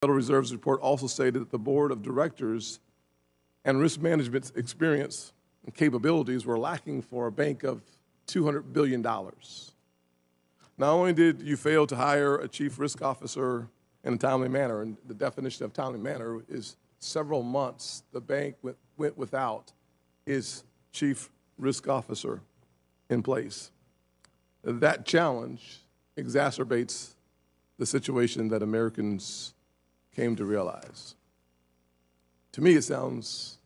Federal Reserve's report also stated that the board of directors and risk management experience and capabilities were lacking for a bank of $200 billion. Not only did you fail to hire a chief risk officer in a timely manner, and the definition of timely manner is several months the bank went without its chief risk officer in place. That challenge exacerbates the situation that Americans came to realize. To me, it sounds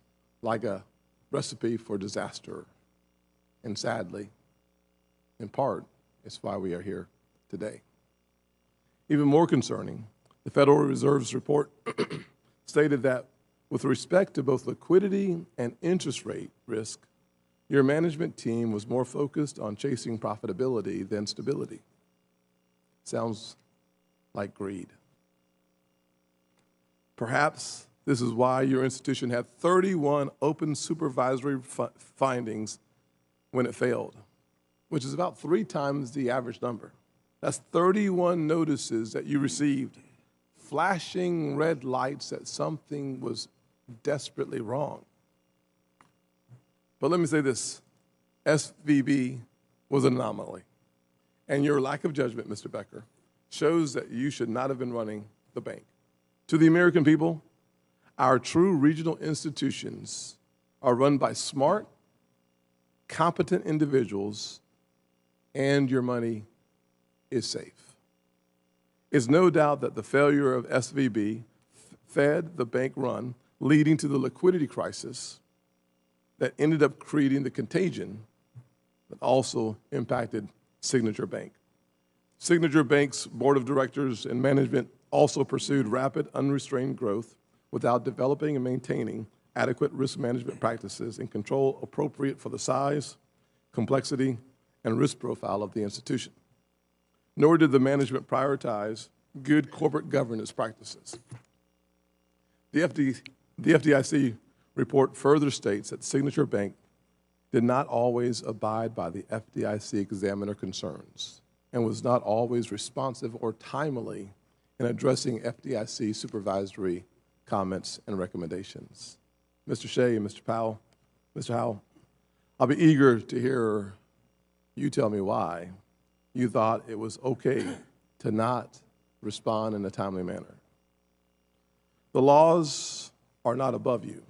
like a recipe for disaster, and sadly, in part, it's why we are here today. Even more concerning, the Federal Reserve's report stated that with respect to both liquidity and interest rate risk, your management team was more focused on chasing profitability than stability. Sounds like greed. Perhaps this is why your institution had 31 open supervisory findings when it failed, which is about 3 times the average number. That's 31 notices that you received, flashing red lights that something was desperately wrong. But let me say this, SVB was an anomaly. And your lack of judgment, Mr. Becker, shows that you should not have been running the bank. To the American people, our true regional institutions are run by smart, competent individuals, and your money is safe. It's no doubt that the failure of SVB fed the bank run, leading to the liquidity crisis that ended up creating the contagion that also impacted Signature Bank. Signature Bank's board of directors and management also pursued rapid, unrestrained growth without developing and maintaining adequate risk management practices and control appropriate for the size, complexity, and risk profile of the institution. Nor did the management prioritize good corporate governance practices. The FDIC report further states that Signature Bank did not always abide by the FDIC examiner concerns and was not always responsive or timely in addressing FDIC supervisory comments and recommendations. Mr. Shea and Mr. Powell, Mr. Howell, I'll be eager to hear you tell me why you thought it was okay to not respond in a timely manner. The laws are not above you,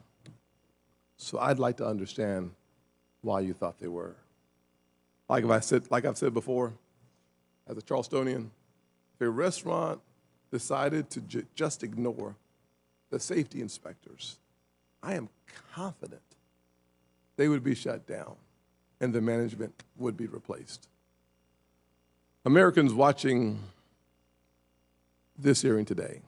so I'd like to understand why you thought they were. Like I've said before, as a Charlestonian, if a restaurant decided to just ignore the safety inspectors, I am confident they would be shut down and the management would be replaced. Americans watching this hearing today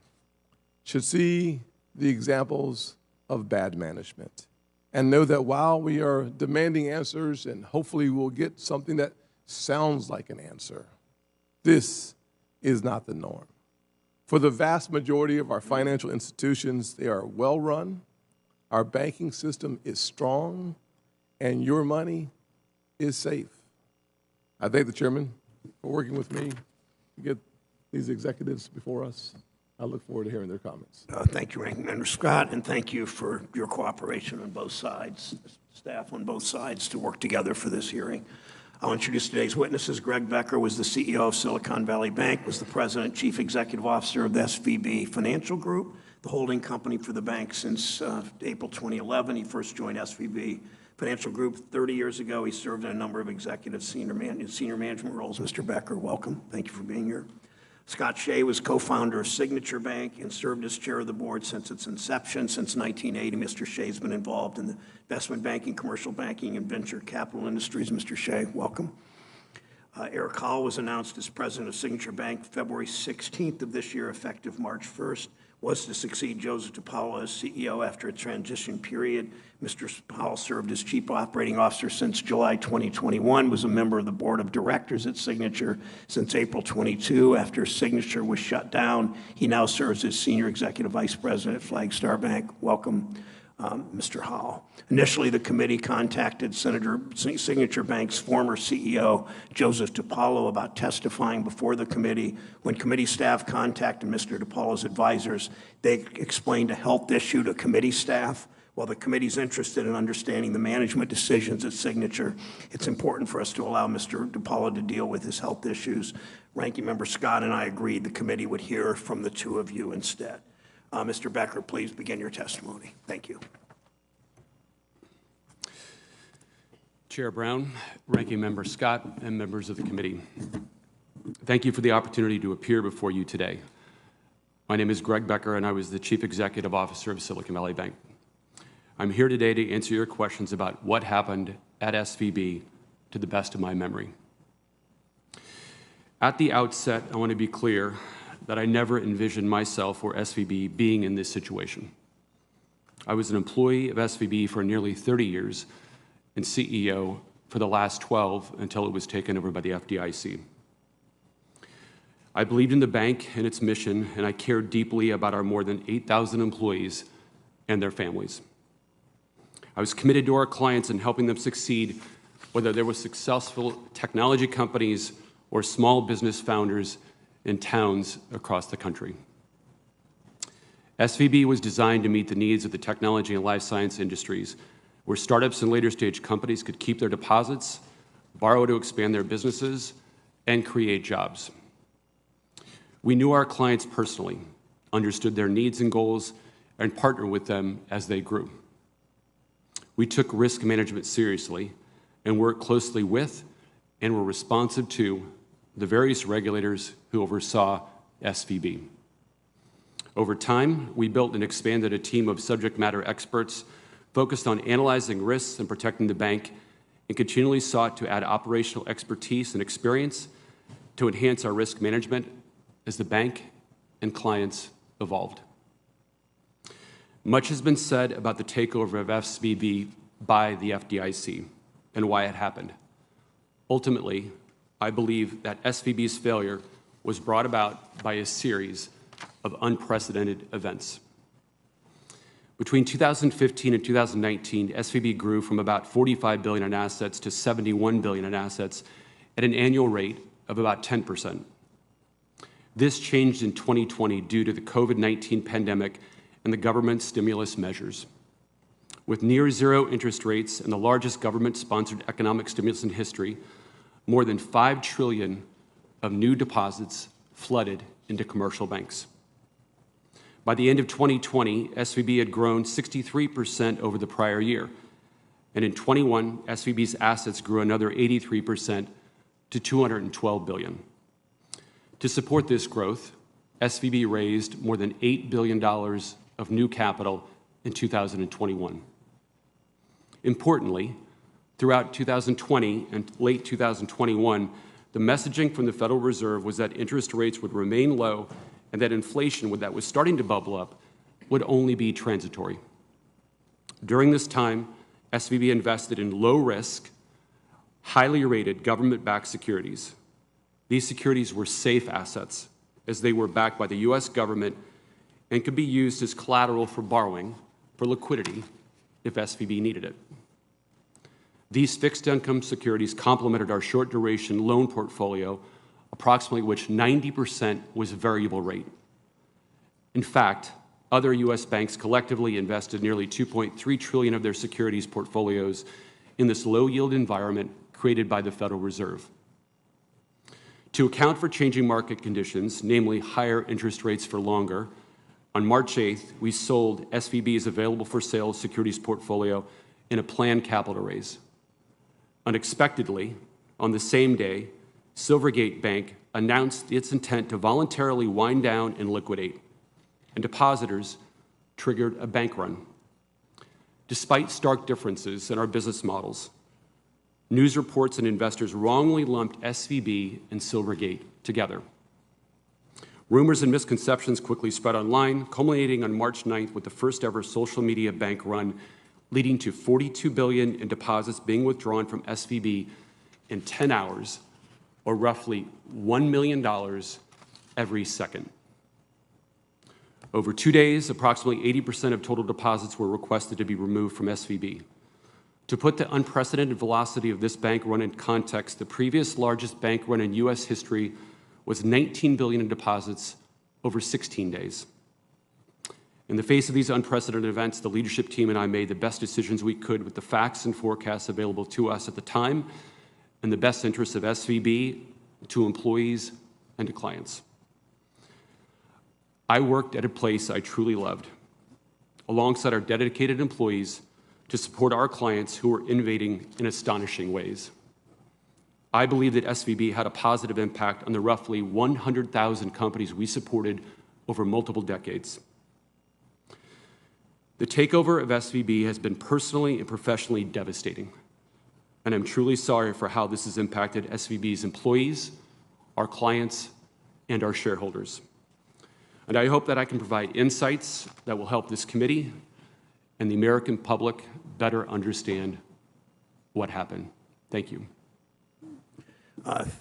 should see the examples of bad management and know that while we are demanding answers and hopefully we'll get something that sounds like an answer, this is not the norm. For the vast majority of our financial institutions, they are well run, our banking system is strong, and your money is safe. I thank the chairman for working with me to get these executives before us. I look forward to hearing their comments. Thank you, Ranking Member Scott, and thank you for your cooperation on both sides, staff on both sides, to work together for this hearing. I'll introduce today's witnesses. Greg Becker was the CEO of Silicon Valley Bank, was the president, chief executive officer of the SVB Financial Group, the holding company for the bank since April 2011. He first joined SVB Financial Group 30 years ago. He served in a number of executive senior management roles. Mr. Becker, welcome. Thank you for being here. Scott Shea was co-founder of Signature Bank and served as chair of the board since its inception. Since 1980, Mr. Shea's been involved in the investment banking, commercial banking, and venture capital industries. Mr. Shea, welcome. Eric Hall was announced as president of Signature Bank February 16th of this year, effective March 1st, was to succeed Joseph DePaolo as CEO after a transition period. Mr. Powell served as chief operating officer since July 2021, was a member of the board of directors at Signature since April 22. After Signature was shut down, he now serves as senior executive vice president at Flagstar Bank. Welcome. Mr. Howell. Initially, the committee contacted Signature Bank's former CEO, Joseph DiPaolo, about testifying before the committee. When committee staff contacted Mr. DiPaolo's advisors, they explained a health issue to committee staff. While the committee's interested in understanding the management decisions at Signature, it's important for us to allow Mr. DiPaolo to deal with his health issues. Ranking Member Scott and I agreed the committee would hear from the two of you instead. Mr. Becker, please begin your testimony. Thank you. Chair Brown, Ranking Member Scott, and members of the committee. Thank you for the opportunity to appear before you today. My name is Greg Becker, and I was the Chief Executive Officer of Silicon Valley Bank. I'm here today to answer your questions about what happened at SVB to the best of my memory. At the outset, I want to be clear that I never envisioned myself or SVB being in this situation. I was an employee of SVB for nearly 30 years and CEO for the last 12 until it was taken over by the FDIC. I believed in the bank and its mission, and I cared deeply about our more than 8,000 employees and their families. I was committed to our clients and helping them succeed, whether they were successful technology companies or small business founders in towns across the country. SVB was designed to meet the needs of the technology and life science industries, where startups and later stage companies could keep their deposits, borrow to expand their businesses, and create jobs. We knew our clients personally, understood their needs and goals, and partnered with them as they grew. We took risk management seriously and worked closely with and were responsive to the various regulators who oversaw SVB. Over time, we built and expanded a team of subject matter experts focused on analyzing risks and protecting the bank, and continually sought to add operational expertise and experience to enhance our risk management as the bank and clients evolved. Much has been said about the takeover of SVB by the FDIC and why it happened. Ultimately, I believe that SVB's failure was brought about by a series of unprecedented events. Between 2015 and 2019, SVB grew from about $45 billion in assets to $71 billion in assets at an annual rate of about 10%. This changed in 2020 due to the COVID-19 pandemic and the government stimulus measures. With near zero interest rates and the largest government-sponsored economic stimulus in history, more than $5 trillion of new deposits flooded into commercial banks. By the end of 2020, SVB had grown 63% over the prior year. And in 21, SVB's assets grew another 83% to $212 billion. To support this growth, SVB raised more than $8 billion of new capital in 2021. Importantly, throughout 2020 and late 2021, the messaging from the Federal Reserve was that interest rates would remain low and that inflation that was starting to bubble up would only be transitory. During this time, SVB invested in low-risk, highly rated government-backed securities. These securities were safe assets as they were backed by the U.S. government and could be used as collateral for borrowing for liquidity if SVB needed it. These fixed income securities complemented our short duration loan portfolio, approximately which 90% was variable rate. In fact, other U.S. banks collectively invested nearly $2.3 trillion of their securities portfolios in this low-yield environment created by the Federal Reserve. To account for changing market conditions, namely higher interest rates for longer, on March 8th, we sold SVB's available-for-sale securities portfolio in a planned capital raise. Unexpectedly, on the same day, Silvergate Bank announced its intent to voluntarily wind down and liquidate, and depositors triggered a bank run. Despite stark differences in our business models, news reports and investors wrongly lumped SVB and Silvergate together. Rumors and misconceptions quickly spread online, culminating on March 9th with the first ever social media bank run, leading to $42 billion in deposits being withdrawn from SVB in 10 hours, or roughly $1 million every second. Over 2 days, approximately 80% of total deposits were requested to be removed from SVB. To put the unprecedented velocity of this bank run in context, the previous largest bank run in U.S. history was $19 billion in deposits over 16 days. In the face of these unprecedented events, the leadership team and I made the best decisions we could with the facts and forecasts available to us at the time in the best interests of SVB, to employees, and to clients. I worked at a place I truly loved, alongside our dedicated employees, to support our clients who were innovating in astonishing ways. I believe that SVB had a positive impact on the roughly 100,000 companies we supported over multiple decades. The takeover of SVB has been personally and professionally devastating, and I'm truly sorry for how this has impacted SVB's employees, our clients, and our shareholders. And I hope that I can provide insights that will help this committee and the American public better understand what happened. Thank you. I'm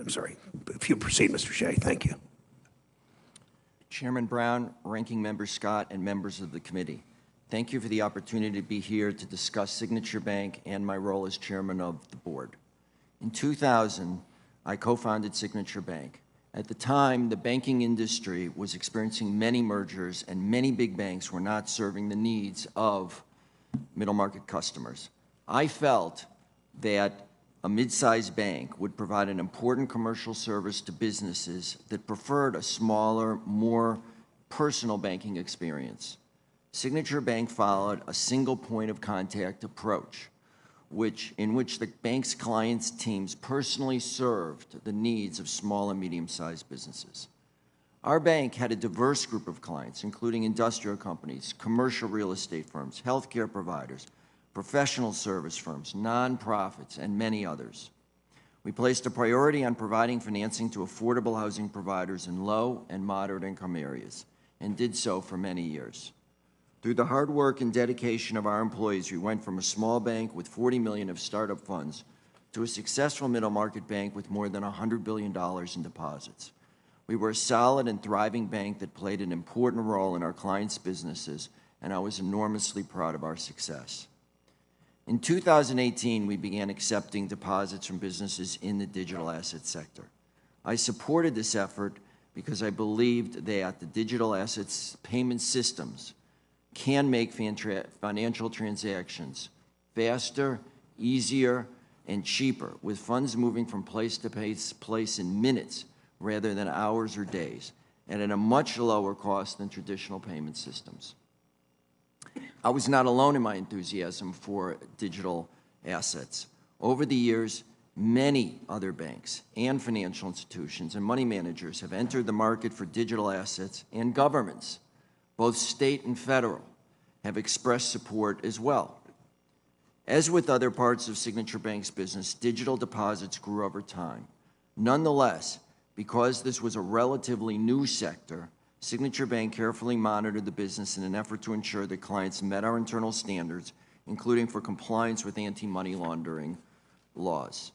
sorry. If you proceed, Mr. Shea, thank you. Chairman Brown, Ranking Member Scott, and members of the committee, thank you for the opportunity to be here to discuss Signature Bank and my role as chairman of the board. In 2000, I co-founded Signature Bank. At the time, the banking industry was experiencing many mergers, and many big banks were not serving the needs of middle market customers. I felt that a mid-sized bank would provide an important commercial service to businesses that preferred a smaller, more personal banking experience. Signature Bank followed a single point of contact approach, in which the bank's clients' teams personally served the needs of small and medium-sized businesses. Our bank had a diverse group of clients, including industrial companies, commercial real estate firms, healthcare providers, professional service firms, nonprofits, and many others. We placed a priority on providing financing to affordable housing providers in low and moderate income areas, and did so for many years. Through the hard work and dedication of our employees, we went from a small bank with $40 million of startup funds to a successful middle market bank with more than $100 billion in deposits. We were a solid and thriving bank that played an important role in our clients' businesses, and I was enormously proud of our success. In 2018, we began accepting deposits from businesses in the digital asset sector. I supported this effort because I believed that the digital assets payment systems can make financial transactions faster, easier, and cheaper, with funds moving from place to place in minutes rather than hours or days, and at a much lower cost than traditional payment systems. I was not alone in my enthusiasm for digital assets. Over the years, many other banks and financial institutions and money managers have entered the market for digital assets, and governments, both state and federal, have expressed support as well. As with other parts of Signature Bank's business, digital deposits grew over time. Nonetheless, because this was a relatively new sector, Signature Bank carefully monitored the business in an effort to ensure that clients met our internal standards, including for compliance with anti-money laundering laws.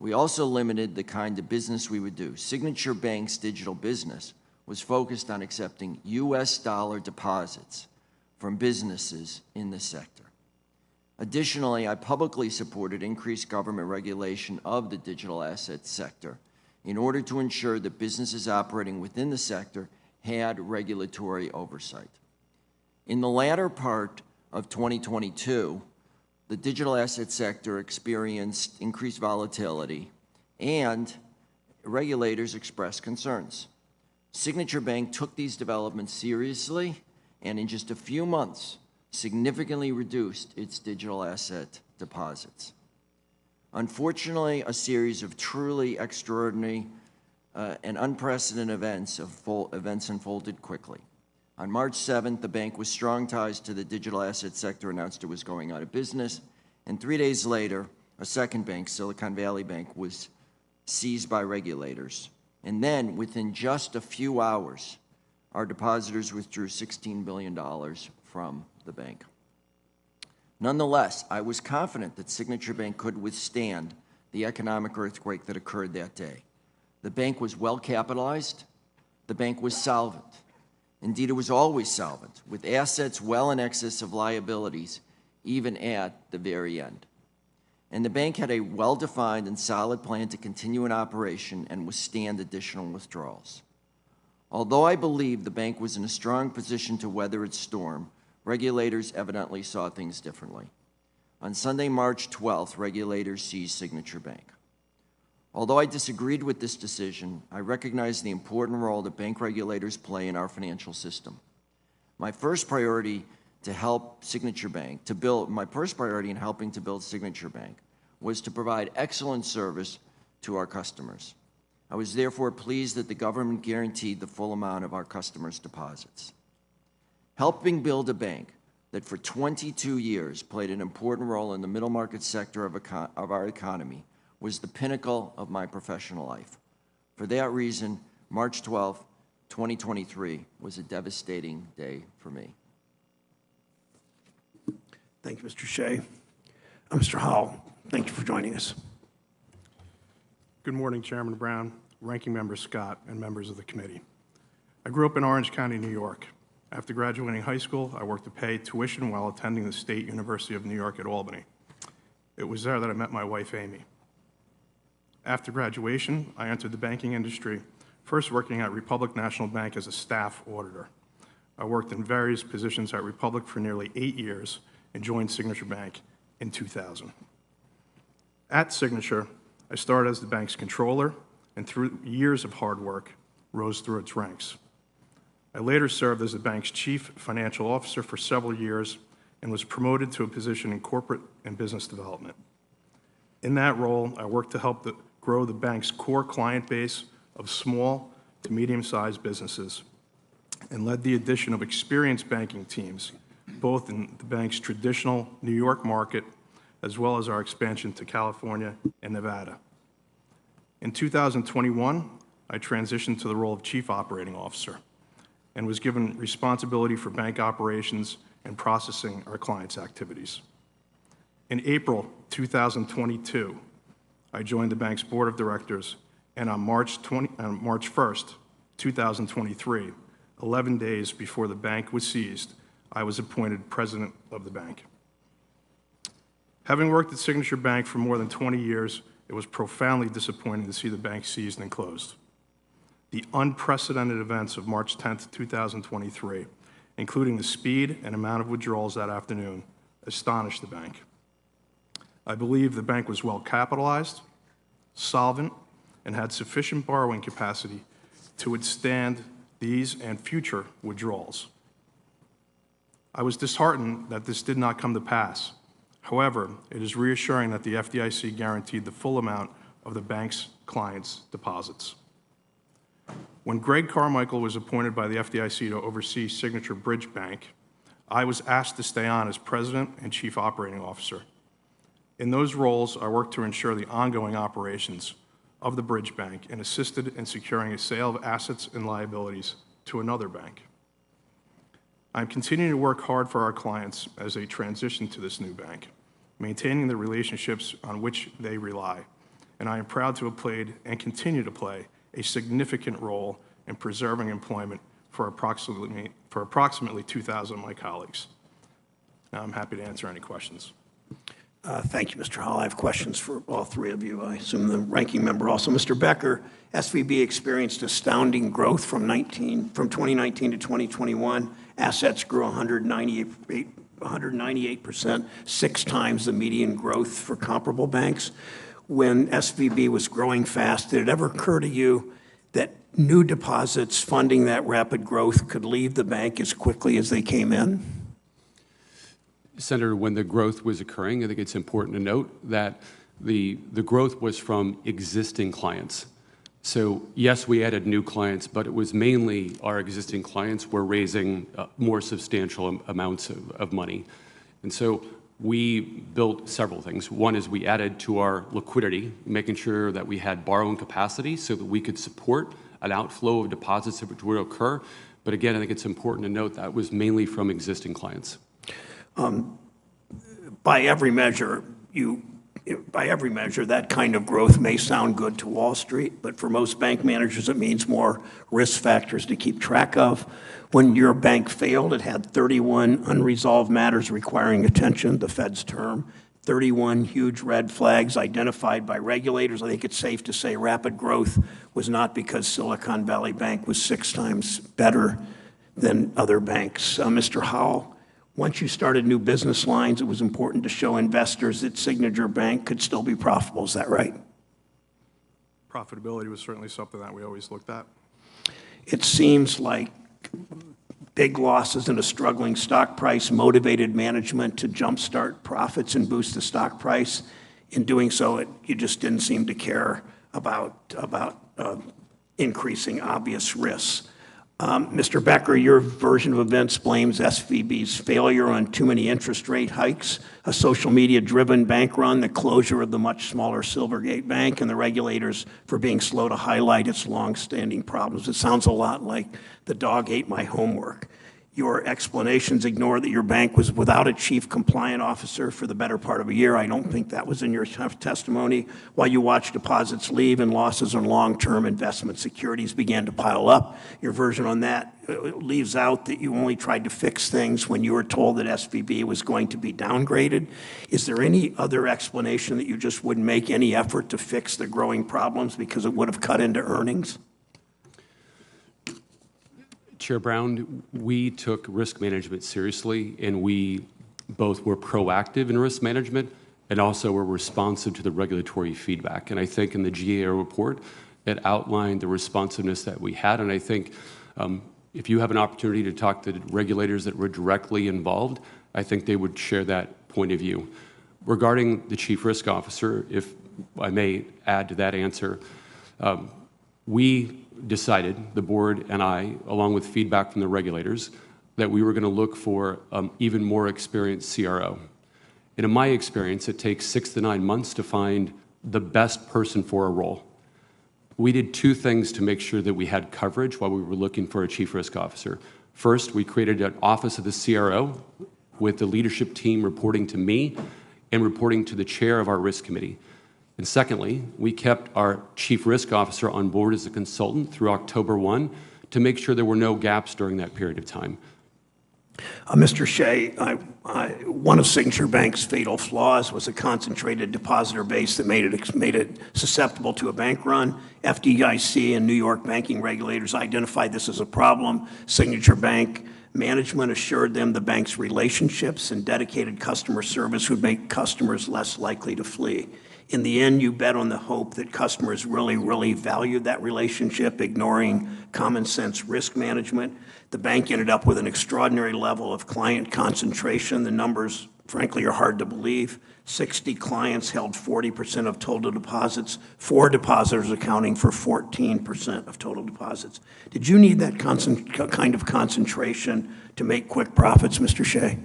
We also limited the kind of business we would do. Signature Bank's digital business was focused on accepting U.S. dollar deposits from businesses in the sector. Additionally, I publicly supported increased government regulation of the digital asset sector in order to ensure that businesses operating within the sector had regulatory oversight. In the latter part of 2022, the digital asset sector experienced increased volatility, and regulators expressed concerns. Signature Bank took these developments seriously, and in just a few months, significantly reduced its digital asset deposits. Unfortunately, a series of truly extraordinary and unprecedented events unfolded quickly. On March 7th, the bank with strong ties to the digital asset sector announced it was going out of business, and 3 days later, a second bank, Silicon Valley Bank, was seized by regulators. And then, within just a few hours, our depositors withdrew $16 billion from the bank. Nonetheless, I was confident that Signature Bank could withstand the economic earthquake that occurred that day. The bank was well capitalized. The bank was solvent. Indeed, it was always solvent, with assets well in excess of liabilities, even at the very end. And the bank had a well-defined and solid plan to continue in operation and withstand additional withdrawals. Although I believe the bank was in a strong position to weather its storm, regulators evidently saw things differently. On Sunday, March 12th, regulators seized Signature Bank. Although I disagreed with this decision, I recognize the important role that bank regulators play in our financial system. My first priority in helping to build Signature Bank was to provide excellent service to our customers. I was therefore pleased that the government guaranteed the full amount of our customers' deposits. Helping build a bank that for 22 years played an important role in the middle market sector of our economy was the pinnacle of my professional life. For that reason, March 12, 2023 was a devastating day for me. Thank you, Mr. Shea. Mr. Howell, thank you for joining us. Good morning, Chairman Brown, Ranking Member Scott, and members of the committee. I grew up in Orange County, New York. After graduating high school, I worked to pay tuition while attending the State University of New York at Albany. It was there that I met my wife, Amy. After graduation, I entered the banking industry, first working at Republic National Bank as a staff auditor. I worked in various positions at Republic for nearly 8 years and joined Signature Bank in 2000. At Signature, I started as the bank's controller, and through years of hard work, rose through its ranks. I later served as the bank's chief financial officer for several years and was promoted to a position in corporate and business development. In that role, I worked to help grow the bank's core client base of small to medium-sized businesses and led the addition of experienced banking teams, both in the bank's traditional New York market as well as our expansion to California and Nevada. In 2021, I transitioned to the role of Chief Operating Officer and was given responsibility for bank operations and processing our clients' activities. In April 2022, I joined the bank's board of directors, and on March 1st, 2023, 11 days before the bank was seized, I was appointed president of the bank. Having worked at Signature Bank for more than 20 years, it was profoundly disappointing to see the bank seized and closed. The unprecedented events of March 10th, 2023, including the speed and amount of withdrawals that afternoon, astonished the bank. I believe the bank was well capitalized, solvent, and had sufficient borrowing capacity to withstand these and future withdrawals. I was disheartened that this did not come to pass. However, it is reassuring that the FDIC guaranteed the full amount of the bank's clients' deposits. When Greg Carmichael was appointed by the FDIC to oversee Signature Bridge Bank, I was asked to stay on as president and chief operating officer. In those roles, I worked to ensure the ongoing operations of the Bridge Bank and assisted in securing a sale of assets and liabilities to another bank. I'm continuing to work hard for our clients as they transition to this new bank, maintaining the relationships on which they rely, and I am proud to have played and continue to play a significant role in preserving employment for approximately 2,000 of my colleagues. Now I'm happy to answer any questions. Thank you, Mr. Hall. I have questions for all three of you. I assume the ranking member also. Mr. Becker, SVB experienced astounding growth from 2019 to 2021. Assets grew 198%, 6 times the median growth for comparable banks. When SVB was growing fast, did it ever occur to you that new deposits funding that rapid growth could leave the bank as quickly as they came in? Senator, when the growth was occurring, I think it's important to note that the growth was from existing clients. So yes, we added new clients, but it was mainly our existing clients were raising more substantial amounts of money. And so we built several things. One is we added to our liquidity, making sure that we had borrowing capacity so that we could support an outflow of deposits which would occur. But again, I think it's important to note that was mainly from existing clients. By every measure, you by every measure, that kind of growth may sound good to Wall Street, but for most bank managers, it means more risk factors to keep track of. When your bank failed, it had 31 unresolved matters requiring attention, the Fed's term, 31 huge red flags identified by regulators. I think it's safe to say rapid growth was not because Silicon Valley Bank was 6 times better than other banks. Mr. Howell, once you started new business lines, it was important to show investors that Signature Bank could still be profitable. Is that right? Profitability was certainly something that we always looked at. It seems like big losses and a struggling stock price motivated management to jumpstart profits and boost the stock price. In doing so, you just didn't seem to care about increasing obvious risks. Mr. Becker, your version of events blames SVB's failure on too many interest rate hikes, a social media-driven bank run, the closure of the much smaller Silvergate Bank, and the regulators for being slow to highlight its long-standing problems. It sounds a lot like the dog ate my homework. Your explanations ignore that your bank was without a chief compliant officer for the better part of a year. I don't think that was in your testimony. While you watched deposits leave and losses on long-term investment securities began to pile up, your version on that leaves out that you only tried to fix things when you were told that SVB was going to be downgraded. Is there any other explanation that you just wouldn't make any effort to fix the growing problems because it would have cut into earnings? Chair Brown, we took risk management seriously, and we both were proactive in risk management and also were responsive to the regulatory feedback. And I think in the GAO report, it outlined the responsiveness that we had. And I think if you have an opportunity to talk to the regulators that were directly involved, I think they would share that point of view. Regarding the chief risk officer, if I may add to that answer, we decided, the board and I, along with feedback from the regulators, that we were going to look for even more experienced CRO. And in my experience, it takes 6 to 9 months to find the best person for a role. We did 2 things to make sure that we had coverage while we were looking for a chief risk officer. First, we created an office of the CRO with the leadership team reporting to me and reporting to the chair of our risk committee. And secondly, we kept our chief risk officer on board as a consultant through October 1 to make sure there were no gaps during that period of time. Mr. Shea, one of Signature Bank's fatal flaws was a concentrated depositor base that made it susceptible to a bank run. FDIC and New York banking regulators identified this as a problem. Signature Bank management assured them the bank's relationships and dedicated customer service would make customers less likely to flee. In the end, you bet on the hope that customers really valued that relationship, ignoring common sense risk management. The bank ended up with an extraordinary level of client concentration. The numbers, frankly, are hard to believe. 60 clients held 40% of total deposits, 4 depositors accounting for 14% of total deposits. Did you need that kind of concentration to make quick profits, Mr. Shea?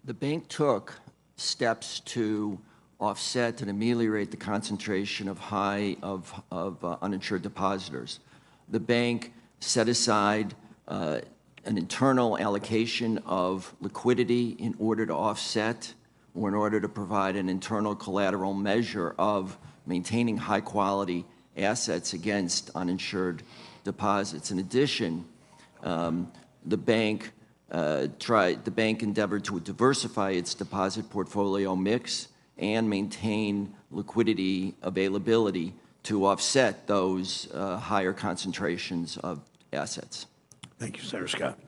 The bank took steps to offset and ameliorate the concentration of uninsured depositors. The bank set aside an internal allocation of liquidity in order to offset or in order to provide an internal collateral measure of maintaining high-quality assets against uninsured deposits. In addition, the bank endeavored to diversify its deposit portfolio mix and maintain liquidity availability to offset those higher concentrations of assets. Thank you, Senator Scott.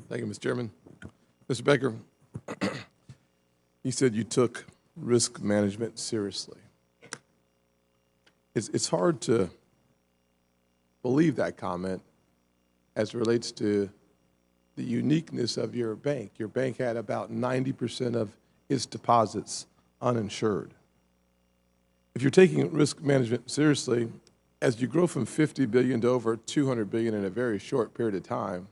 Thank you, Mr. Chairman. Mr. Becker, you said you took risk management seriously. It's hard to believe that comment as it relates to the uniqueness of your bank. Your bank had about 90% of its deposits uninsured. If you're taking risk management seriously, as you grow from $50 billion to over $200 billion in a very short period of time,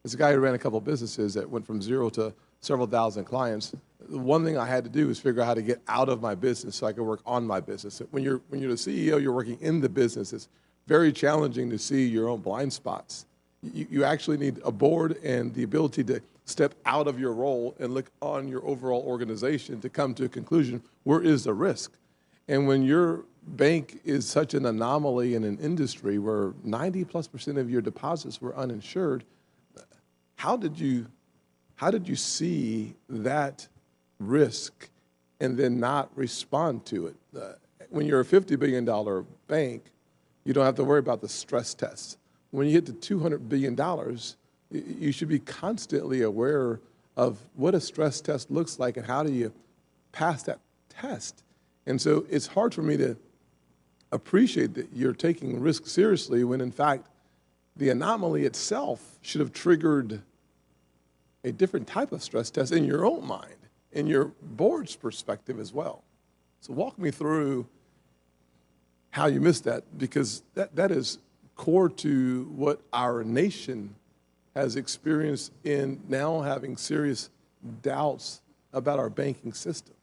as a guy who ran a couple of businesses that went from 0 to several thousand clients, the one thing I had to do was figure out how to get out of my business so I could work on my business. When you're the CEO, you're working in the business. It's very challenging to see your own blind spots. You actually need a board and the ability to step out of your role and look on your overall organization to come to a conclusion, where is the risk? And when your bank is such an anomaly in an industry where 90+% of your deposits were uninsured, how did you see that risk and then not respond to it? When you're a $50 billion bank, you don't have to worry about the stress tests. When you hit to $200 billion, you should be constantly aware of what a stress test looks like and how do you pass that test. And so it's hard for me to appreciate that you're taking risk seriously when, in fact, the anomaly itself should have triggered a different type of stress test in your own mind, in your board's perspective as well. So walk me through how you missed that, because that is core to what our nation has experienced in now having serious doubts about our banking system.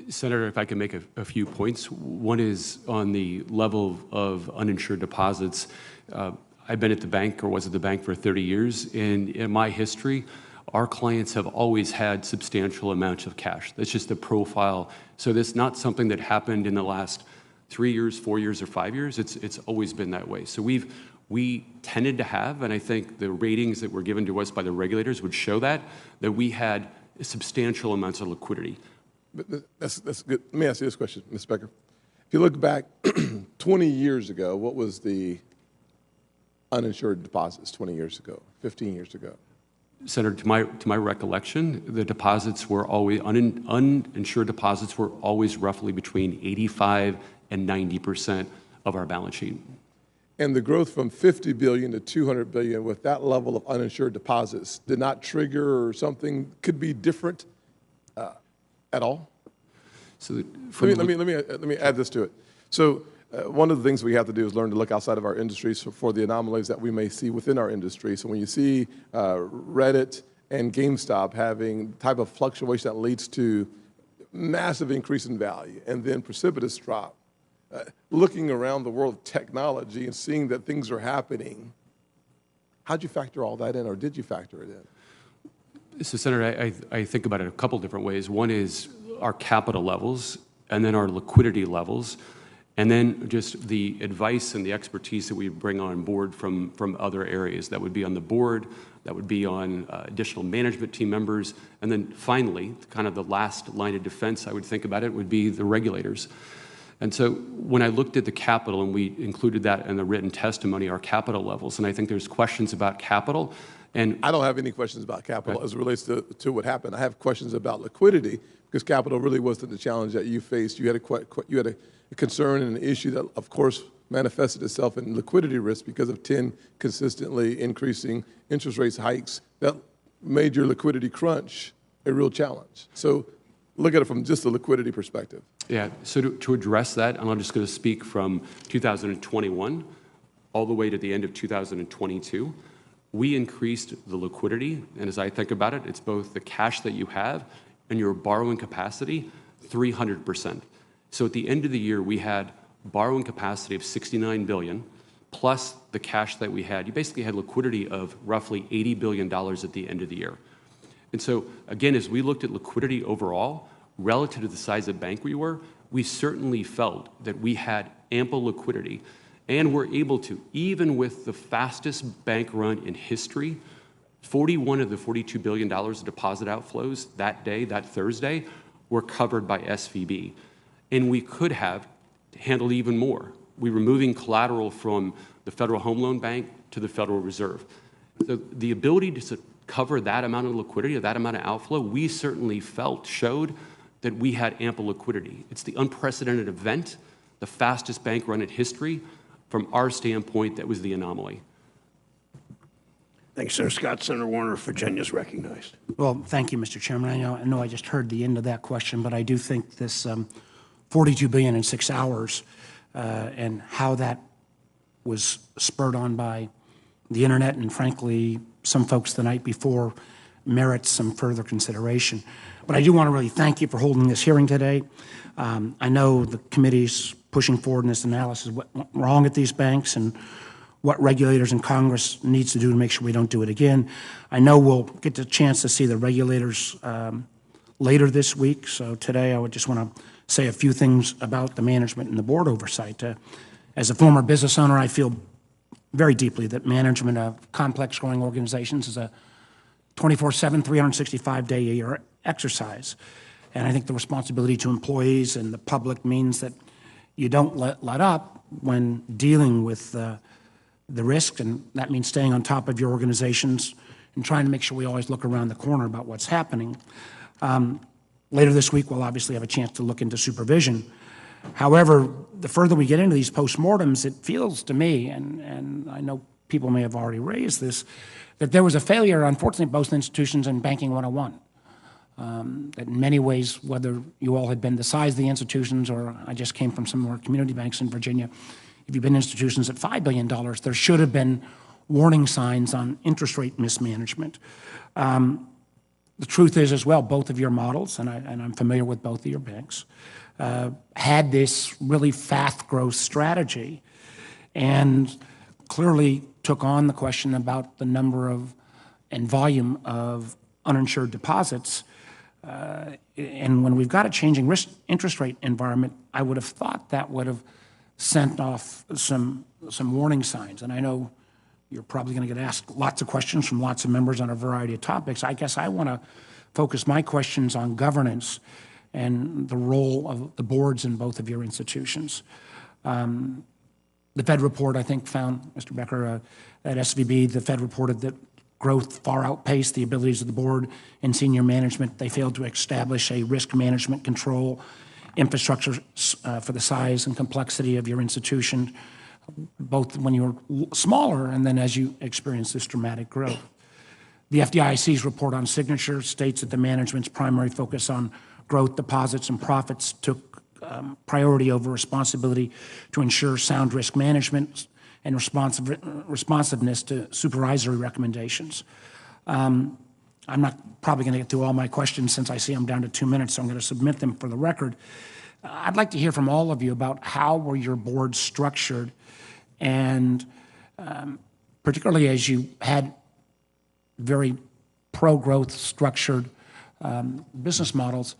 Senator, if I can make a few points. One is on the level of uninsured deposits. I've been at the bank, or was at the bank, for 30 years, and in my history, our clients have always had substantial amounts of cash. That's just the profile. So that's not something that happened in the last 3 years, 4 years, or 5 years. It's always been that way. So we tended to have, and I think the ratings that were given to us by the regulators would show that we had substantial amounts of liquidity. But that's good. Let me ask you this question, Ms. Becker. If you look back 20 years ago, what was the uninsured deposits 20 years ago, 15 years ago? Senator, to my recollection, the deposits were always, uninsured deposits were always roughly between 85 and 90% of our balance sheet. And the growth from 50 billion to 200 billion with that level of uninsured deposits did not trigger, or something could be different at all? So let me add this to it. So one of the things we have to do is learn to look outside of our industries for the anomalies that we may see within our industry. So when you see Reddit and GameStop having the type of fluctuation that leads to massive increase in value and then precipitous drop, looking around the world of technology and seeing that things are happening, how'd you factor all that in, or did you factor it in? So, Senator, I think about it a couple different ways. One is our capital levels, and then our liquidity levels, and then just the advice and the expertise that we bring on board from other areas. That would be on the board, that would be on additional management team members, and then finally, kind of the last line of defense I would think about it would be the regulators. And so when I looked at the capital, and we included that in the written testimony, our capital levels, and I think there's questions about capital. And I don't have any questions about capital as it relates to what happened. I have questions about liquidity, because capital really wasn't the challenge that you faced. You had a concern and an issue that, of course, manifested itself in liquidity risk because of 10 consistently increasing interest rates hikes that made your liquidity crunch a real challenge. So look at it from just the liquidity perspective. Yeah, so to address that, and I'm just going to speak from 2021 all the way to the end of 2022, we increased the liquidity, and as I think about it, it's both the cash that you have and your borrowing capacity 300%. So at the end of the year, we had borrowing capacity of $69 billion, plus the cash that we had. You basically had liquidity of roughly $80 billion at the end of the year. And so, again, as we looked at liquidity overall, relative to the size of bank we were, we certainly felt that we had ample liquidity, and were able to, even with the fastest bank run in history, 41 of the $42 billion of deposit outflows that day, that Thursday, were covered by SVB. And we could have handled even more. We were moving collateral from the Federal Home Loan Bank to the Federal Reserve. So the ability to cover that amount of liquidity, or that amount of outflow, we certainly felt showed that we had ample liquidity. It's the unprecedented event, the fastest bank run in history. From our standpoint, that was the anomaly. Thanks, Senator Scott. Senator Warner, Virginia is recognized. Well, thank you, Mr. Chairman. I know I just heard the end of that question, but I do think this $42 billion in 6 hours and how that was spurred on by the internet and, frankly, some folks the night before merits some further consideration. But I do want to really thank you for holding this hearing today. I know the committee's pushing forward in this analysis what went wrong at these banks, and what regulators and Congress needs to do to make sure we don't do it again. I know we'll get the chance to see the regulators later this week, so today I would just want to say a few things about the management and the board oversight. As a former business owner, I feel very deeply that management of complex growing organizations is a 24/7, 365-day-a-year exercise. And I think the responsibility to employees and the public means that you don't let up when dealing with the risk, and that means staying on top of your organizations and trying to make sure we always look around the corner about what's happening. Later this week, we'll obviously have a chance to look into supervision. However, the further we get into these postmortems, it feels to me, and I know people may have already raised this, that there was a failure, unfortunately, at both institutions in Banking 101. That in many ways, whether you all had been the size of the institutions, or I just came from some more community banks in Virginia, if you've been institutions at $5 billion, there should have been warning signs on interest rate mismanagement. The truth is as well, both of your models, and I'm familiar with both of your banks, had this really fast growth strategy and clearly took on the question about the number of and volume of uninsured deposits. And when we've got a changing interest rate environment, I would have thought that would have sent off some warning signs. And I know you're probably going to get asked lots of questions from lots of members on a variety of topics. I guess I want to focus my questions on governance and the role of the boards in both of your institutions. The Fed report, I think, found, Mr. Becker, at SVB, the Fed reported that growth far outpaced the abilities of the board and senior management. They failed to establish a risk management control infrastructure for the size and complexity of your institution, both when you were smaller and then as you experienced this dramatic growth. The FDIC's report on Signature states that the management's primary focus on growth, deposits, and profits took priority over responsibility to ensure sound risk management and responsiveness to supervisory recommendations. I'm not probably going to get through all my questions since I see I'm down to 2 minutes, so I'm going to submit them for the record. I'd like to hear from all of you about how were your boards structured, and particularly as you had very pro-growth structured business models,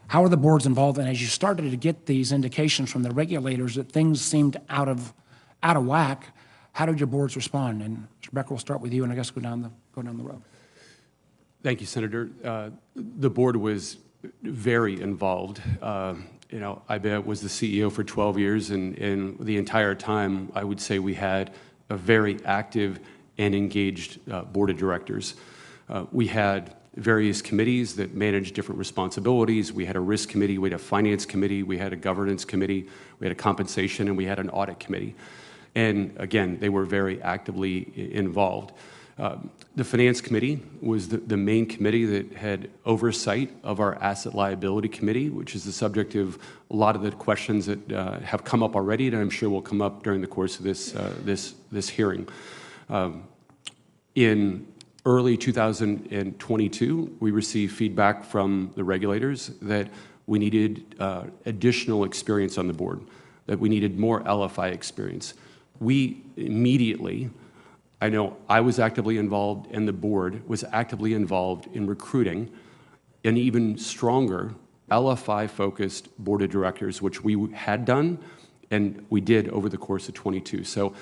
how are the boards involved? And as you started to get these indications from the regulators that things seemed out of whack, how did your boards respond? And Mr. Becker, we'll start with you, and I guess go down the road. Thank you, Senator. The board was very involved. I was the CEO for 12 years, and the entire time, I would say we had a very active and engaged board of directors. We had various committees that managed different responsibilities. We had a risk committee, we had a finance committee, we had a governance committee, we had a compensation, and we had an audit committee. And again, they were very actively involved. The finance committee was the main committee that had oversight of our asset liability committee, which is the subject of a lot of the questions that have come up already, and I'm sure will come up during the course of this hearing. In early 2022, we received feedback from the regulators that we needed additional experience on the board, that we needed more LFI experience. We immediately, I know I was actively involved and the board was actively involved in recruiting an even stronger LFI-focused board of directors, which we had done and we did over the course of 22. So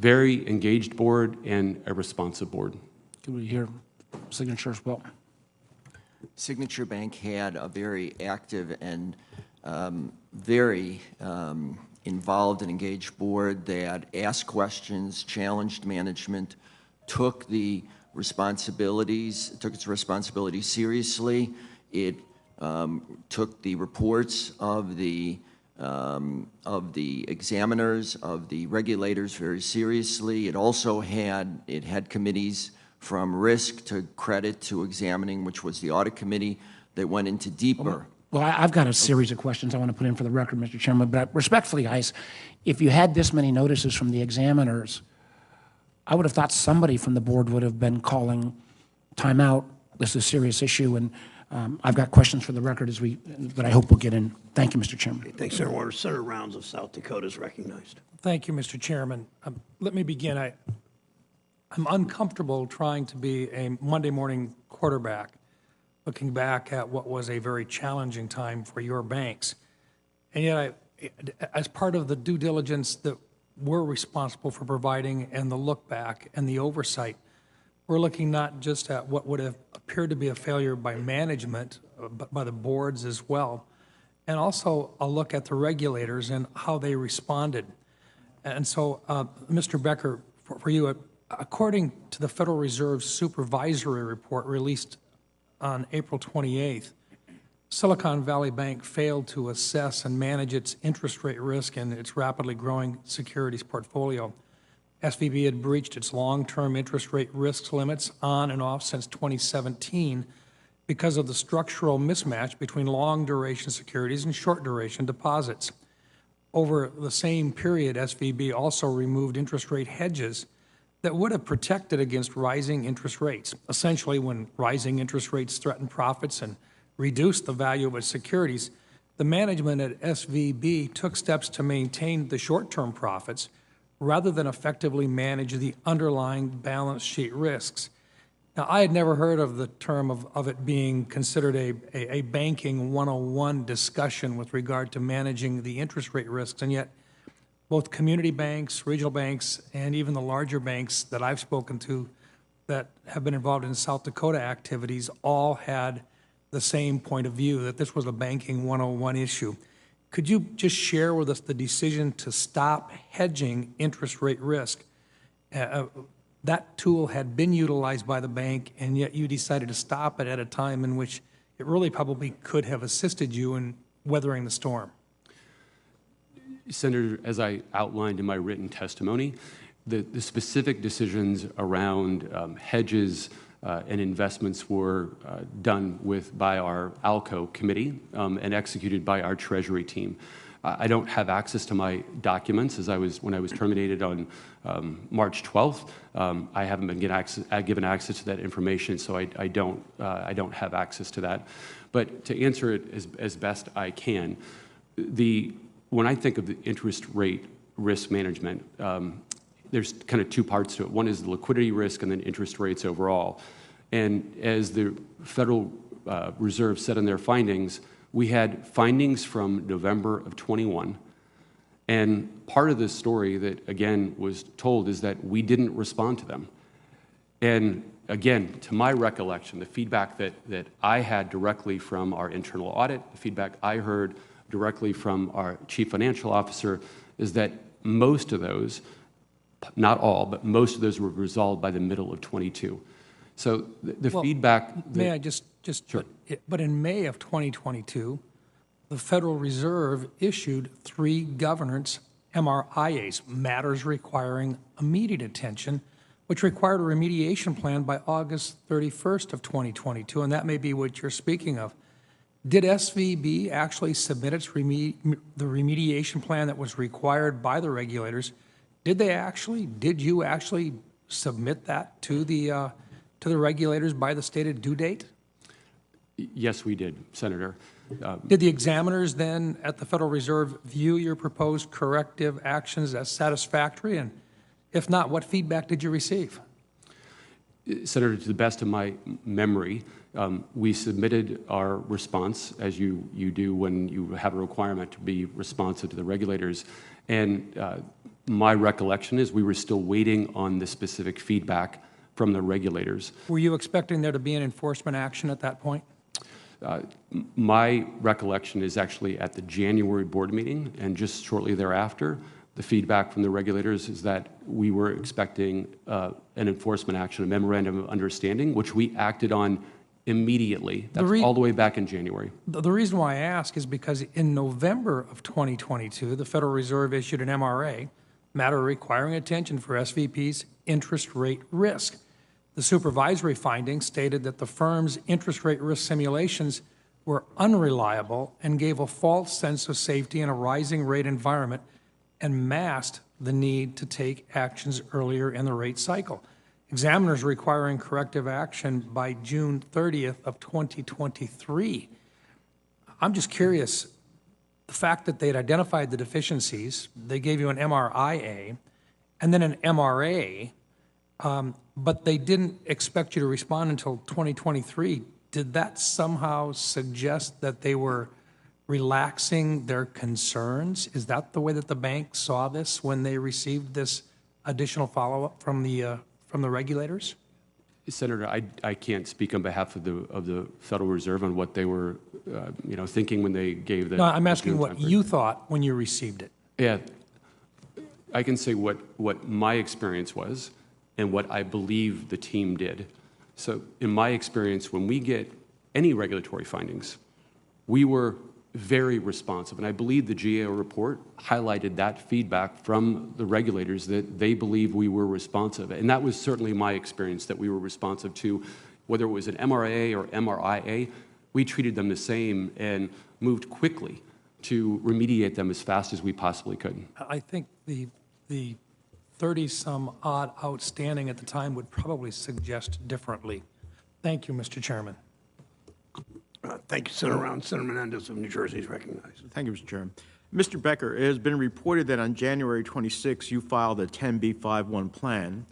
very engaged board and a responsive board. Can we hear Signature as well? Signature Bank had a very active and very involved and engaged board that asked questions, challenged management, took its responsibilities seriously. It took the reports of the examiners, of the regulators very seriously. It also had committees from risk to credit to examining, which was the audit committee, that went into deeper. Well, I've got a series of questions I want to put in for the record, Mr. Chairman, but respectfully, guys, if you had this many notices from the examiners, I would have thought somebody from the board would have been calling timeout. This is a serious issue, and I've got questions for the record that I hope we'll get in. Thank you, Mr. Chairman. Thanks, Senator Warner. Senator Rounds of South Dakota is recognized. Thank you, Mr. Chairman. Let me begin. I'm uncomfortable trying to be a Monday morning quarterback, looking back at what was a very challenging time for your banks. And yet, as part of the due diligence that we're responsible for providing and the look back and the oversight, we're looking not just at what would have appeared to be a failure by management, but by the boards as well, and also a look at the regulators and how they responded. And so, Mr. Becker, for you, according to the Federal Reserve's supervisory report released on April 28th, Silicon Valley Bank failed to assess and manage its interest rate risk in its rapidly growing securities portfolio. SVB had breached its long-term interest rate risk limits on and off since 2017 because of the structural mismatch between long-duration securities and short-duration deposits. Over the same period, SVB also removed interest rate hedges that would have protected against rising interest rates. Essentially, when rising interest rates threatened profits and reduced the value of its securities, the management at SVB took steps to maintain the short-term profits rather than effectively manage the underlying balance sheet risks. Now, I had never heard of the term of it being considered a banking 101 discussion with regard to managing the interest rate risks, and yet both community banks, regional banks, and even the larger banks that I've spoken to that have been involved in South Dakota activities all had the same point of view, that this was a banking 101 issue. Could you just share with us the decision to stop hedging interest rate risk? That tool had been utilized by the bank, and yet you decided to stop it at a time in which it really probably could have assisted you in weathering the storm. Senator, as I outlined in my written testimony, the specific decisions around hedges and investments were done by our ALCO committee and executed by our Treasury team. I don't have access to my documents when I was terminated on March 12th. I haven't been given access to that information, so I don't have access to that. But to answer it as best I can, when I think of the interest rate risk management, there's kind of two parts to it. One is the liquidity risk and then interest rates overall. And as the Federal Reserve said in their findings, we had findings from November of 21. And part of the story that, again, was told is that we didn't respond to them. And again, to my recollection, the feedback that I had directly from our internal audit, the feedback I heard directly from our chief financial officer is that most of those, not all, but most of those were resolved by the middle of 22. So the feedback. May I just Sure. But in May of 2022, the Federal Reserve issued 3 governance MRIAs, matters requiring immediate attention, which required a remediation plan by August 31st of 2022, and that may be what you're speaking of. Did SVB actually submit the remediation plan that was required by the regulators? Did you actually submit that to the regulators by the stated due date? Yes, we did, Senator. Did the examiners then at the Federal Reserve view your proposed corrective actions as satisfactory? And if not, what feedback did you receive? Senator, to the best of my memory, we submitted our response, as you do when you have a requirement to be responsive to the regulators. And my recollection is we were still waiting on the specific feedback from the regulators. Were you expecting there to be an enforcement action at that point? My recollection is actually at the January board meeting, and just shortly thereafter, the feedback from the regulators is that we were expecting an enforcement action, a memorandum of understanding, which we acted on immediately. That's all the way back in January. The reason why I ask is because in November of 2022, the Federal Reserve issued an MRA, matter requiring attention for SVP's interest rate risk. The supervisory findings stated that the firm's interest rate risk simulations were unreliable and gave a false sense of safety in a rising rate environment and masked the need to take actions earlier in the rate cycle. examiners requiring corrective action by June 30th of 2023. I'm just curious, the fact that they'd identified the deficiencies, they gave you an MRIA, and then an MRA, but they didn't expect you to respond until 2023. Did that somehow suggest that they were relaxing their concerns? Is that the way that the bank saw this when they received this additional follow-up from the regulators? Senator, I can't speak on behalf of the Federal Reserve on what they were, thinking when they gave that. No, I'm asking June what timeframe. you thought when you received it. Yeah, I can say what my experience was and what I believe the team did. So in my experience, when we get any regulatory findings, we were very responsive. And I believe the GAO report highlighted that feedback from the regulators that they believe we were responsive. And that was certainly my experience, that we were responsive to, whether it was an MRA or MRIA, we treated them the same and moved quickly to remediate them as fast as we possibly could. I think the 30-some odd outstanding at the time would probably suggest differently. Thank you, Mr. Chairman. Thank you, Senator Round. Senator Menendez of New Jersey is recognized. Thank you, Mr. Chairman. Mr. Becker, it has been reported that on January 26, you filed a 10b5-1 plan.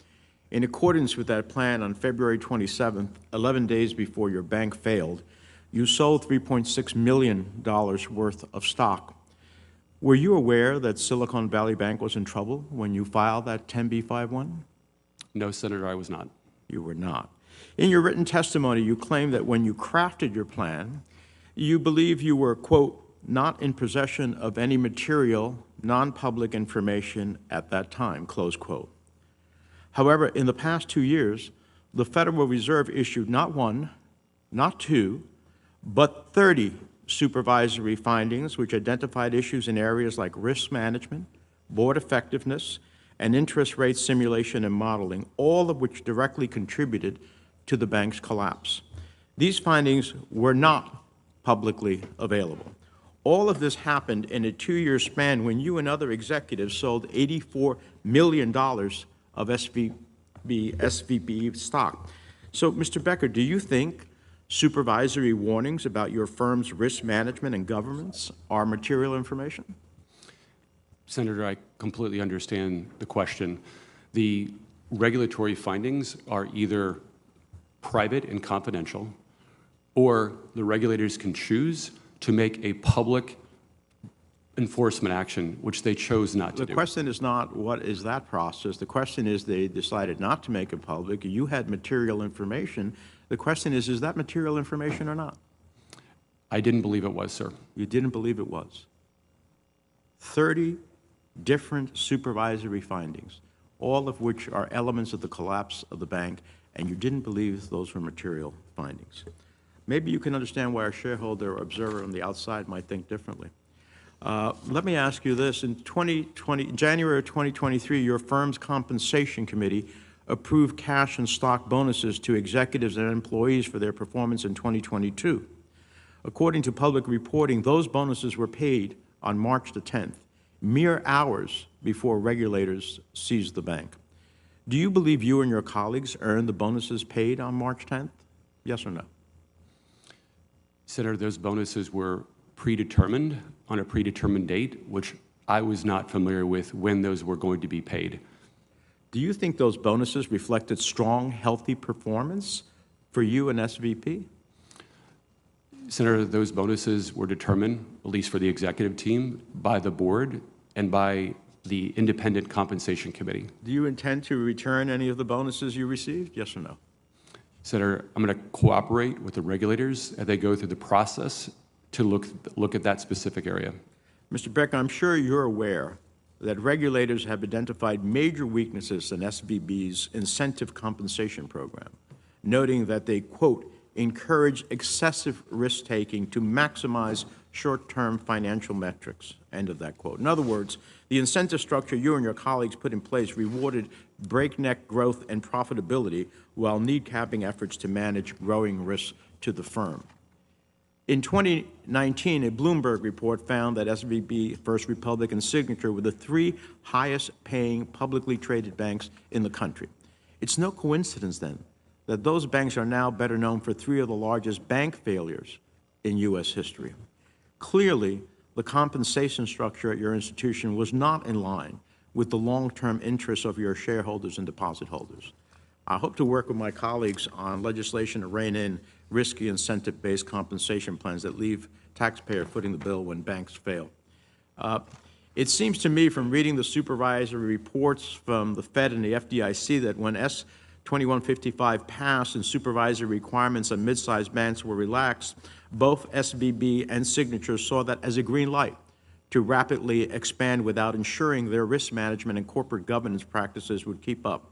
In accordance with that plan, on February 27th, 11 days before your bank failed, you sold $3.6 million worth of stock. Were you aware that Silicon Valley Bank was in trouble when you filed that 10b5-1? No, Senator, I was not. You were not. In your written testimony, you claim that when you crafted your plan, you believe you were, quote, not in possession of any material, non-public information at that time, close quote. However, in the past 2 years, the Federal Reserve issued not one, not two, but 30 supervisory findings which identified issues in areas like risk management, board effectiveness, and interest rate simulation and modeling, all of which directly contributed to the bank's collapse. These findings were not publicly available. All of this happened in a 2-year span when you and other executives sold $84 million of SVB stock. So, Mr. Becker, do you think supervisory warnings about your firm's risk management and governance are material information? Senator, I completely understand the question. The regulatory findings are either private and confidential, or the regulators can choose to make a public enforcement action, which they chose not to do. The question is not what is that process. The question is they decided not to make it public. You had material information. The question is that material information or not? I didn't believe it was, sir. You didn't believe it was. 30 different supervisory findings, all of which are elements of the collapse of the bank, and you didn't believe those were material findings. Maybe you can understand why a shareholder or observer on the outside might think differently. Let me ask you this. In January of 2023, your firm's compensation committee approved cash and stock bonuses to executives and employees for their performance in 2022. According to public reporting, those bonuses were paid on March the 10th, mere hours before regulators seized the bank. Do you believe you and your colleagues earned the bonuses paid on March 10th? Yes or no? Senator, those bonuses were predetermined on a predetermined date, which I was not familiar with when those were going to be paid. Do you think those bonuses reflected strong, healthy performance for you and SVP? Senator, those bonuses were determined, at least for the executive team, by the board and by the independent compensation committee. Do you intend to return any of the bonuses you received? Yes or no? Senator, I'm going to cooperate with the regulators as they go through the process to look at that specific area. Mr. Becker, I'm sure you're aware that regulators have identified major weaknesses in SVB's incentive compensation program, noting that they, quote, encourage excessive risk-taking to maximize short-term financial metrics, end of that quote. In other words, the incentive structure you and your colleagues put in place rewarded breakneck growth and profitability while kneecapping efforts to manage growing risks to the firm. In 2019, a Bloomberg report found that SVB, First Republic, and Signature were the 3 highest-paying publicly traded banks in the country. It's no coincidence, then, that those banks are now better known for 3 of the largest bank failures in U.S. history. Clearly, the compensation structure at your institution was not in line with the long-term interests of your shareholders and deposit holders. I hope to work with my colleagues on legislation to rein in risky incentive-based compensation plans that leave taxpayers footing the bill when banks fail. It seems to me from reading the supervisory reports from the Fed and the FDIC that when S. 2155 passed and supervisory requirements on mid-sized banks were relaxed, both SVB and Signature saw that as a green light to rapidly expand without ensuring their risk management and corporate governance practices would keep up.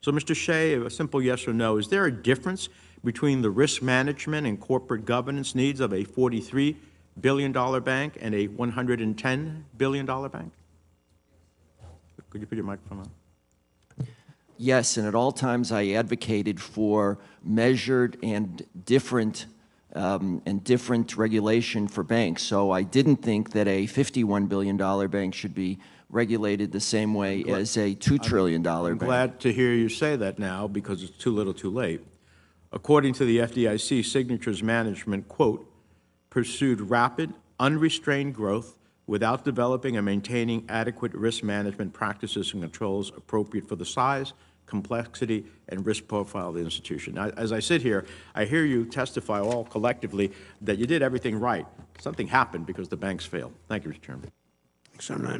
So, Mr. Shea, a simple yes or no, is there a difference between the risk management and corporate governance needs of a $43 billion bank and a $110 billion bank? Could you put your microphone on? Yes, and at all times I advocated for measured and different regulation for banks. So I didn't think that a $51 billion bank should be regulated the same way as a $2 trillion I'm bank. glad to hear you say that now because it's too little too late. According to the FDIC, Signature's management, quote, pursued rapid, unrestrained growth without developing and maintaining adequate risk management practices and controls appropriate for the size, complexity, and risk profile of the institution. Now, as I sit here, I hear you testify all collectively that you did everything right. Something happened because the banks failed. Thank you, Mr. Chairman.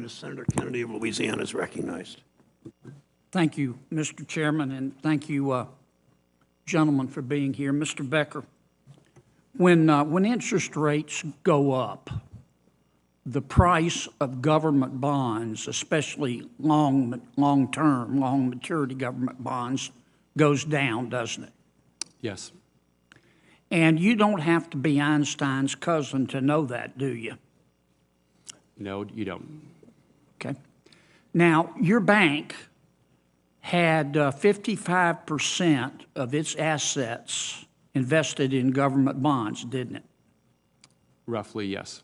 Senator Kennedy of Louisiana is recognized. Thank you, Mr. Chairman, and thank you, gentlemen, for being here. Mr. Becker, when interest rates go up, the price of government bonds, especially long-term, long-maturity government bonds, goes down, doesn't it? Yes. And you don't have to be Einstein's cousin to know that, do you? No, you don't. Okay. Now, your bank had 55% of its assets invested in government bonds, didn't it? Roughly, yes.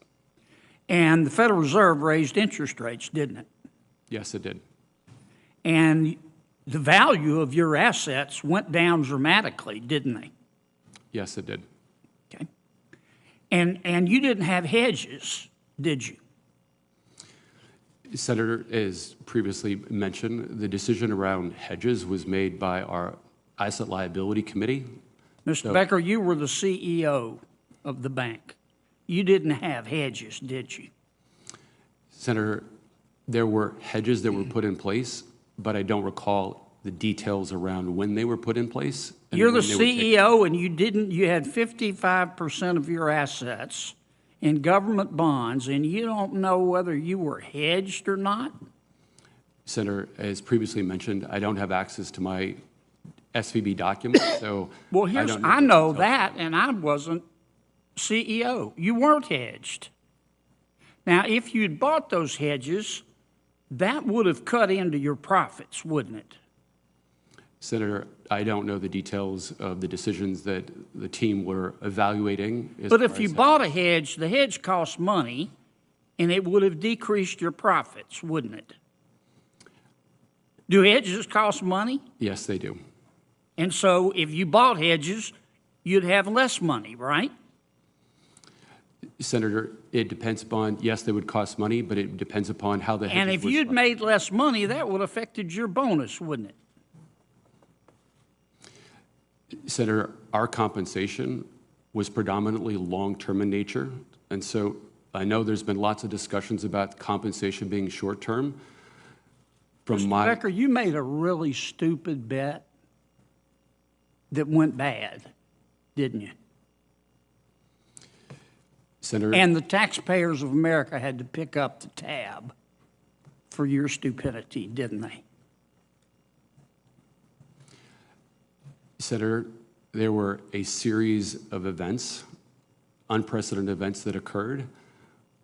And the Federal Reserve raised interest rates, didn't it? Yes, it did. And the value of your assets went down dramatically, didn't they? Yes, it did. Okay. And you didn't have hedges, did you? Senator, as previously mentioned, the decision around hedges was made by our Asset Liability Committee. Mr. Becker, you were the CEO of the bank. You didn't have hedges, did you? Senator, there were hedges that were put in place, but I don't recall the details around when they were put in place. You're the CEO, and you had 55% of your assets in government bonds, and you don't know whether you were hedged or not? Senator, as previously mentioned, I don't have access to my SVB documents, so Well, I don't I the know details. that, and I wasn't CEO. You weren't hedged. Now, if you'd bought those hedges, that would have cut into your profits, wouldn't it? Senator, I don't know the details of the decisions that the team were evaluating. But if you bought a hedge, the hedge cost money, and it would have decreased your profits, wouldn't it? Do hedges cost money? Yes, they do. And so if you bought hedges, you'd have less money, right? Senator, it depends upon, yes, they would cost money, but it depends upon how the hedges And if were you'd structured. made less money, that would have affected your bonus, wouldn't it? Senator, our compensation was predominantly long-term in nature, and so I know there's been lots of discussions about compensation being short-term. Mr. Becker, you made a really stupid bet that went bad, didn't you? Senator, And the taxpayers of America had to pick up the tab for your stupidity, didn't they? Senator, there were a series of events, unprecedented events that occurred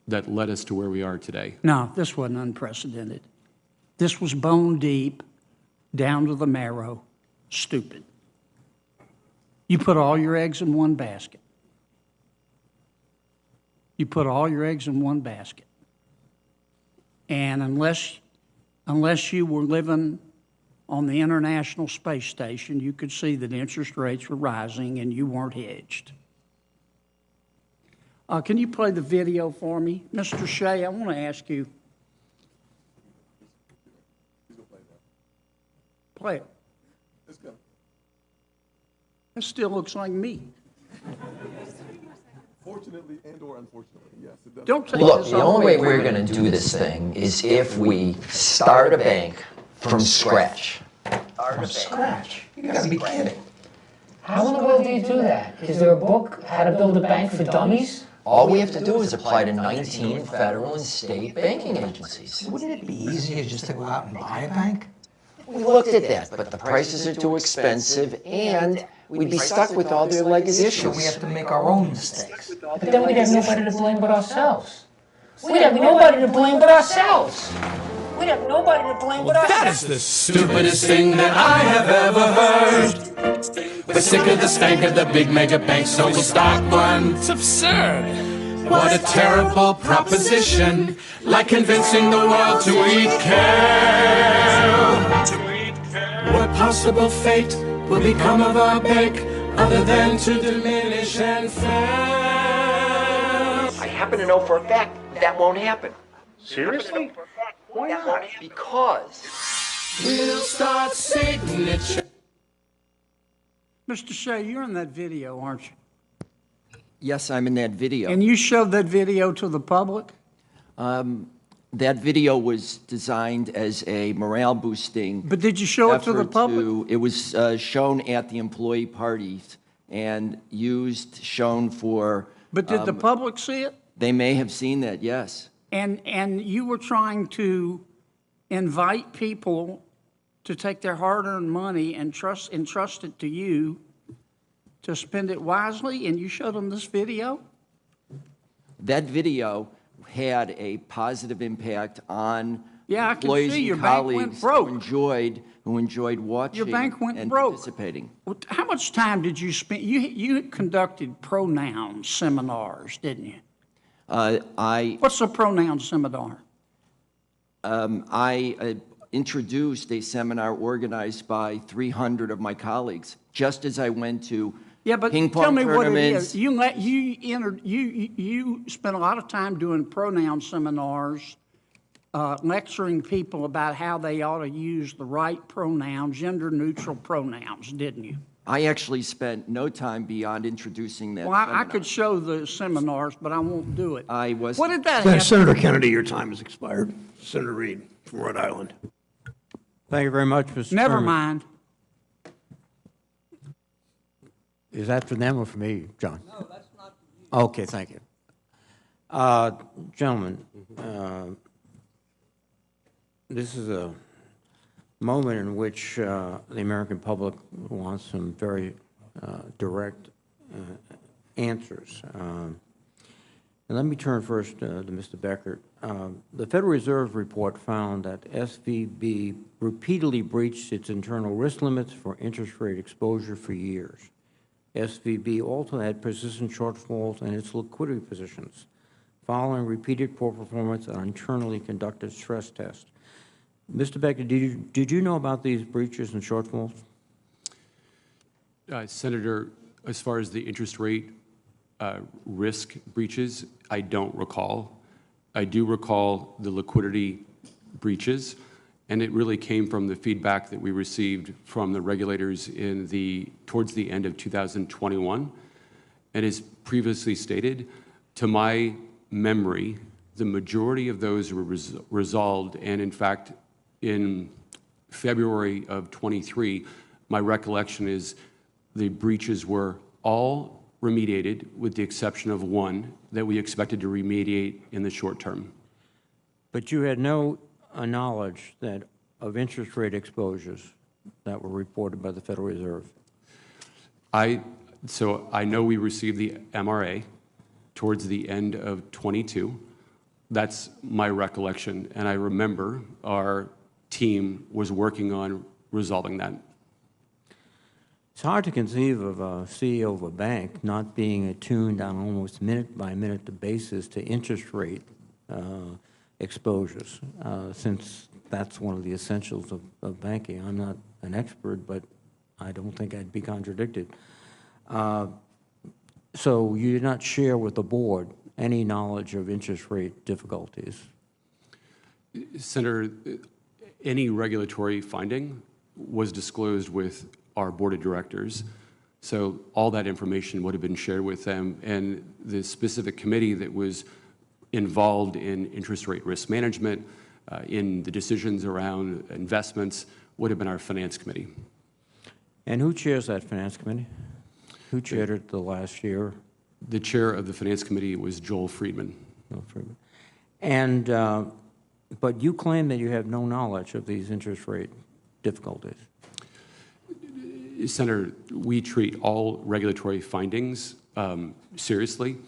that led us to where we are today. No, this wasn't unprecedented. This was bone deep, down to the marrow, stupid. You put all your eggs in one basket. You put all your eggs in one basket. And unless you were living on the International Space Station, you could see that interest rates were rising and you weren't hedged. Can you play the video for me? Mr. Shea, I want to ask you. Play it. Let's go. It still looks like me. Fortunately and or unfortunately, yes, it does. Don't take Look, this the all only way the we're going to do this thing is if we start a bank from scratch. From scratch? You gotta be kidding. How in the world do you do that? Is there a book, How to Build a Bank for Dummies? All we have to do is apply to 19 federal and state banking agencies. Wouldn't it be easier just to go out and buy a bank? We looked at that, but the prices are too expensive and we'd be stuck with all their legacy So we issues. have to make our own mistakes. But then we'd have nobody to blame but ourselves. We'd have nobody to blame but ourselves. We'd have nobody to blame but ourselves. That is the stupidest thing that I have ever heard. We're sick of the stank of the big mega banks, so we'll start one. It's absurd. What a terrible proposition, like convincing the world to eat kale. What possible fate will become of our bank other than to diminish and fail? I happen to know for a fact that won't happen. Seriously? Why not? Because We'll start signature. Mr. Shea, you're in that video, aren't you? Yes, I'm in that video. And you showed that video to the public? That video was designed as a morale boosting. But did you show it to the effort public? It was shown at the employee parties and shown for. But did the public see it? They may have seen that, yes. And you were trying to invite people to take their hard-earned money and entrust it to you to spend it wisely, and you showed them this video? That video had a positive impact on Yeah, I can employees see and your bank went colleagues broke. who enjoyed watching Your bank went and broke. participating. How much time did you spend? You conducted pronoun seminars, didn't you? What's a pronoun seminar? I introduced a seminar organized by 300 of my colleagues, just as I went to Yeah, but ping tell pong me what it tournaments. is. You spent a lot of time doing pronoun seminars, lecturing people about how they ought to use the right pronouns, gender-neutral pronouns, didn't you? I actually spent no time beyond introducing that Well, I seminar. could show the seminars, but I won't do it. I was. What did that have? Senator Kennedy, your time has expired. Senator Reed from Rhode Island. Thank you very much, Mr. Never Chairman. mind. Is that for them or for me, John? No, that's not for you. Okay, thank you. Gentlemen, this is a moment in which the American public wants some very direct answers. And let me turn first to Mr. Becker. The Federal Reserve report found that SVB repeatedly breached its internal risk limits for interest rate exposure for years. SVB also had persistent shortfalls in its liquidity positions, following repeated poor performance on internally conducted stress tests. Mr. Becker, did you know about these breaches and shortfalls? Senator, as far as the interest rate risk breaches, I don't recall. I do recall the liquidity breaches, and it really came from the feedback that we received from the regulators towards the end of 2021. And as previously stated, to my memory, the majority of those were resolved, and in fact, in February of 23, my recollection is the breaches were all remediated with the exception of one that we expected to remediate in the short term. But you had no knowledge of interest rate exposures that were reported by the Federal Reserve? So I know we received the MRA towards the end of 22. That's my recollection, and I remember our team was working on resolving that. It's hard to conceive of a CEO of a bank not being attuned on almost minute-by-minute basis to interest rate exposures, since that's one of the essentials of banking. I'm not an expert, but I don't think I'd be contradicted. So you did not share with the board any knowledge of interest rate difficulties? Senator, any regulatory finding was disclosed with our board of directors. So all that information would have been shared with them, and the specific committee that was involved in interest rate risk management, in the decisions around investments, would have been our finance committee. And who chairs that finance committee? Who chaired it the last year? The chair of the finance committee was Joel Friedman. Joel Friedman. And, but you claim that you have no knowledge of these interest rate difficulties. Senator, we treat all regulatory findings seriously.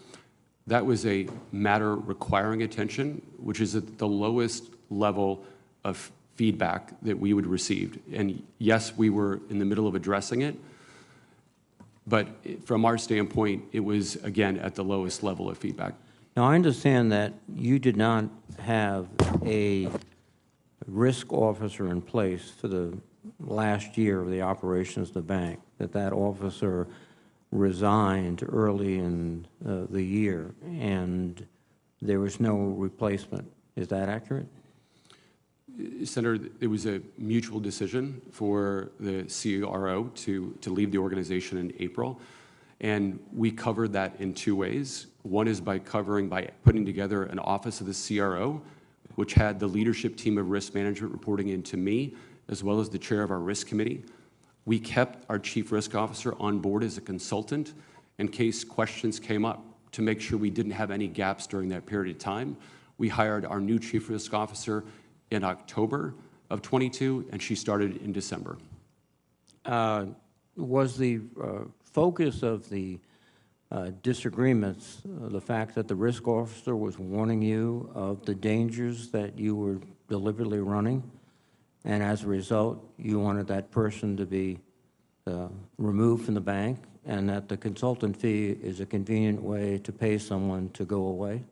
That was a matter requiring attention, which is at the lowest level of feedback that we would receive. And yes, we were in the middle of addressing it, but from our standpoint, it was, again, at the lowest level of feedback. Now, I understand that you did not have a risk officer in place for the last year of the operations of the bank, that officer resigned early in the year, and there was no replacement. Is that accurate? Senator, it was a mutual decision for the CRO to leave the organization in April, and we covered that in two ways. One is by putting together an office of the CRO, which had the leadership team of risk management reporting into me, as well as the chair of our risk committee. We kept our chief risk officer on board as a consultant in case questions came up to make sure we didn't have any gaps during that period of time. We hired our new chief risk officer in October of '22, and she started in December. Was the focus of the disagreements the fact that the risk officer was warning you of the dangers that you were deliberately running, and as a result, you wanted that person to be removed from the bank, and that the consultant fee is a convenient way to pay someone to go away?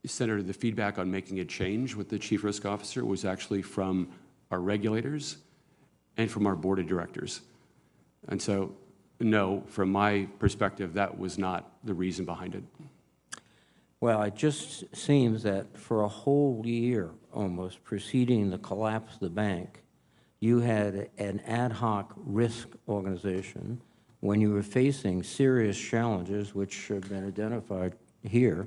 Senator, the feedback on making a change with the chief risk officer was actually from our regulators and from our board of directors. And so, no, from my perspective, that was not the reason behind it. Well, it just seems that for a whole year almost preceding the collapse of the bank, you had an ad hoc risk organization when you were facing serious challenges, which have been identified here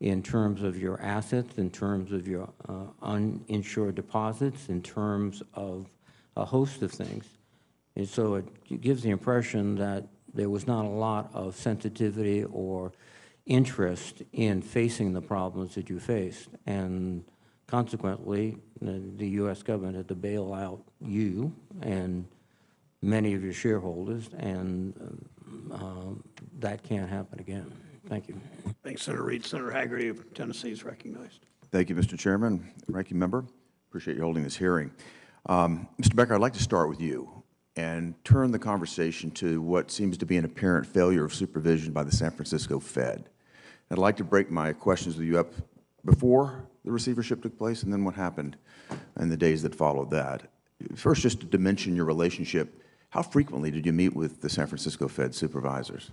in terms of your assets, in terms of your uninsured deposits, in terms of a host of things. And so it gives the impression that there was not a lot of sensitivity or interest in facing the problems that you faced. And consequently, the U.S. government had to bail out you and many of your shareholders, and that can't happen again. Thank you. Thanks, Senator Reid. Senator Haggerty of Tennessee is recognized. Thank you, Mr. Chairman. Ranking Member, appreciate you holding this hearing. Mr. Becker, I'd like to start with you and turn the conversation to what seems to be an apparent failure of supervision by the San Francisco Fed. I'd like to break my questions with you up before the receivership took place and then what happened in the days that followed that. First, just to dimension your relationship, how frequently did you meet with the San Francisco Fed supervisors?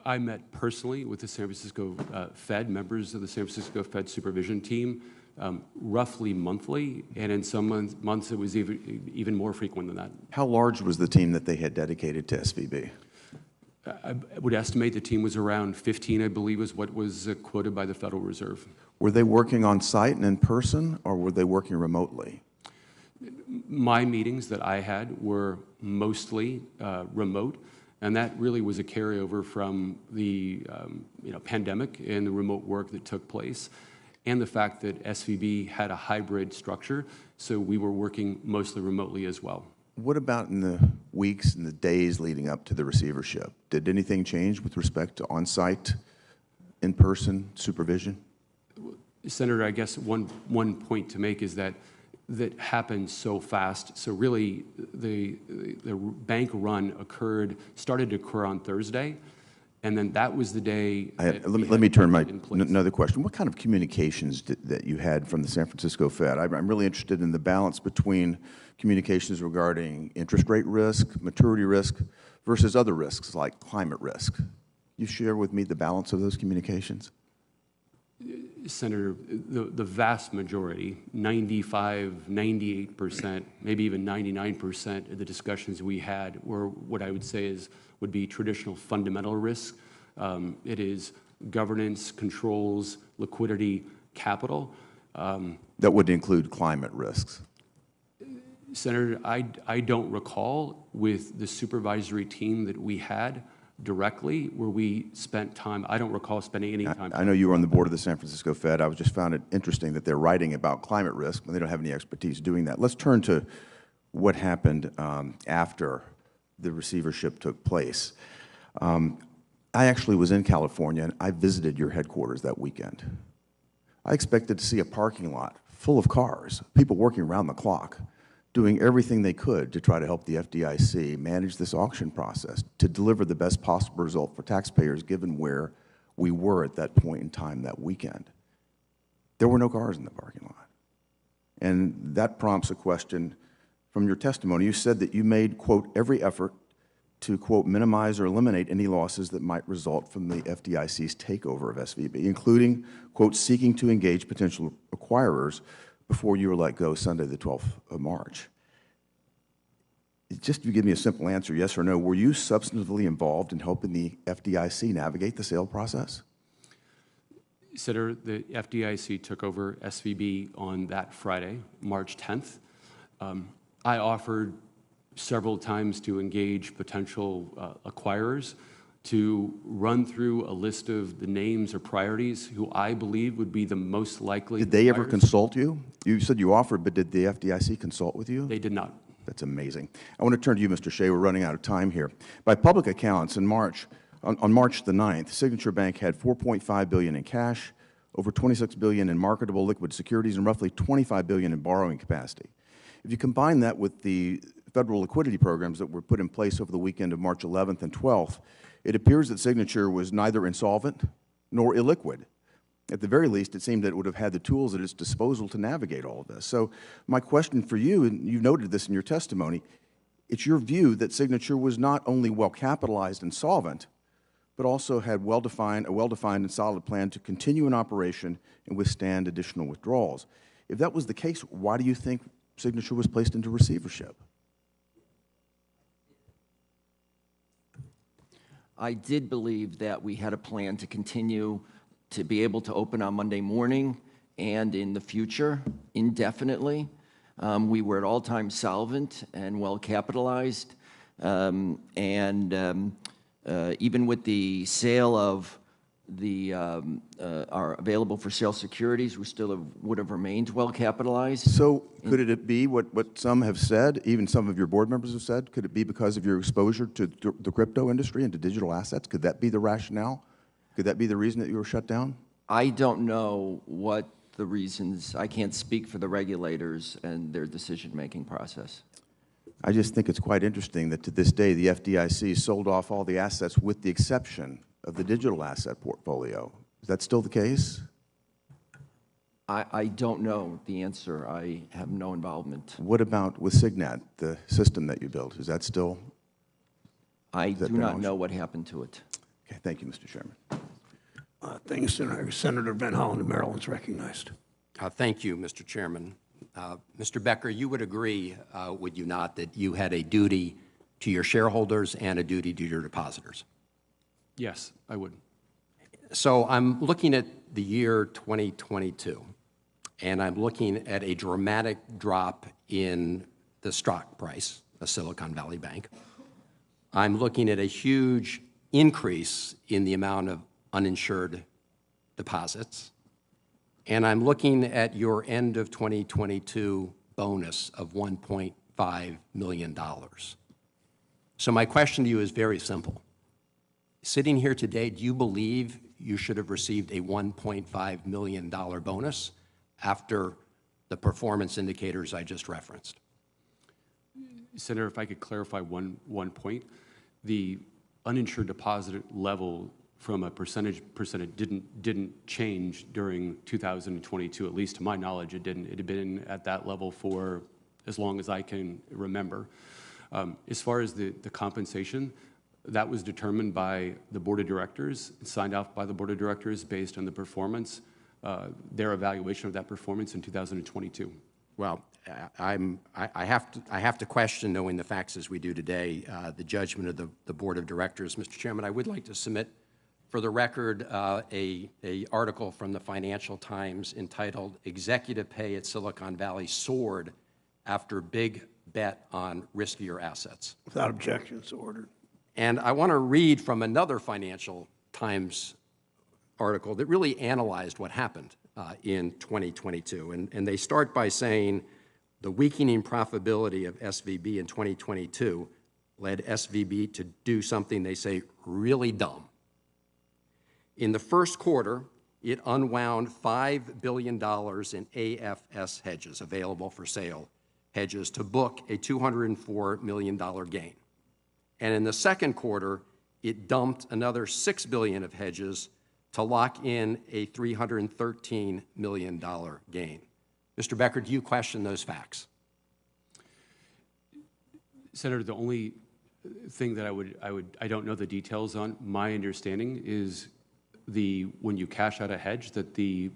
I met personally with the San Francisco Fed, members of the San Francisco Fed supervision team, roughly monthly, and in some months it was even more frequent than that. How large was the team that they had dedicated to SVB? I would estimate the team was around 15, I believe, is what was quoted by the Federal Reserve. Were they working on site and in person, or were they working remotely? My meetings that I had were mostly remote, and that really was a carryover from the pandemic and the remote work that took place, and the fact that SVB had a hybrid structure, so we were working mostly remotely as well. What about in the weeks and the days leading up to the receivership? Did anything change with respect to on-site, in-person supervision? Senator, I guess one point to make is that happened so fast. So really, the bank run started to occur on Thursday, And then that was the day. Let me turn another question. What kind of communications that you had from the San Francisco Fed? I'm really interested in the balance between communications regarding interest rate risk, maturity risk, versus other risks like climate risk. You share with me the balance of those communications? Senator, the vast majority, 95, 98%, maybe even 99% of the discussions we had were what I would say would be traditional fundamental risk. It is governance, controls, liquidity, capital. That would include climate risks. Senator, I don't recall with the supervisory team that we had directly where we spent time. I don't recall spending any time. I know you were on the board of the San Francisco Fed. I just found it interesting that they're writing about climate risk, but they don't have any expertise doing that. Let's turn to what happened after the receivership took place. I actually was in California, and I visited your headquarters that weekend. I expected to see a parking lot full of cars, people working around the clock, doing everything they could to try to help the FDIC manage this auction process, to deliver the best possible result for taxpayers given where we were at that point in time that weekend. There were no cars in the parking lot. And that prompts a question from your testimony. You said that you made, quote, every effort to, quote, minimize or eliminate any losses that might result from the FDIC's takeover of SVB, including, quote, seeking to engage potential acquirers before you were let go Sunday, the 12th of March. Just to give me a simple answer, yes or no, were you substantively involved in helping the FDIC navigate the sale process? Senator, the FDIC took over SVB on that Friday, March 10th. I offered several times to engage potential acquirers to run through a list of the names or priorities who I believe would be the most likely. Did they ever consult you? You said you offered, but did the FDIC consult with you? They did not. That's amazing. I want to turn to you, Mr. Shea. We're running out of time here. By public accounts, on March the 9th, Signature Bank had $4.5 billion in cash, over $26 billion in marketable liquid securities, and roughly $25 billion in borrowing capacity. If you combine that with the federal liquidity programs that were put in place over the weekend of March 11th and 12th, it appears that Signature was neither insolvent nor illiquid. At the very least, it seemed that it would have had the tools at its disposal to navigate all of this. So my question for you, and you noted this in your testimony, it's your view that Signature was not only well-capitalized and solvent, but also had a well-defined and solid plan to continue in operation and withstand additional withdrawals. If that was the case, why do you think Signature was placed into receivership? I did believe that we had a plan to continue to be able to open on Monday morning and in the future indefinitely. We were at all times solvent and well capitalized. Even with the sale of our available for sale securities, we still would have remained well capitalized. So could it be what some have said, even some of your board members have said, could it be because of your exposure to the crypto industry and to digital assets? Could that be the rationale? Could that be the reason that you were shut down? I don't know what the reasons. I can't speak for the regulators and their decision-making process. I just think it's quite interesting that to this day the FDIC sold off all the assets with the exception of the digital asset portfolio. Is that still the case? I don't know the answer. I have no involvement. What about with Signat, the system that you built? Is that still? I do not know what happened to it. Okay, thank you, Mr. Chairman. Thank you, Senator. Senator Van Hollen of Maryland is recognized. Thank you, Mr. Chairman. Mr. Becker, you would agree, would you not, that you had a duty to your shareholders and a duty to your depositors? Yes, I would. So I'm looking at the year 2022, and I'm looking at a dramatic drop in the stock price of Silicon Valley Bank. I'm looking at a huge increase in the amount of uninsured deposits. And I'm looking at your end of 2022 bonus of $1.5 million. So my question to you is very simple. Sitting here today, do you believe you should have received a $1.5 million bonus after the performance indicators I just referenced? Senator, if I could clarify one point. The uninsured deposit level from a percentage didn't change during 2022. At least to my knowledge, it didn't. It had been at that level for as long as I can remember. As far as the compensation, that was determined by the board of directors, signed off by the board of directors based on the performance, their evaluation of that performance in 2022. Well, I have to question, knowing the facts as we do today, the judgment of the board of directors. Mr. Chairman, I would like to submit for the record a article from the Financial Times entitled "Executive Pay at Silicon Valley Soared After Big Bet on Riskier Assets." Without objection, so ordered. And I want to read from another Financial Times article that really analyzed what happened in 2022. And they start by saying the weakening profitability of SVB in 2022 led SVB to do something they say really dumb. In the first quarter, it unwound $5 billion in AFS hedges, available for sale hedges, to book a $204 million gain. And in the second quarter, it dumped another $6 billion of hedges to lock in a $313 million gain. Mr. Becker, do you question those facts? Senator, the only thing that I don't know the details on. My understanding is when you cash out a hedge, that the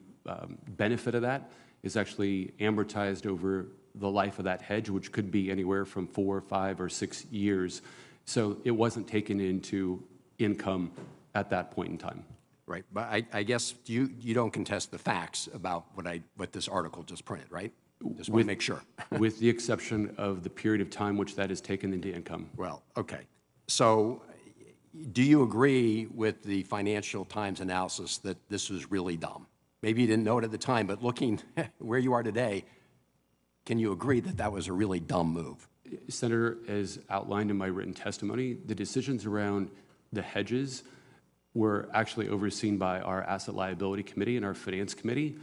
benefit of that is actually amortized over the life of that hedge, which could be anywhere from 4, 5, or 6 years. So it wasn't taken into income at that point in time. Right, but I guess you don't contest the facts about what this article just printed, right? Just want to make sure. With the exception of the period of time which that is taken into income. Well, okay. So do you agree with the Financial Times analysis that this was really dumb? Maybe you didn't know it at the time, but looking where you are today, can you agree that that was a really dumb move? Senator, as outlined in my written testimony, the decisions around the hedges were actually overseen by our Asset Liability Committee and our Finance Committee.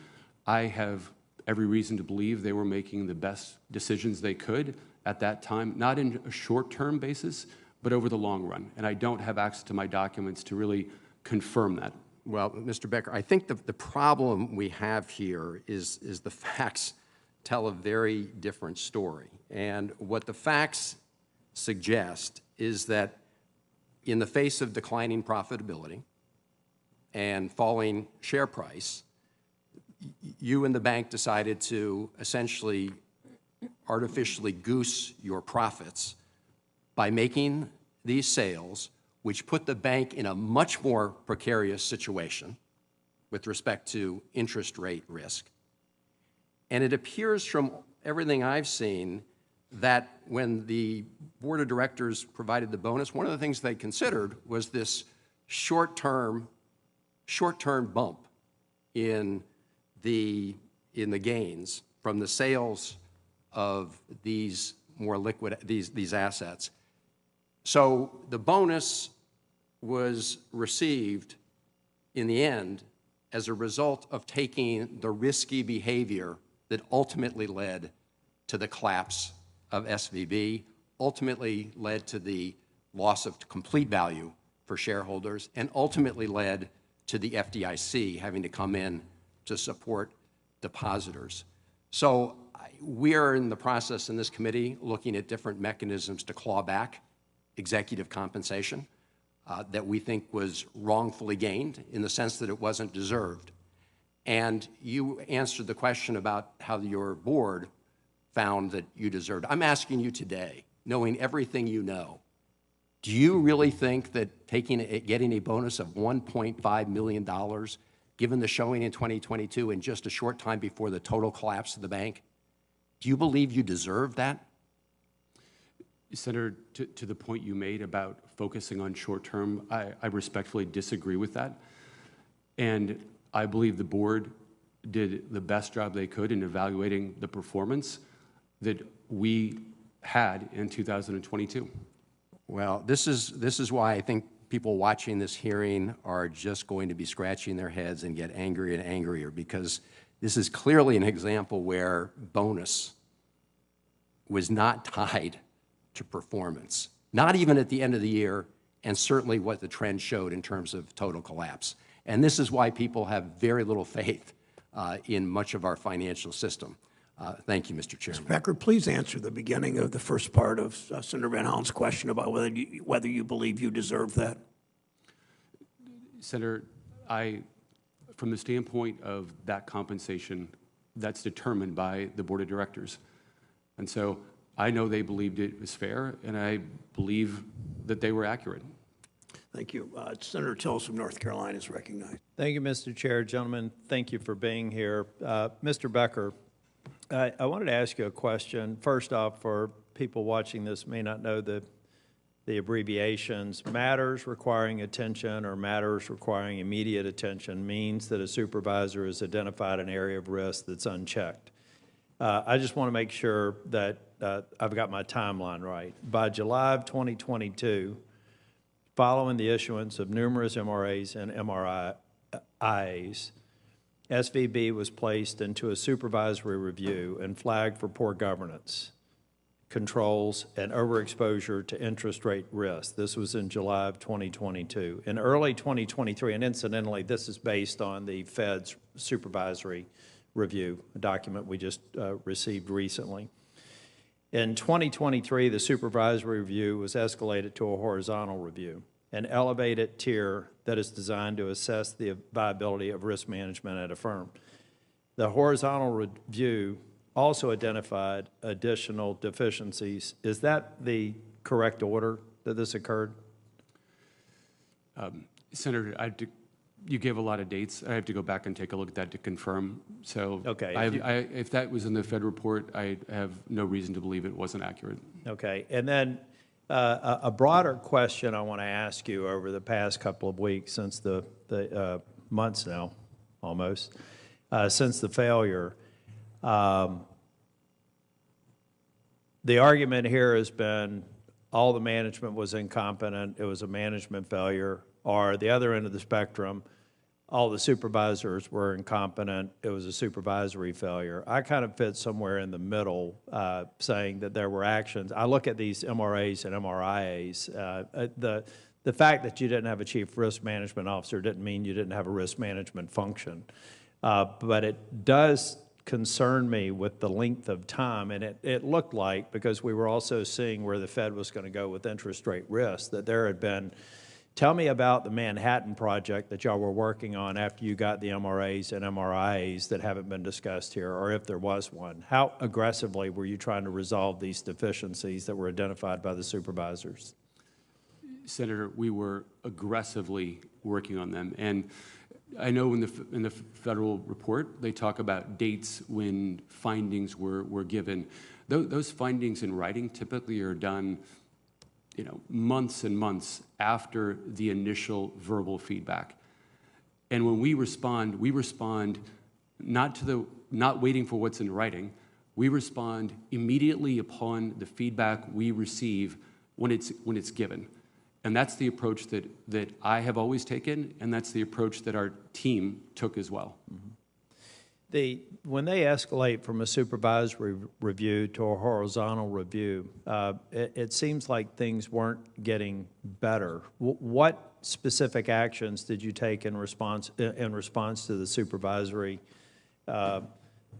I have every reason to believe they were making the best decisions they could at that time, not in a short-term basis, but over the long run. And I don't have access to my documents to really confirm that. Well, Mr. Becker, I think the problem we have here is the facts tell a very different story. And what the facts suggest is that in the face of declining profitability and falling share price, you and the bank decided to essentially artificially goose your profits by making these sales, which put the bank in a much more precarious situation with respect to interest rate risk. And it appears from everything I've seen that when the board of directors provided the bonus, one of the things they considered was this short-term bump in the gains from the sales of these more liquid these assets. So the bonus was received in the end as a result of taking the risky behavior that ultimately led to the collapse of SVB, ultimately led to the loss of complete value for shareholders, and ultimately led to the FDIC having to come in to support depositors. So we are in the process in this committee looking at different mechanisms to claw back executive compensation that we think was wrongfully gained in the sense that it wasn't deserved. And you answered the question about how your board found that you deserved. I'm asking you today, knowing everything you know, do you really think that getting a bonus of $1.5 million, given the showing in 2022 and just a short time before the total collapse of the bank, do you believe you deserve that? Senator, to the point you made about focusing on short-term, I respectfully disagree with that. And I believe the board did the best job they could in evaluating the performance that we had in 2022. Well, this is why I think people watching this hearing are just going to be scratching their heads and get angrier and angrier, because this is clearly an example where bonus was not tied to performance, not even at the end of the year and certainly what the trend showed in terms of total collapse. And this is why people have very little faith in much of our financial system. Thank you, Mr. Chairman. Becker, please answer the beginning of the first part of Senator Van Hollen's question about whether you believe you deserve that. Senator, from the standpoint of that compensation, that's determined by the board of directors. And so I know they believed it was fair, and I believe that they were accurate. Thank you. Senator Tillis from North Carolina is recognized. Thank you, Mr. Chair. Gentlemen, thank you for being here. Mr. Becker, I wanted to ask you a question. First off, for people watching this may not know the abbreviations, matters requiring attention or matters requiring immediate attention means that a supervisor has identified an area of risk that's unchecked. I just want to make sure that I've got my timeline right. By July of 2022, following the issuance of numerous MRAs and MRIs, SVB was placed into a supervisory review and flagged for poor governance, controls, and overexposure to interest rate risk. This was in July of 2022. In early 2023, and incidentally, this is based on the Fed's supervisory review, a document we just received recently. In 2023, the supervisory review was escalated to a horizontal review, an elevated tier that is designed to assess the viability of risk management at a firm. The horizontal review also identified additional deficiencies. Is that the correct order that this occurred? Senator, you gave a lot of dates. I have to go back and take a look at that to confirm. So okay, if that was in the Fed report, I have no reason to believe it wasn't accurate. Okay, and then a broader question I want to ask you over the past couple of weeks, since the months now, almost, since the failure. The argument here has been all the management was incompetent, it was a management failure, or the other end of the spectrum, all the supervisors were incompetent, it was a supervisory failure. I kind of fit somewhere in the middle, saying that there were actions. I look at these MRAs and MRIAs. The fact that you didn't have a chief risk management officer didn't mean you didn't have a risk management function. But it does concern me with the length of time, and it looked like, because we were also seeing where the Fed was going to go with interest rate risk, that there had been. Tell me about the Manhattan Project that y'all were working on after you got the MRAs and MRIs that haven't been discussed here, or if there was one. How aggressively were you trying to resolve these deficiencies that were identified by the supervisors? Senator, we were aggressively working on them. And I know in the federal report, they talk about dates when findings were given. Those findings in writing typically are done months and months after the initial verbal feedback. And when we respond not waiting for what's in writing. We respond immediately upon the feedback we receive when it's given. And that's the approach that I have always taken, and that's the approach that our team took as well. Mm-hmm. When they escalate from a supervisory review to a horizontal review, it seems like things weren't getting better. What specific actions did you take in response to the supervisory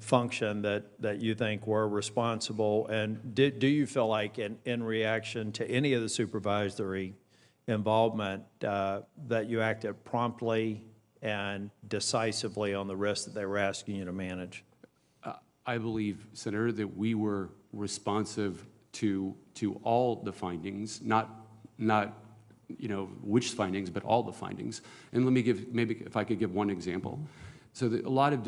function that you think were responsible? And do you feel like in reaction to any of the supervisory involvement that you acted promptly and decisively on the risks that they were asking you to manage? I believe, Senator, that we were responsive to all the findings, not which findings, but all the findings. And let me give, maybe if I could give one example. So a lot of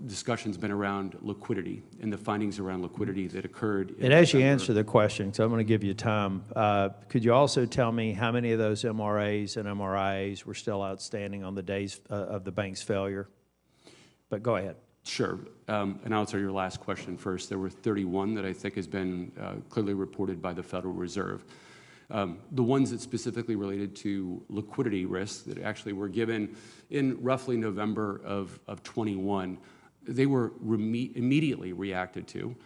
discussion's been around liquidity and the findings around liquidity that occurred. And as you answer the question, so I'm going to give you time, could you also tell me how many of those MRAs and MRIAs were still outstanding on the days of the bank's failure? But go ahead. Sure. And I'll answer your last question first. There were 31 that I think has been clearly reported by the Federal Reserve. The ones that specifically related to liquidity risks that actually were given in roughly November of 21, they were immediately reacted to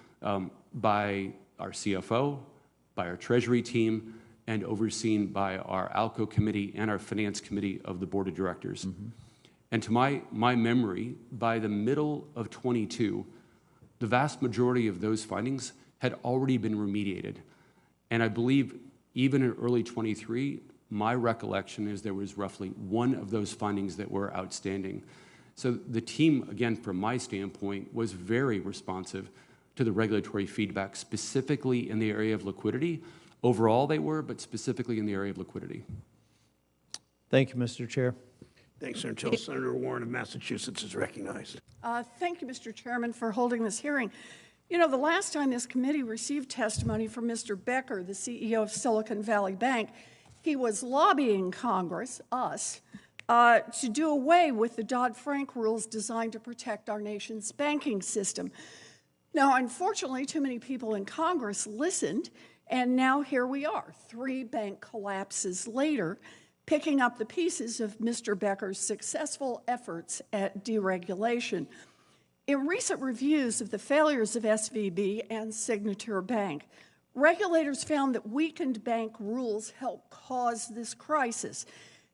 by our CFO, by our Treasury team, and overseen by our ALCO committee and our finance committee of the board of directors. And to my memory, by the middle of 22, the vast majority of those findings had already been remediated. And I believe even in early 23, my recollection is there was roughly one of those findings that were outstanding. So the team, again, from my standpoint, was very responsive to the regulatory feedback, specifically in the area of liquidity. Overall they were, but specifically in the area of liquidity. Thank you, Mr. Chair. Thanks, until Senator Warren of Massachusetts is recognized. Thank you, Mr. Chairman, for holding this hearing. You know, the last time this committee received testimony from Mr. Becker, the CEO of Silicon Valley Bank, he was lobbying Congress, us, to do away with the Dodd-Frank rules designed to protect our nation's banking system. Now, unfortunately, too many people in Congress listened, and now here we are, 3 bank collapses later, picking up the pieces of Mr. Becker's successful efforts at deregulation. In recent reviews of the failures of SVB and Signature Bank, regulators found that weakened bank rules helped cause this crisis.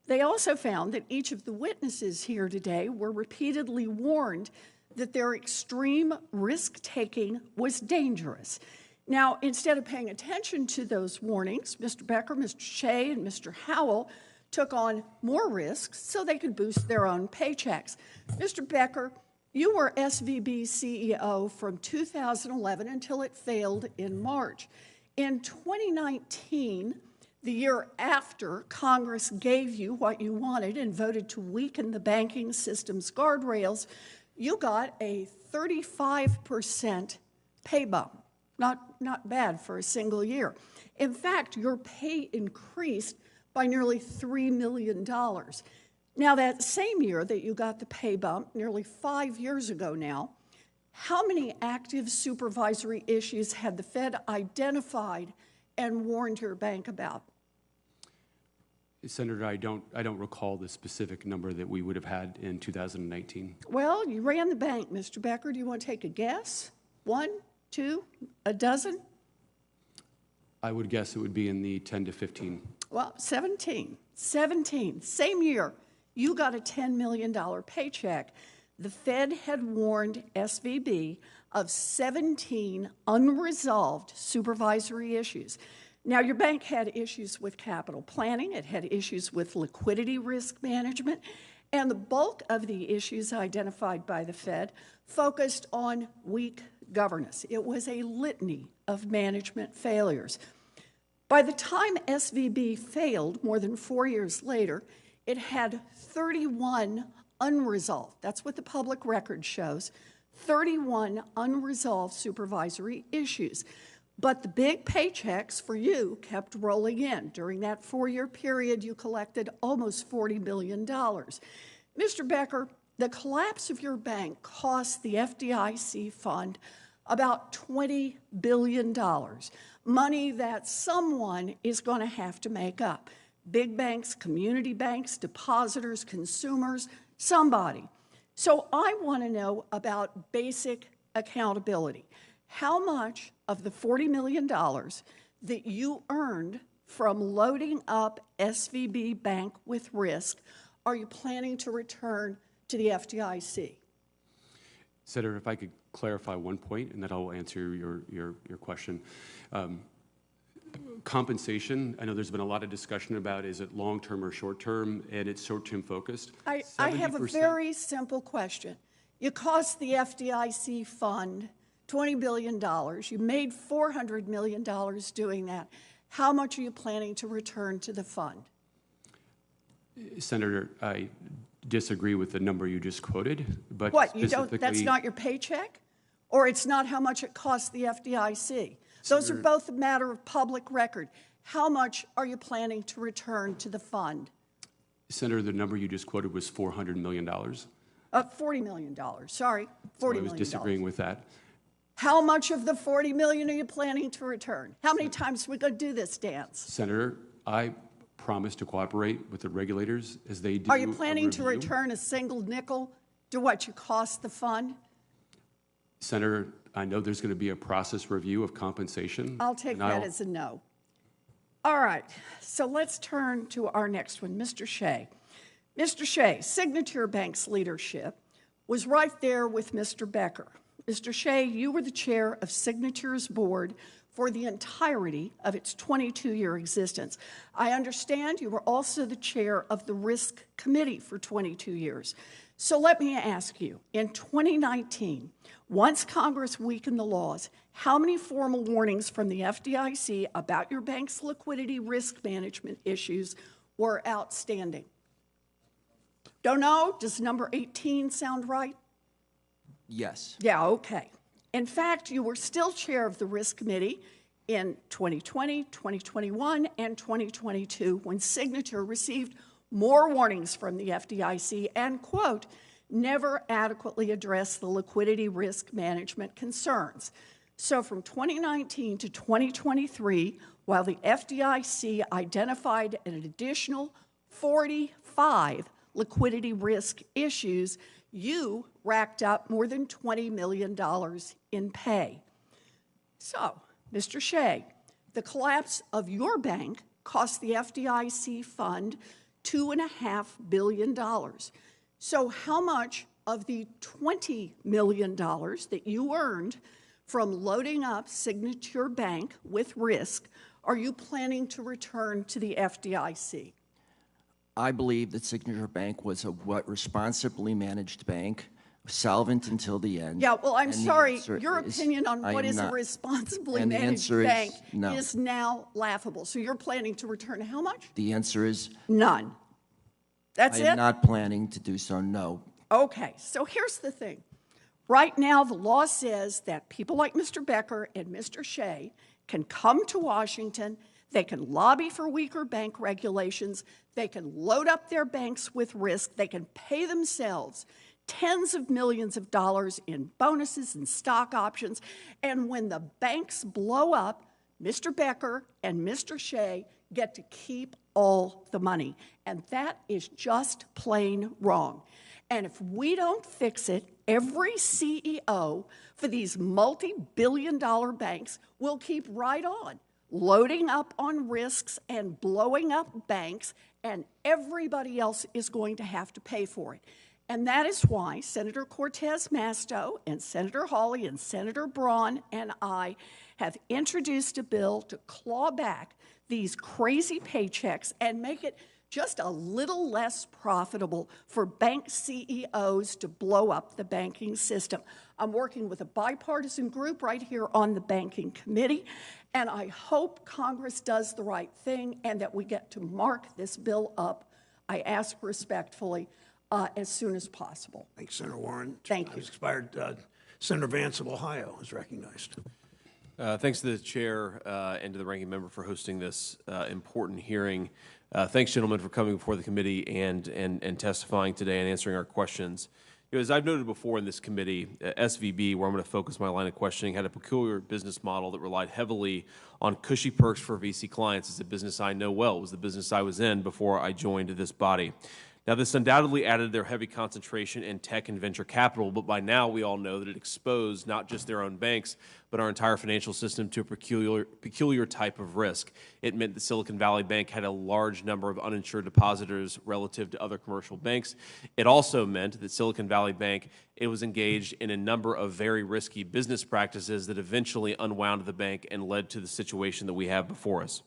They also found that each of the witnesses here today were repeatedly warned that their extreme risk-taking was dangerous. Now, instead of paying attention to those warnings, Mr. Becker, Mr. Shea, and Mr. Howell took on more risks so they could boost their own paychecks. Mr. Becker, you were SVB's CEO from 2011 until it failed in March. In 2019, the year after Congress gave you what you wanted and voted to weaken the banking system's guardrails, you got a 35% pay bump. Not bad for a single year. In fact, your pay increased by nearly $3 million. Now, that same year that you got the pay bump, nearly 5 years ago now, how many active supervisory issues had the Fed identified and warned your bank about? Senator, I don't recall the specific number that we would have had in 2019. Well, you ran the bank, Mr. Becker. Do you want to take a guess? 1, 2, a dozen? I would guess it would be in the 10 to 15. Well, 17. Same year, you got a $10 million paycheck. The Fed had warned SVB of 17 unresolved supervisory issues. Now, your bank had issues with capital planning, it had issues with liquidity risk management, and the bulk of the issues identified by the Fed focused on weak governance. It was a litany of management failures. By the time SVB failed, more than 4 years later, it had 31 unresolved, that's what the public record shows, 31 unresolved supervisory issues. But the big paychecks for you kept rolling in. During that 4-year period, you collected almost $40 million. Mr. Becker, the collapse of your bank cost the FDIC fund about $20 billion, money that someone is going to have to make up. Big banks, community banks, depositors, consumers, somebody. So I want to know about basic accountability. How much of the $40 million that you earned from loading up SVB Bank with risk are you planning to return to the FDIC? Senator, if I could clarify one point, and then I'll answer your question. Compensation, I know there's been a lot of discussion about is it long-term or short-term, and it's short-term focused. I have a very simple question. You cost the FDIC fund $20 billion. You made $400 million doing that. How much are you planning to return to the fund? Senator, I disagree with the number you just quoted, but what, you don't, specifically... that's not your paycheck? Or it's not how much it costs the FDIC? Those are both a matter of public record. How much are you planning to return to the fund? Senator, the number you just quoted was $400 million. $40 million, sorry, $40 million. I was disagreeing with that. How much of the $40 million are you planning to return? How many times are we going to do this dance? Senator, I promise to cooperate with the regulators as they do. Are you planning to return a single nickel to what you cost the fund? Senator, I know there's going to be a process review of compensation. I'll take that as a no. All right, so let's turn to our next one, Mr. Shea. Mr. Shea, Signature Bank's leadership was right there with Mr. Becker. Mr. Shea, you were the chair of Signature's board for the entirety of its 22-year existence. I understand you were also the chair of the Risk Committee for 22 years. So let me ask you, in 2019, once Congress weakened the laws, how many formal warnings from the FDIC about your bank's liquidity risk management issues were outstanding? Don't know? Does number 18 sound right? Yes. Yeah, okay. In fact, you were still chair of the Risk Committee in 2020, 2021, and 2022 when Signature received more warnings from the FDIC and, quote, never adequately addressed the liquidity risk management concerns. So from 2019 to 2023, while the FDIC identified an additional 45 liquidity risk issues, you racked up more than $20 million in pay. So, Mr. Shea, the collapse of your bank cost the FDIC fund $2.5 billion. So how much of the $20 million that you earned from loading up Signature Bank with risk are you planning to return to the FDIC? I believe that Signature Bank was a responsibly managed bank, solvent until the end. Yeah, well, I'm And the sorry, answer your is, opinion on I what am is a not. responsibly And the managed answer is bank no. is now laughable. So you're planning to return how much? The answer is none. That's I it? am not planning to do so, no. Okay, so here's the thing. Right now, the law says that people like Mr. Becker and Mr. Shea can come to Washington, they can lobby for weaker bank regulations, they can load up their banks with risk, they can pay themselves tens of millions of dollars in bonuses and stock options, and when the banks blow up, Mr. Becker and Mr. Shea get to keep all the money. And that is just plain wrong. And if we don't fix it, every CEO for these multi-billion-dollar banks will keep right on, loading up on risks and blowing up banks, and everybody else is going to have to pay for it. And that is why Senator Cortez Masto and Senator Hawley and Senator Braun and I have introduced a bill to claw back these crazy paychecks and make it just a little less profitable for bank CEOs to blow up the banking system. I'm working with a bipartisan group right here on the Banking Committee, and I hope Congress does the right thing and that we get to mark this bill up, I ask respectfully, as soon as possible. Thanks, Senator Warren. Thank you. Expired. Senator Vance of Ohio is recognized. Thanks to the chair and to the ranking member for hosting this important hearing. Thanks, gentlemen, for coming before the committee and testifying today and answering our questions. You know, as I've noted before in this committee, SVB, where I'm going to focus my line of questioning, had a peculiar business model that relied heavily on cushy perks for VC clients. It's a business I know well. It was the business I was in before I joined this body. Now, this undoubtedly added their heavy concentration in tech and venture capital, but by now we all know that it exposed not just their own banks, but our entire financial system to a peculiar type of risk. It meant that Silicon Valley Bank had a large number of uninsured depositors relative to other commercial banks. It also meant that Silicon Valley Bank, it was engaged in a number of very risky business practices that eventually unwound the bank and led to the situation that we have before us.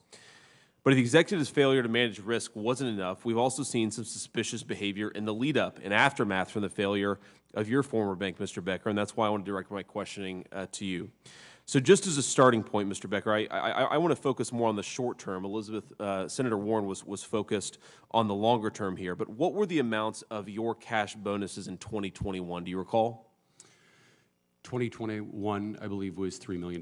But if the executive's failure to manage risk wasn't enough, we've also seen some suspicious behavior in the lead-up and aftermath from the failure of your former bank, Mr. Becker, and that's why I want to direct my questioning to you. So just as a starting point, Mr. Becker, I want to focus more on the short term. Senator Warren was focused on the longer term here, but what were the amounts of your cash bonuses in 2021? Do you recall? 2021, I believe, was $3 million.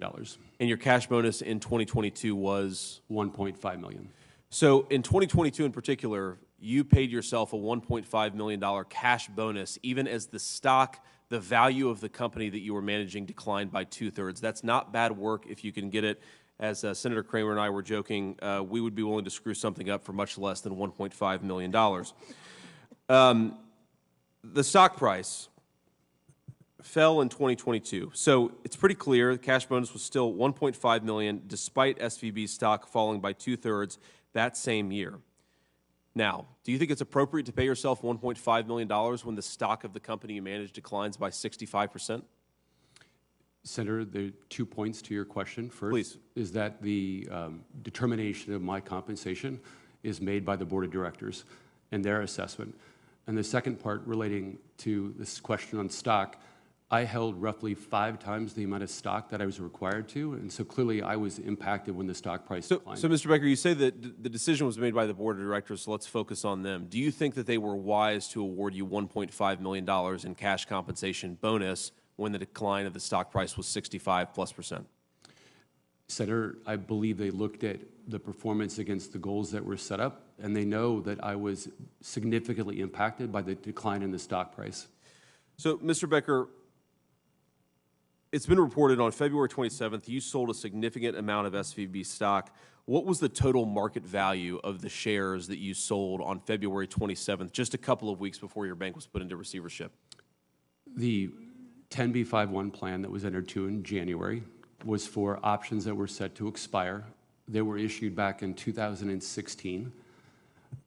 And your cash bonus in 2022 was? $1.5 million. So in 2022 in particular, you paid yourself a $1.5 million cash bonus, even as the value of the company that you were managing declined by 2/3. That's not bad work if you can get it. As Senator Kramer and I were joking, we would be willing to screw something up for much less than $1.5 million. The stock price fell in 2022. So it's pretty clear the cash bonus was still $1.5 million, despite SVB stock falling by 2/3 that same year. Now, do you think it's appropriate to pay yourself $1.5 million when the stock of the company you manage declines by 65%? Senator, there are 2 points to your question. First Please. is that the determination of my compensation is made by the board of directors and their assessment. And the second part relating to this question on stock, I held roughly 5 times the amount of stock that I was required to, and so clearly I was impacted when the stock price declined. So, Mr. Becker, you say that the decision was made by the board of directors, so let's focus on them. Do you think that they were wise to award you $1.5 million in cash compensation bonus when the decline of the stock price was 65+%? Senator, I believe they looked at the performance against the goals that were set up, and they know that I was significantly impacted by the decline in the stock price. So, Mr. Becker, it's been reported on February 27th, you sold a significant amount of SVB stock. What was the total market value of the shares that you sold on February 27th, just a couple of weeks before your bank was put into receivership? The 10b5-1 plan that was entered into in January was for options that were set to expire. They were issued back in 2016,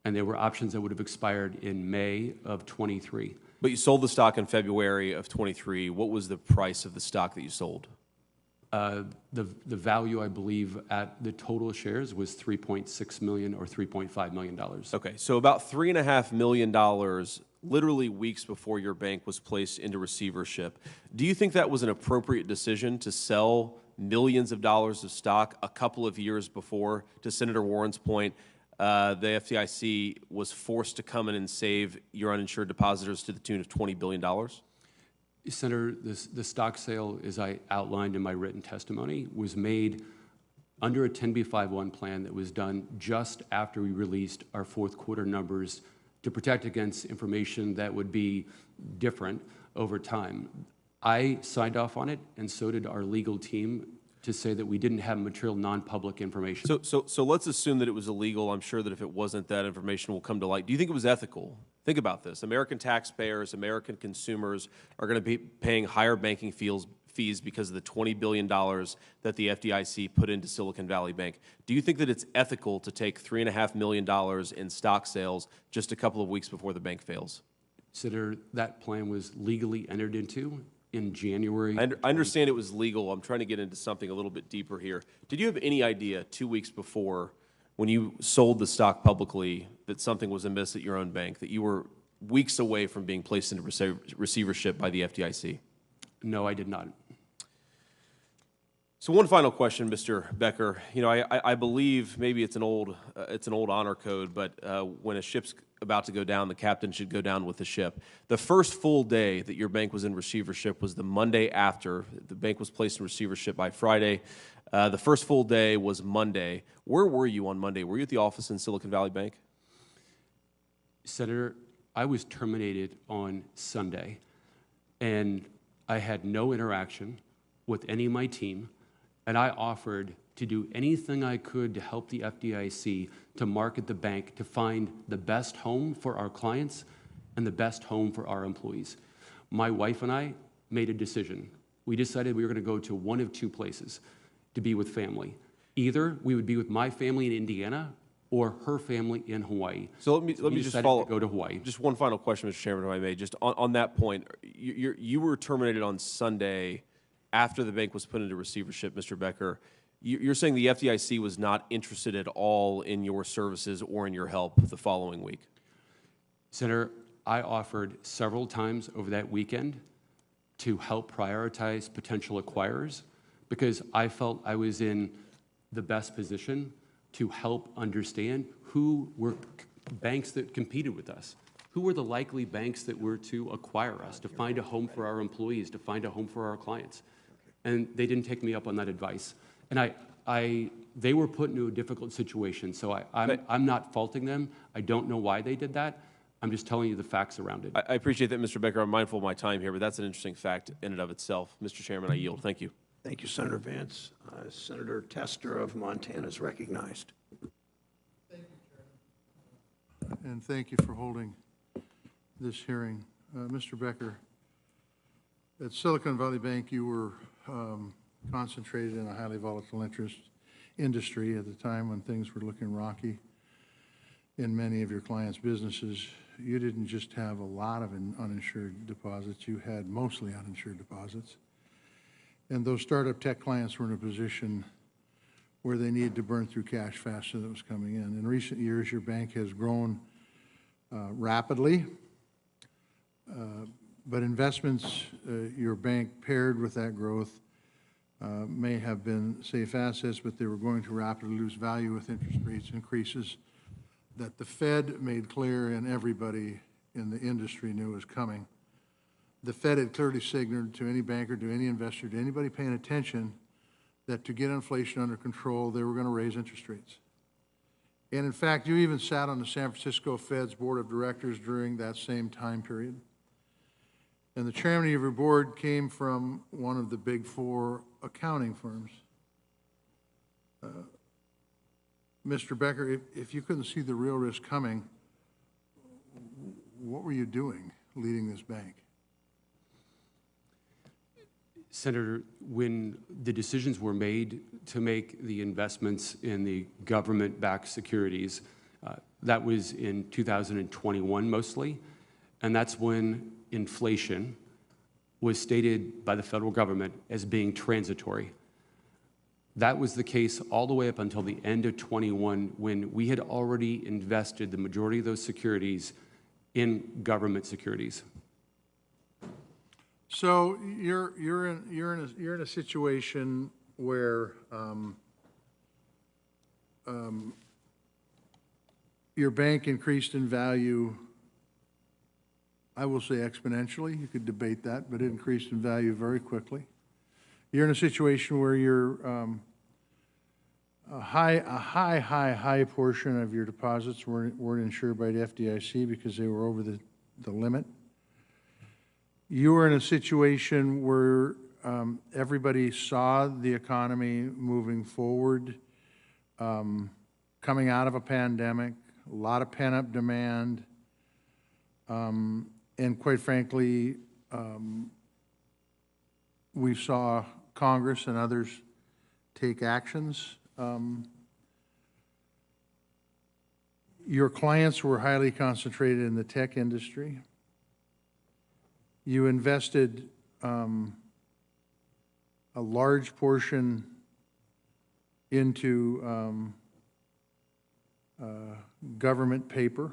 and they were options that would have expired in May of 23. But you sold the stock in February of 23. What was the price of the stock that you sold? The value, I believe, at the total shares was $3.6 million or $3.5 million. Okay, so about $3.5 million, literally weeks before your bank was placed into receivership. Do you think that was an appropriate decision to sell millions of dollars of stock a couple of years before? To Senator Warren's point, the FDIC was forced to come in and save your uninsured depositors to the tune of $20 billion? Senator, the stock sale, as I outlined in my written testimony, was made under a 10b5-1 plan that was done just after we released our fourth quarter numbers to protect against information that would be different over time. I signed off on it, and so did our legal team, to say that we didn't have material non-public information. So let's assume that it was illegal. I'm sure that if it wasn't, that information will come to light. Do you think it was ethical? Think about this. American taxpayers, American consumers are going to be paying higher banking fees because of the $20 billion that the FDIC put into Silicon Valley Bank. Do you think that it's ethical to take $3.5 million in stock sales just a couple of weeks before the bank fails? Senator, that plan was legally entered into in January. I understand it was legal. I'm trying to get into something a little bit deeper here. Did you have any idea 2 weeks before, when you sold the stock publicly, that something was amiss at your own bank, that you were weeks away from being placed into receivership by the FDIC? No, I did not. So one final question, Mr. Becker. You know, I believe maybe it's an old honor code, but when a ship's about to go down, the captain should go down with the ship. The first full day that your bank was in receivership was the Monday after. The bank was placed in receivership by Friday. The first full day was Monday. Where were you on Monday? Were you at the office in Silicon Valley Bank? Senator, I was terminated on Sunday, and I had no interaction with any of my team, and I offered to do anything I could to help the FDIC to market the bank, to find the best home for our clients and the best home for our employees. My wife and I made a decision. We decided we were going to go to one of two places to be with family. Either we would be with my family in Indiana or her family in Hawaii. So let me just follow. Go to Hawaii. Just one final question, Mr. Chairman, if I may. Just on that point, you were terminated on Sunday after the bank was put into receivership, Mr. Becker. You're saying the FDIC was not interested at all in your services or in your help the following week? Senator, I offered several times over that weekend to help prioritize potential acquirers because I felt I was in the best position to help understand who were banks that competed with us. Who were the likely banks that were to acquire us, to find a home for our employees, to find a home for our clients? And they didn't take me up on that advice. And they were put into a difficult situation, so I'm not faulting them. I don't know why they did that. I'm just telling you the facts around it. I appreciate that, Mr. Becker. I'm mindful of my time here, but that's an interesting fact in and of itself. Mr. Chairman, I yield. Thank you. Thank you, Senator Vance. Senator Tester of Montana is recognized. Thank you, Chairman. And thank you for holding this hearing. Mr. Becker, At Silicon Valley Bank, you were concentrated in a highly volatile interest industry at the time when things were looking rocky in many of your clients' businesses. You didn't just have a lot of uninsured deposits, you had mostly uninsured deposits. And those startup tech clients were in a position where they needed to burn through cash faster than it was coming in. In recent years, your bank has grown rapidly, but investments your bank paired with that growth may have been safe assets, but they were going to rapidly lose value with interest rates increases that the Fed made clear and everybody in the industry knew was coming. The Fed had clearly signaled to any banker, to any investor, to anybody paying attention that to get inflation under control, they were going to raise interest rates. And in fact, you even sat on the San Francisco Fed's board of directors during that same time period. And the chairman of your board came from one of the big four accounting firms. Mr. Becker, if you couldn't see the real risk coming, what were you doing leading this bank? Senator, when the decisions were made to make the investments in the government-backed securities, that was in 2021 mostly, and that's when inflation was stated by the federal government as being transitory. That was the case all the way up until the end of 21 when we had already invested the majority of those securities in government securities. So you're in a situation where your bank increased in value, I will say exponentially. You could debate that, but it increased in value very quickly. You're in a situation where you're a high portion of your deposits weren't insured by the FDIC because they were over the limit. You were in a situation where everybody saw the economy moving forward, coming out of a pandemic, a lot of pent-up demand, and quite frankly, we saw Congress and others take actions. Your clients were highly concentrated in the tech industry. You invested a large portion into government paper.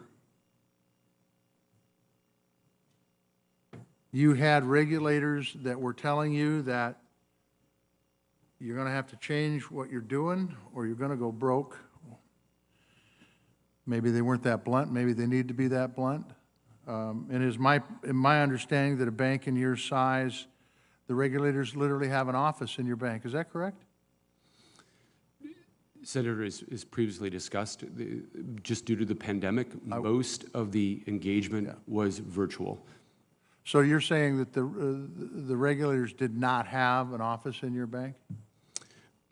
You had regulators that were telling you that you're going to have to change what you're doing or you're going to go broke. Maybe they weren't that blunt. Maybe they need to be that blunt. And it is my understanding that a bank in your size, the regulators literally have an office in your bank. Is that correct? Senator, as previously discussed, just due to the pandemic, most of the engagement was virtual. So you're saying that the regulators did not have an office in your bank?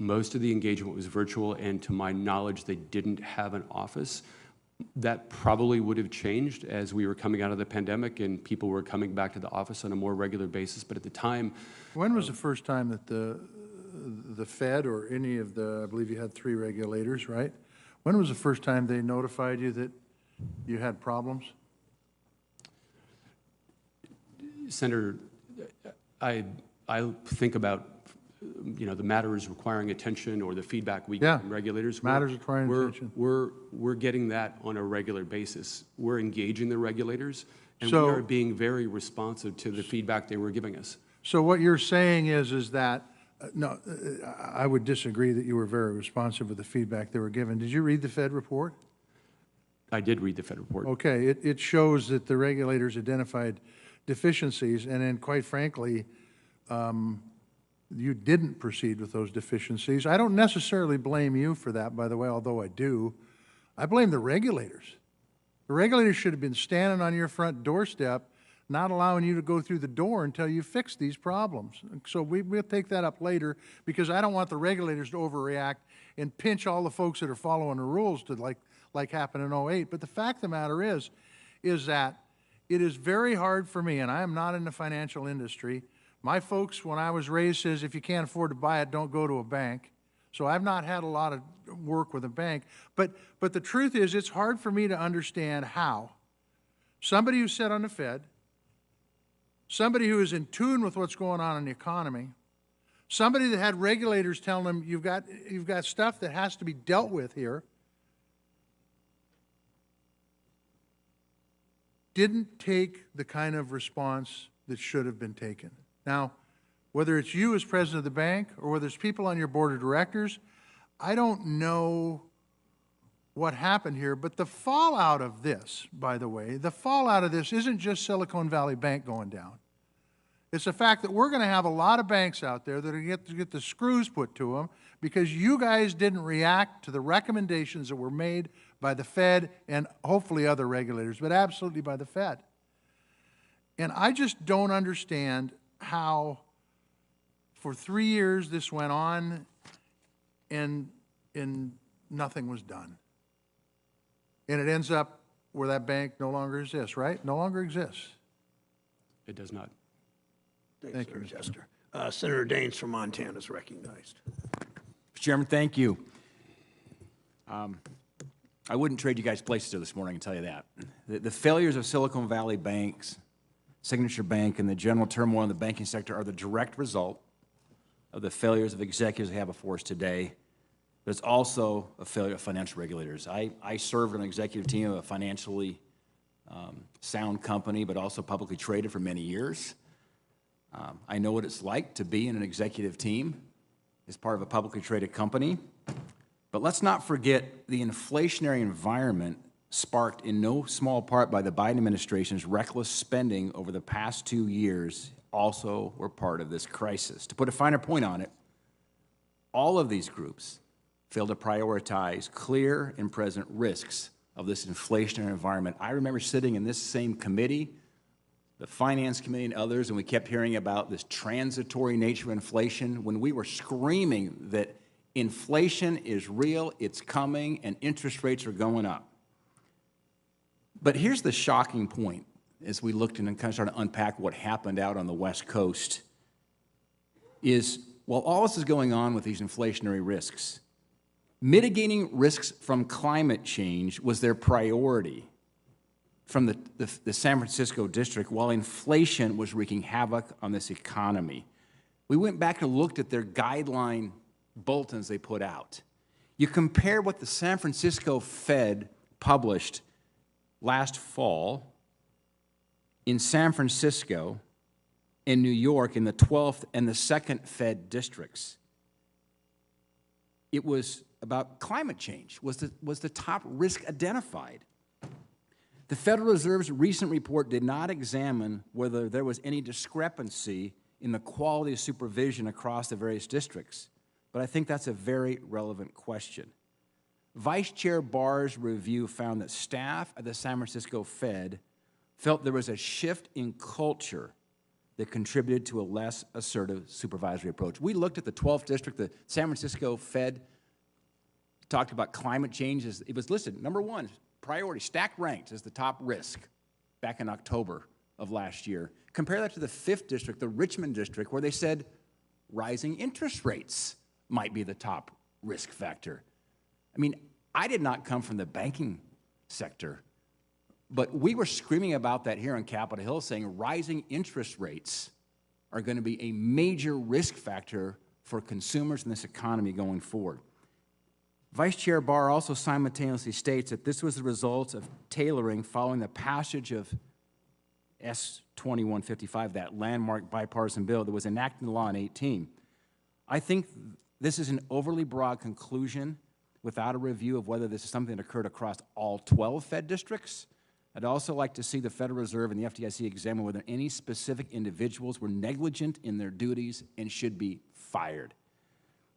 Most of the engagement was virtual, and to my knowledge, they didn't have an office. That probably would have changed as we were coming out of the pandemic and people were coming back to the office on a more regular basis. But at the time... When was the first time that the Fed or any of the, I believe you had 3 regulators, right? When was the first time they notified you that you had problems? Senator, I think about, the matters requiring attention or the feedback we get from regulators. Matters requiring attention. We're getting that on a regular basis. We're engaging the regulators, and we are being very responsive to the feedback they were giving us. So what you're saying is that, no, I would disagree that you were very responsive with the feedback they were given. Did you read the Fed report? I did read the Fed report. Okay, it shows that the regulators identified deficiencies, and then quite frankly, you didn't proceed with those deficiencies. I don't necessarily blame you for that, by the way, although I do. I blame the regulators. The regulators should have been standing on your front doorstep, not allowing you to go through the door until you fix these problems. So we'll take that up later, because I don't want the regulators to overreact and pinch all the folks that are following the rules to like happened in 08. But the fact of the matter is that it is very hard for me, and I am not in the financial industry, My folks, when I was raised, says if you can't afford to buy it, don't go to a bank. So I've not had a lot of work with a bank. But the truth is, it's hard for me to understand how somebody who's set on the Fed, somebody who is in tune with what's going on in the economy, somebody that had regulators telling them you've got stuff that has to be dealt with here, didn't take the kind of response that should have been taken. Now, whether it's you as president of the bank or whether it's people on your board of directors, I don't know what happened here, but the fallout of this, by the way, the fallout of this isn't just Silicon Valley Bank going down. It's the fact that we're going to have a lot of banks out there that are going to get the screws put to them because you guys didn't react to the recommendations that were made by the Fed and hopefully other regulators, but absolutely by the Fed. And I just don't understand how for 3 years this went on and nothing was done. And it ends up where that bank no longer exists, right? No longer exists. It does not. Thank you, Mr. Jester. Senator Daines from Montana is recognized. Mr. Chairman, thank you. I wouldn't trade you guys places this morning, I can tell you that. The failures of Silicon Valley banks, Signature Bank, and the general turmoil in the banking sector are the direct result of the failures of executives we have before us today, but it's also a failure of financial regulators. I served on an executive team of a financially sound company, but also publicly traded for many years. I know what it's like to be in an executive team as part of a publicly traded company. But let's not forget the inflationary environment sparked in no small part by the Biden administration's reckless spending over the past 2 years also were part of this crisis. To put a finer point on it, all of these groups failed to prioritize clear and present risks of this inflationary environment. I remember sitting in this same committee, the Finance Committee and others, and we kept hearing about this transitory nature of inflation when we were screaming that inflation is real, it's coming, and interest rates are going up. But here's the shocking point as we looked and kind of started to unpack what happened out on the West Coast is while all this is going on with these inflationary risks, mitigating risks from climate change was their priority from the San Francisco district while inflation was wreaking havoc on this economy. We went back and looked at their guideline bulletins they put out. You compare what the San Francisco Fed published last fall in San Francisco, in New York, in the 12th and the 2nd Fed districts. It was about climate change, was the top risk identified. The Federal Reserve's recent report did not examine whether there was any discrepancy in the quality of supervision across the various districts, but I think that's a very relevant question. Vice Chair Barr's review found that staff at the San Francisco Fed felt there was a shift in culture that contributed to a less assertive supervisory approach. We looked at the 12th district, the San Francisco Fed talked about climate change. It was listed, number one, priority, stacked ranked as the top risk back in October of last year. Compare that to the 5th district, the Richmond district, where they said rising interest rates might be the top risk factor. I mean, I did not come from the banking sector, but we were screaming about that here on Capitol Hill, saying rising interest rates are going to be a major risk factor for consumers in this economy going forward. Vice Chair Barr also simultaneously states that this was the result of tailoring following the passage of S-2155, that landmark bipartisan bill that was enacted into law in 2018. I think this is an overly broad conclusion without a review of whether this is something that occurred across all 12 Fed districts. I'd also like to see the Federal Reserve and the FDIC examine whether any specific individuals were negligent in their duties and should be fired.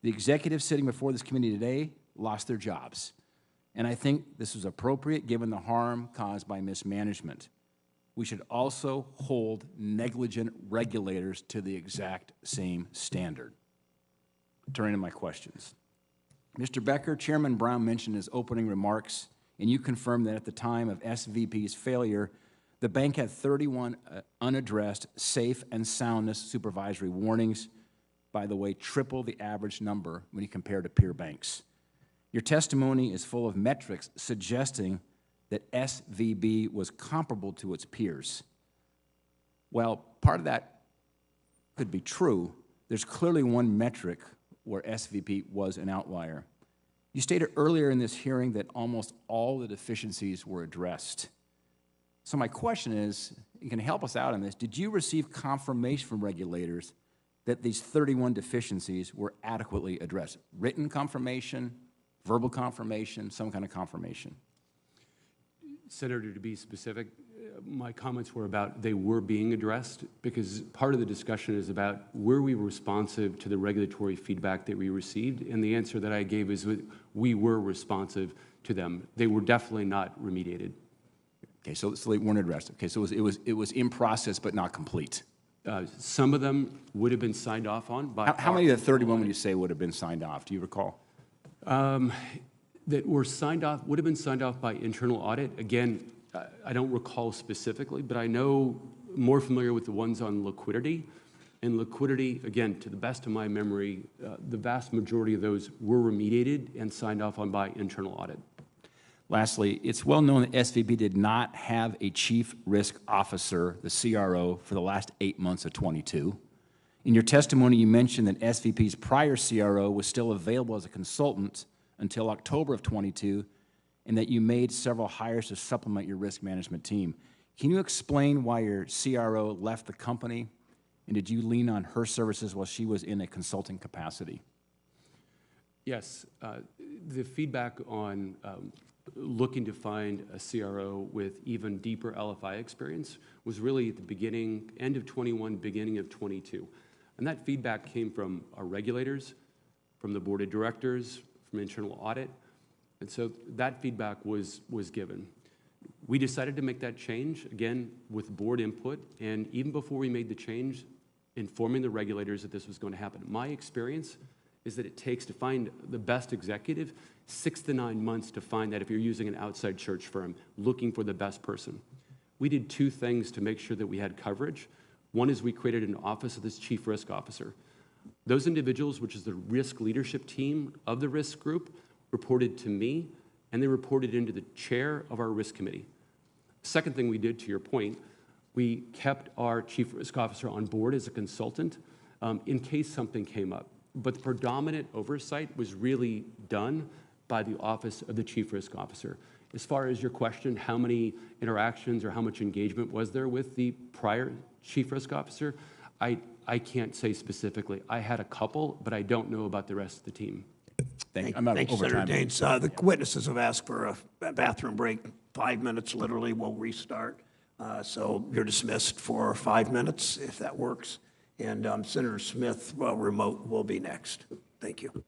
The executives sitting before this committee today lost their jobs, and I think this is appropriate given the harm caused by mismanagement. We should also hold negligent regulators to the exact same standard. Turning to my questions. Mr. Becker, Chairman Brown mentioned in his opening remarks, and you confirmed that at the time of SVP's failure, The bank had 31 unaddressed safe and soundness supervisory warnings, by the way, triple the average number when you compare to peer banks. Your testimony is full of metrics suggesting that SVB was comparable to its peers. Well, part of that could be true. There's clearly one metric where SVB was an outlier. You stated earlier in this hearing that almost all the deficiencies were addressed. So my question is, you can help us out on this, did you receive confirmation from regulators that these 31 deficiencies were adequately addressed? Written confirmation, verbal confirmation, some kind of confirmation? Senator, to be specific, my comments were about they were being addressed because part of the discussion is about were we responsive to the regulatory feedback that we received, and the answer that I gave is we were responsive to them. They were definitely not remediated. Okay, so they weren't addressed. Okay, so it was in process but not complete. Some of them would have been signed off on by. How many of the 31 would you say would have been signed off? Do you recall? That were signed off, would have been signed off by internal audit. Again, I don't recall specifically, but I know more familiar with the ones on liquidity. And liquidity, again, to the best of my memory, the vast majority of those were remediated and signed off on by internal audit. Lastly, it's well known that SVB did not have a chief risk officer, the CRO, for the last 8 months of 22. In your testimony, you mentioned that SVB's prior CRO was still available as a consultant until October of 22, and that you made several hires to supplement your risk management team. Can you explain why your CRO left the company, and did you lean on her services while she was in a consulting capacity? Yes, the feedback on looking to find a CRO with even deeper LFI experience was really at the beginning, end of 21, beginning of 22. And that feedback came from our regulators, from the board of directors, from internal audit. And so that feedback was given. We decided to make that change, again, with board input, and even before we made the change, informing the regulators that this was going to happen. My experience is that it takes to find the best executive 6 to 9 months to find that if you're using an outside search firm looking for the best person. We did 2 things to make sure that we had coverage. One is we created an office of this chief risk officer. Those individuals, which is the risk leadership team of the risk group, reported to me, and they reported into the chair of our risk committee. Second thing we did, to your point, we kept our chief risk officer on board as a consultant in case something came up. But the predominant oversight was really done by the office of the chief risk officer. As far as your question, how many interactions or how much engagement was there with the prior chief risk officer, I can't say specifically. I had a couple, but I don't know about the rest of the team. Thank you. I'm out Thank you, over Senator time. Daines. The witnesses have asked for a bathroom break. 5 minutes, literally, we'll restart. So you're dismissed for 5 minutes, if that works. And Senator Smith, remote, will be next. Thank you.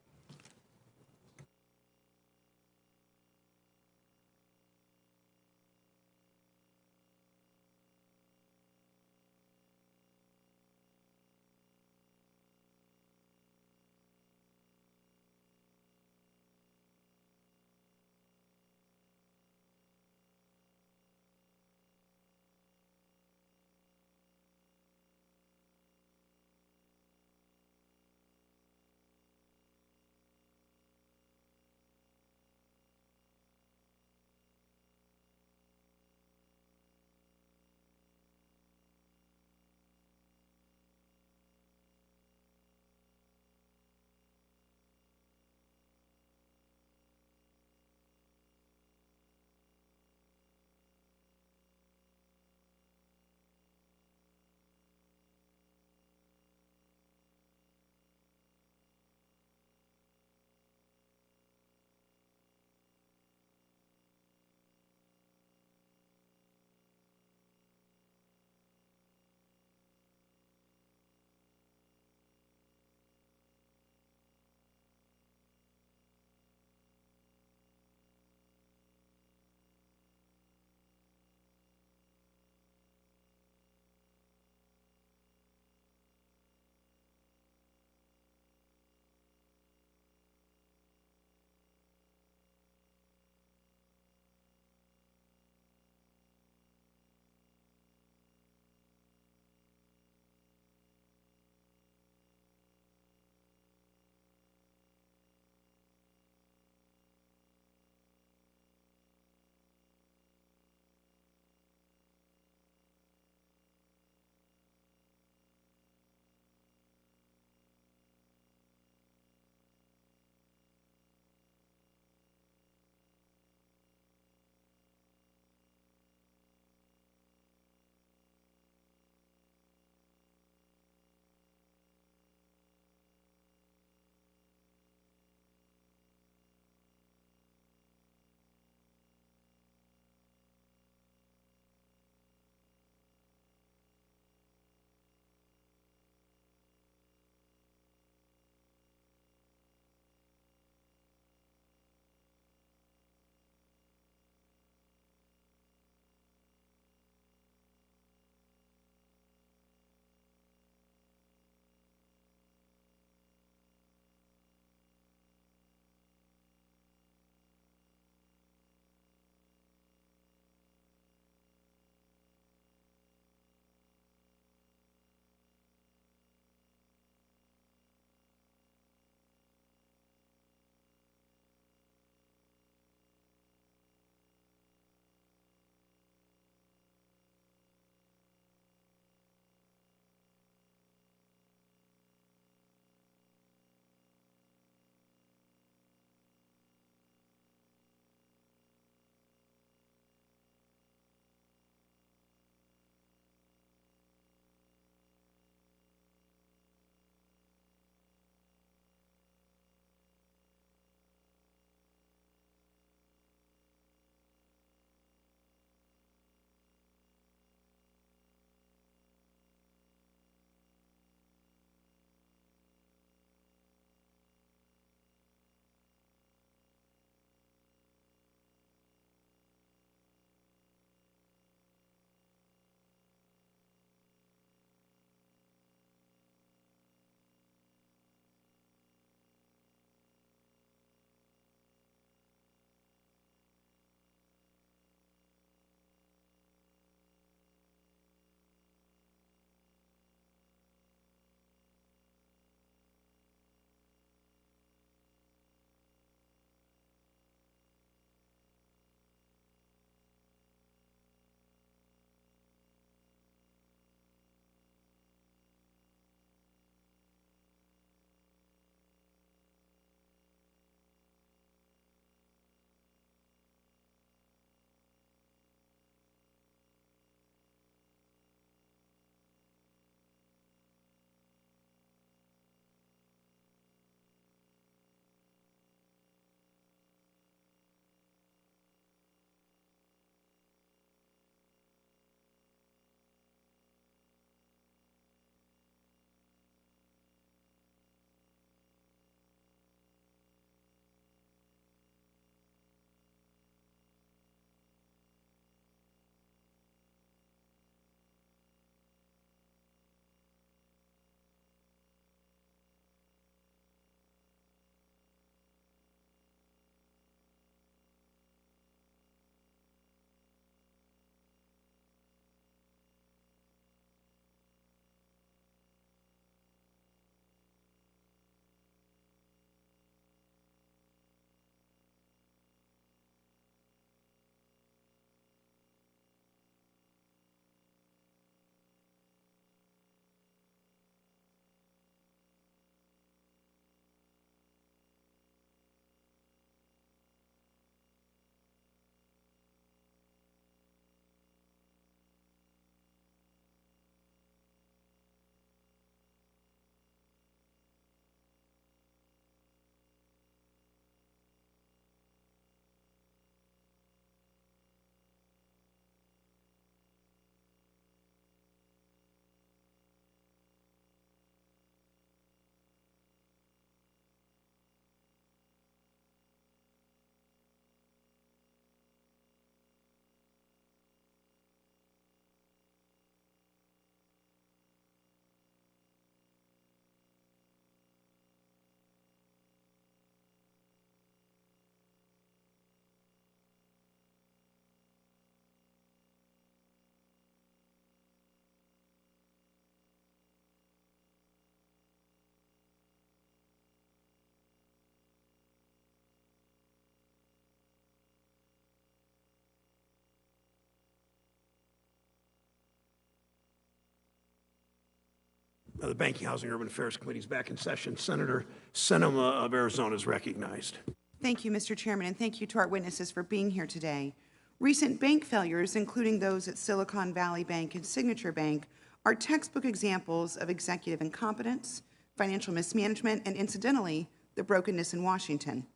The Banking, Housing, Urban Affairs Committee is back in session. Senator Sinema of Arizona is recognized. Thank you, Mr. Chairman, and thank you to our witnesses for being here today. Recent bank failures, including those at Silicon Valley Bank and Signature Bank, are textbook examples of executive incompetence, financial mismanagement, and incidentally, the brokenness in Washington.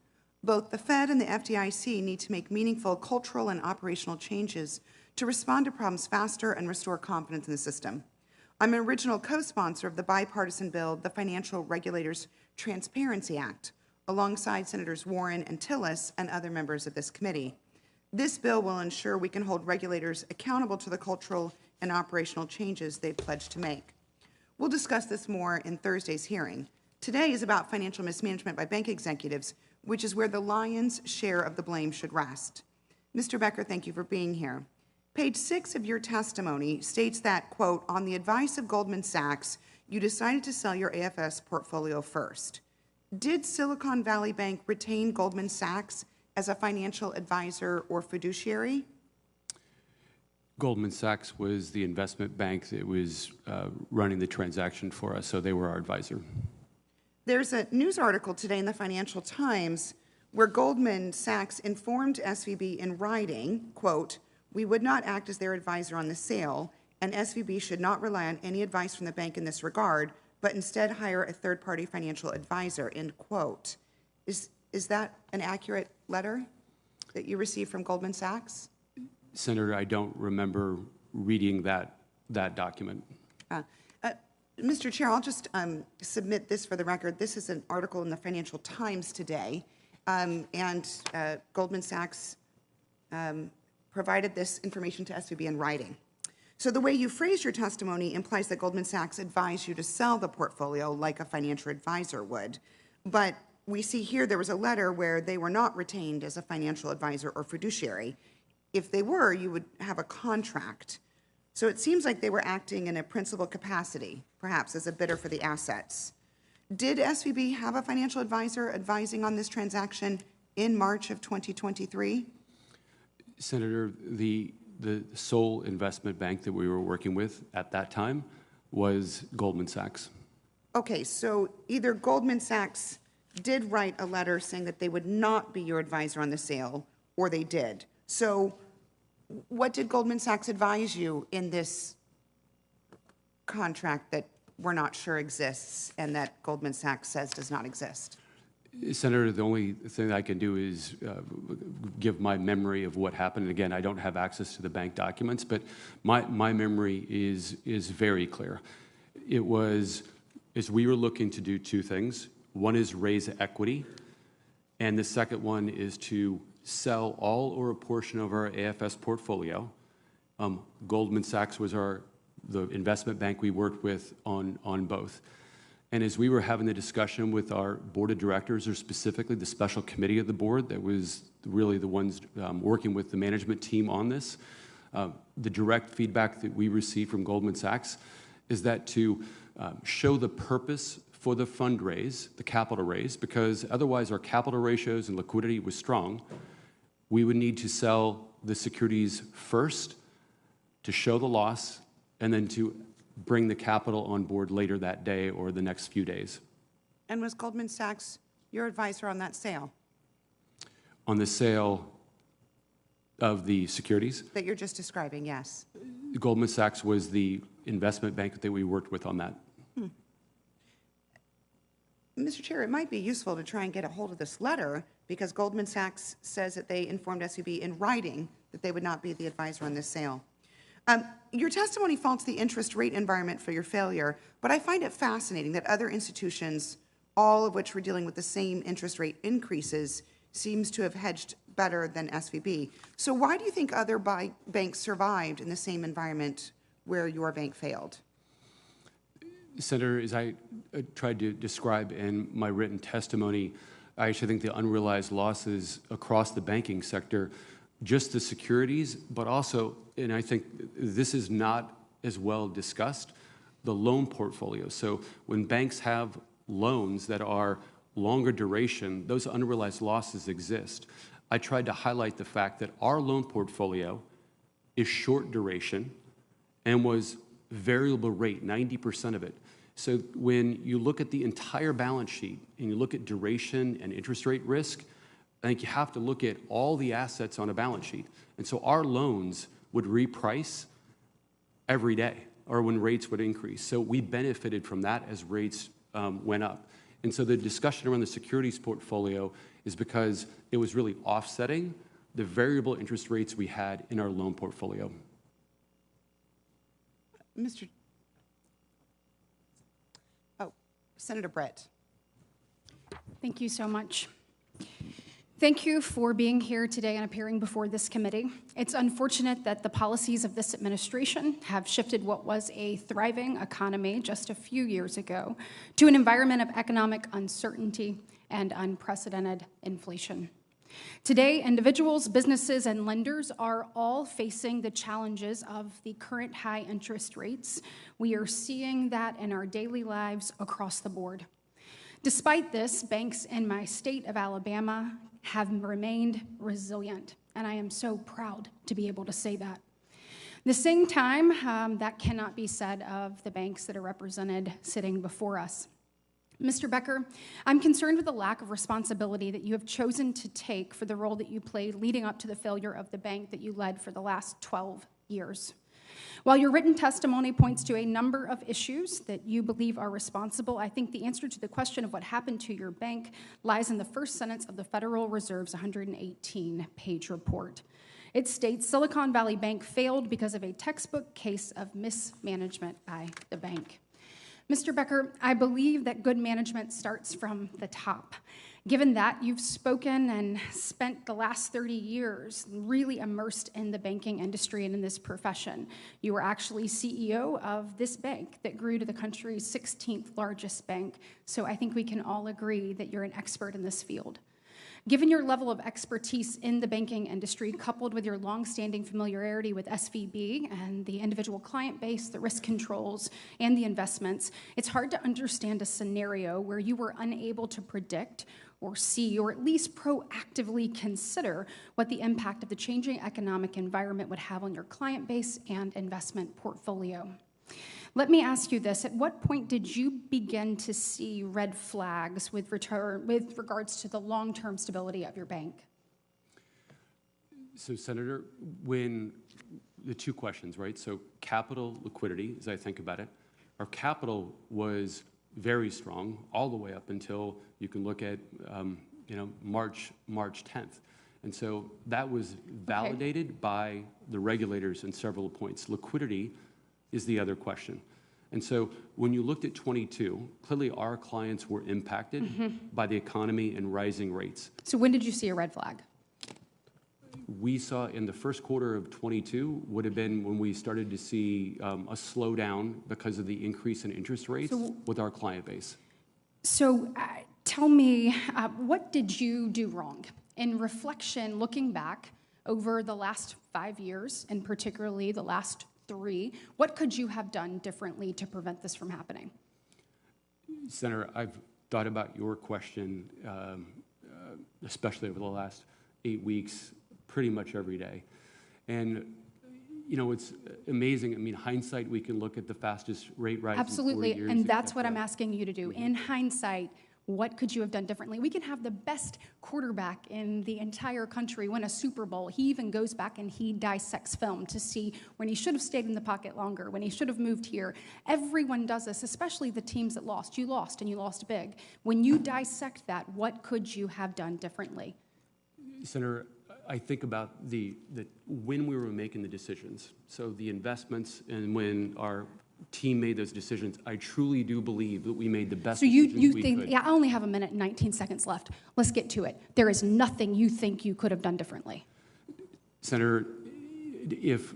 Both the Fed and the FDIC need to make meaningful cultural and operational changes to respond to problems faster and restore confidence in the system. I'm an original co-sponsor of the bipartisan bill, the Financial Regulators Transparency Act, alongside Senators Warren and Tillis and other members of this committee. This bill will ensure we can hold regulators accountable to the cultural and operational changes they've pledged to make. We'll discuss this more in Thursday's hearing. Today is about financial mismanagement by bank executives, which is where the lion's share of the blame should rest. Mr. Becker, thank you for being here. Page 6 of your testimony states that, quote, on the advice of Goldman Sachs, you decided to sell your AFS portfolio first. Did Silicon Valley Bank retain Goldman Sachs as a financial advisor or fiduciary? Goldman Sachs was the investment bank that was running the transaction for us, so they were our advisor. There's a news article today in the Financial Times where Goldman Sachs informed SVB in writing, quote, we would not act as their advisor on the sale, and SVB should not rely on any advice from the bank in this regard, but instead hire a third-party financial advisor, end quote. Is that an accurate letter that you received from Goldman Sachs? Senator, I don't remember reading that document. Mr. Chair, I'll just submit this for the record. This is an article in the Financial Times today, and Goldman Sachs provided this information to SVB in writing. So the way you phrase your testimony implies that Goldman Sachs advised you to sell the portfolio like a financial advisor would. But we see here there was a letter where they were not retained as a financial advisor or fiduciary. If they were, you would have a contract. So it seems like they were acting in a principal capacity, perhaps as a bidder for the assets. Did SVB have a financial advisor advising on this transaction in March of 2023? Senator, the sole investment bank that we were working with at that time was Goldman Sachs. Okay, so either Goldman Sachs did write a letter saying that they would not be your advisor on the sale, or they did. So what did Goldman Sachs advise you in this contract that we're not sure exists and that Goldman Sachs says does not exist? Senator, the only thing I can do is give my memory of what happened. And again, I don't have access to the bank documents, but my memory is very clear. It was, as we were looking to do two things. One is raise equity, and the second one is to sell all or a portion of our AFS portfolio. Goldman Sachs was the investment bank we worked with on both. And as we were having the discussion with our board of directors, or specifically the special committee of the board that was really the ones working with the management team on this, the direct feedback that we received from Goldman Sachs is that to show the purpose for the fundraise, the capital raise, because otherwise our capital ratios and liquidity was strong, we would need to sell the securities first to show the loss and then to bring the capital on board later that day or the next few days. And was Goldman Sachs your advisor on that sale? On the sale of the securities? That you're just describing, yes. Goldman Sachs was the investment bank that we worked with on that. Mr. Chair, it might be useful to try and get a hold of this letter because Goldman Sachs says that they informed SVB in writing that they would not be the advisor on this sale. Your testimony faults the interest rate environment for your failure, but I find it fascinating that other institutions, all of which were dealing with the same interest rate increases, seems to have hedged better than SVB. So why do you think other banks survived in the same environment where your bank failed? Senator, as I tried to describe in my written testimony, I actually think the unrealized losses across the banking sector, just the securities, but also, and I think this is not as well discussed, the loan portfolio. So when banks have loans that are longer duration, those unrealized losses exist. I tried to highlight the fact that our loan portfolio is short duration and was variable rate, 90% of it. So when you look at the entire balance sheet and you look at duration and interest rate risk, I think you have to look at all the assets on a balance sheet. And so our loans would reprice every day, or when rates would increase. So we benefited from that as rates went up. And so the discussion around the securities portfolio is because it was really offsetting the variable interest rates we had in our loan portfolio. Senator Brett. Thank you so much. Thank you for being here today and appearing before this committee. It's unfortunate that the policies of this administration have shifted what was a thriving economy just a few years ago to an environment of economic uncertainty and unprecedented inflation. Today, individuals, businesses, and lenders are all facing the challenges of the current high interest rates. We are seeing that in our daily lives across the board. Despite this, banks in my state of Alabama have remained resilient, and I am so proud to be able to say that. At the same time, that cannot be said of the banks that are represented sitting before us. Mr. Becker, I'm concerned with the lack of responsibility that you have chosen to take for the role that you played leading up to the failure of the bank that you led for the last 12 years. While your written testimony points to a number of issues that you believe are responsible, I think the answer to the question of what happened to your bank lies in the first sentence of the Federal Reserve's 118-page report. It states Silicon Valley Bank failed because of a textbook case of mismanagement by the bank. Mr. Becker, I believe that good management starts from the top. Given that you've spoken and spent the last 30 years really immersed in the banking industry and in this profession, you were actually CEO of this bank that grew to the country's 16th largest bank, so I think we can all agree that you're an expert in this field. Given your level of expertise in the banking industry, coupled with your longstanding familiarity with SVB and the individual client base, the risk controls, and the investments, it's hard to understand a scenario where you were unable to predict or see, or at least proactively consider what the impact of the changing economic environment would have on your client base and investment portfolio. Let me ask you this. At what point did you begin to see red flags with regards to the long-term stability of your bank? So, Senator, when the two questions, right? So capital liquidity, as I think about it, our capital was very strong all the way up until you can look at, March 10th. And so that was validated by the regulators in several points. Liquidity is the other question. And so when you looked at 22, clearly our clients were impacted by the economy and rising rates. So when did you see a red flag? We saw in the first quarter of 22 would have been when we started to see a slowdown because of the increase in interest rates with our client base. So tell me, what did you do wrong? In reflection, looking back over the last 5 years, and particularly the last 3, what could you have done differently to prevent this from happening? Senator, I've thought about your question, especially over the last 8 weeks, pretty much every day. And, it's amazing. I mean, hindsight, we can look at the fastest rate rise Absolutely, in 40 years. and that's what I'm asking you to do. In hindsight, what could you have done differently? We can have the best quarterback in the entire country win a Super Bowl. He even goes back and he dissects film to see when he should have stayed in the pocket longer, when he should have moved here. Everyone does this, especially the teams that lost. You lost, and you lost big. When you dissect that, what could you have done differently? Senator, I think about when we were making the decisions, so the investments, and when our team made those decisions, I truly do believe that we made the best decisions we could. So you think, I only have a minute and 19 seconds left. Let's get to it. There is nothing you think you could have done differently. Senator, if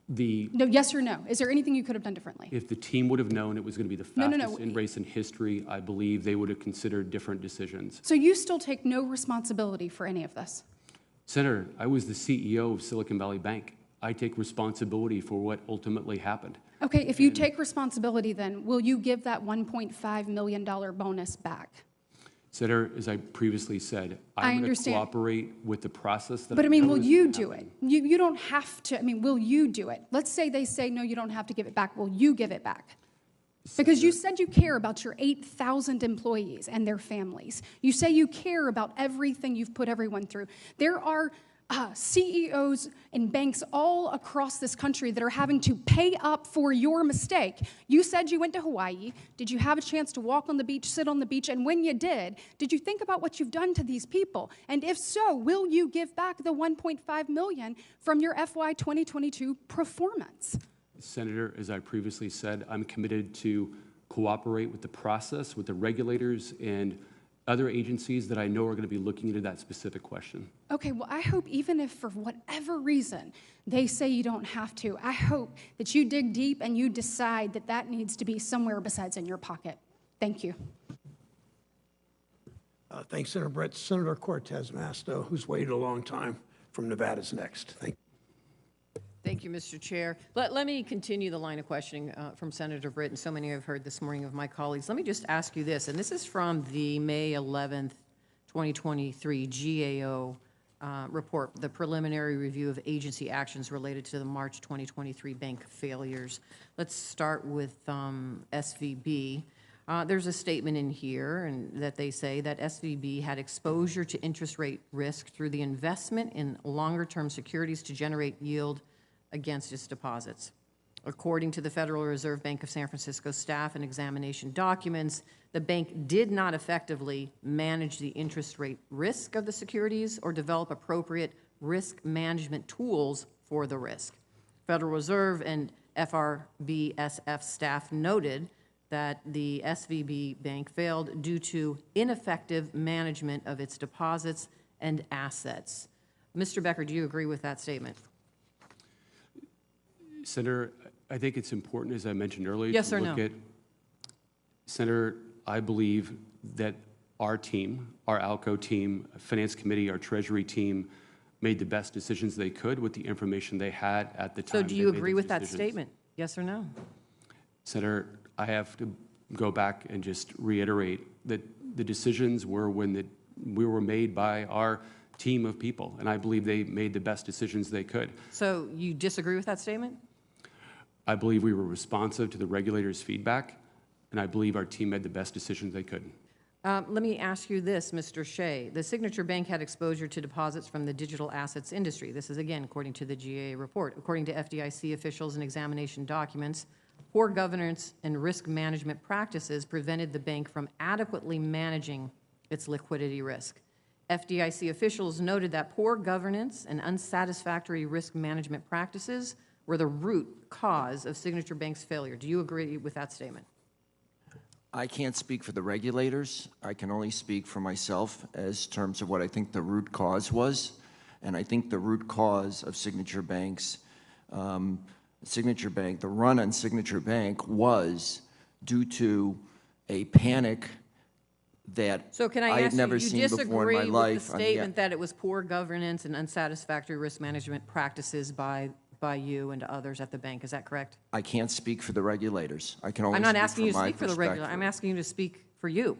the... No, yes or no? Is there anything you could have done differently? If the team would have known it was going to be the fastest race in history, I believe they would have considered different decisions. So you still take no responsibility for any of this? Senator, I was the CEO of Silicon Valley Bank. I take responsibility for what ultimately happened. Okay, if you take responsibility, then will you give that $1.5 million bonus back? Senator, as I previously said, I'm going to cooperate with the process that. But I mean, will you do it? You don't have to. I mean, will you do it? Let's say they say, no, you don't have to give it back. Will you give it back? Because you said you care about your 8,000 employees and their families. You say you care about everything you've put everyone through. There are CEOs in banks all across this country that are having to pay up for your mistake. You said you went to Hawaii. Did you have a chance to walk on the beach, sit on the beach? And when you did you think about what you've done to these people? And if so, will you give back the $1.5 million from your FY 2022 performance? Senator, as I previously said, I'm committed to cooperate with the process, with the regulators and other agencies that I know are going to be looking into that specific question. Okay, well, I hope even if for whatever reason they say you don't have to, I hope that you dig deep and you decide that that needs to be somewhere besides in your pocket. Thank you. Thanks, Senator Brett. Senator Cortez Masto, who's waited a long time, from Nevada's next. Thank you. Thank you, Mr. Chair. Let me continue the line of questioning from Senator Britt, and so many I've heard this morning of my colleagues. Let me just ask you this, and this is from the May 11th, 2023 GAO report, the preliminary review of agency actions related to the March 2023 bank failures. Let's start with SVB. There's a statement in here that they say that SVB had exposure to interest rate risk through the investment in longer-term securities to generate yield against its deposits. According to the Federal Reserve Bank of San Francisco staff and examination documents, the bank did not effectively manage the interest rate risk of the securities or develop appropriate risk management tools for the risk. Federal Reserve and FRBSF staff noted that the SVB bank failed due to ineffective management of its deposits and assets. Mr. Becker, do you agree with that statement? Senator, I think it's important, as I mentioned earlier, yes to or look no? at, Senator, I believe that our team, our ALCO team, Finance Committee, our Treasury team, made the best decisions they could with the information they had at the time. So do you agree with that statement? Yes or no? Senator, I have to go back and just reiterate that the decisions were we were made by our team of people, and I believe they made the best decisions they could. So you disagree with that statement? I believe we were responsive to the regulators' feedback, and I believe our team made the best decisions they could. Let me ask you this, Mr. Shea. The Signature Bank had exposure to deposits from the digital assets industry. This is, again, according to the GA report. According to FDIC officials and examination documents, poor governance and risk management practices prevented the bank from adequately managing its liquidity risk. FDIC officials noted that poor governance and unsatisfactory risk management practices were the root cause of Signature Bank's failure. Do you agree with that statement? I can't speak for the regulators. I can only speak for myself as terms of what I think the root cause was. And I think the root cause of Signature Bank's, the run on Signature Bank was due to a panic that So can I I had ask never you, you seen before disagree in my life. with the statement that it was poor governance and unsatisfactory risk management practices by you and others at the bank, is that correct? I can't speak for the regulators. I can only I'm not speak asking you to from my speak for the regulator, I'm perspective. asking you to speak for you.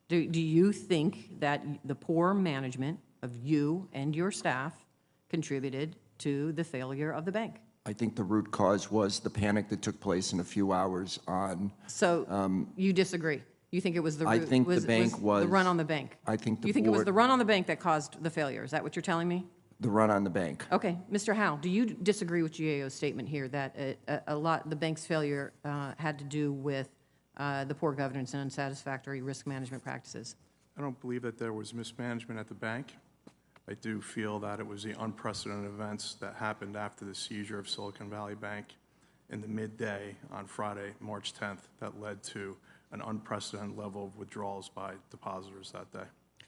Do you think that the poor management of you and your staff contributed to the failure of the bank? I think the root cause was the panic that took place in a few hours on. So you disagree? You think it was the I root, think the bank was the run on the bank? I think the You think it was board- the run on the bank that caused the failure? Is that what you're telling me? The run on the bank. Okay, Mr. Howe, do you disagree with GAO's statement here that the bank's failure had to do with the poor governance and unsatisfactory risk management practices? I don't believe that there was mismanagement at the bank. I do feel that it was the unprecedented events that happened after the seizure of Silicon Valley Bank in the midday on Friday, March 10th, that led to an unprecedented level of withdrawals by depositors that day.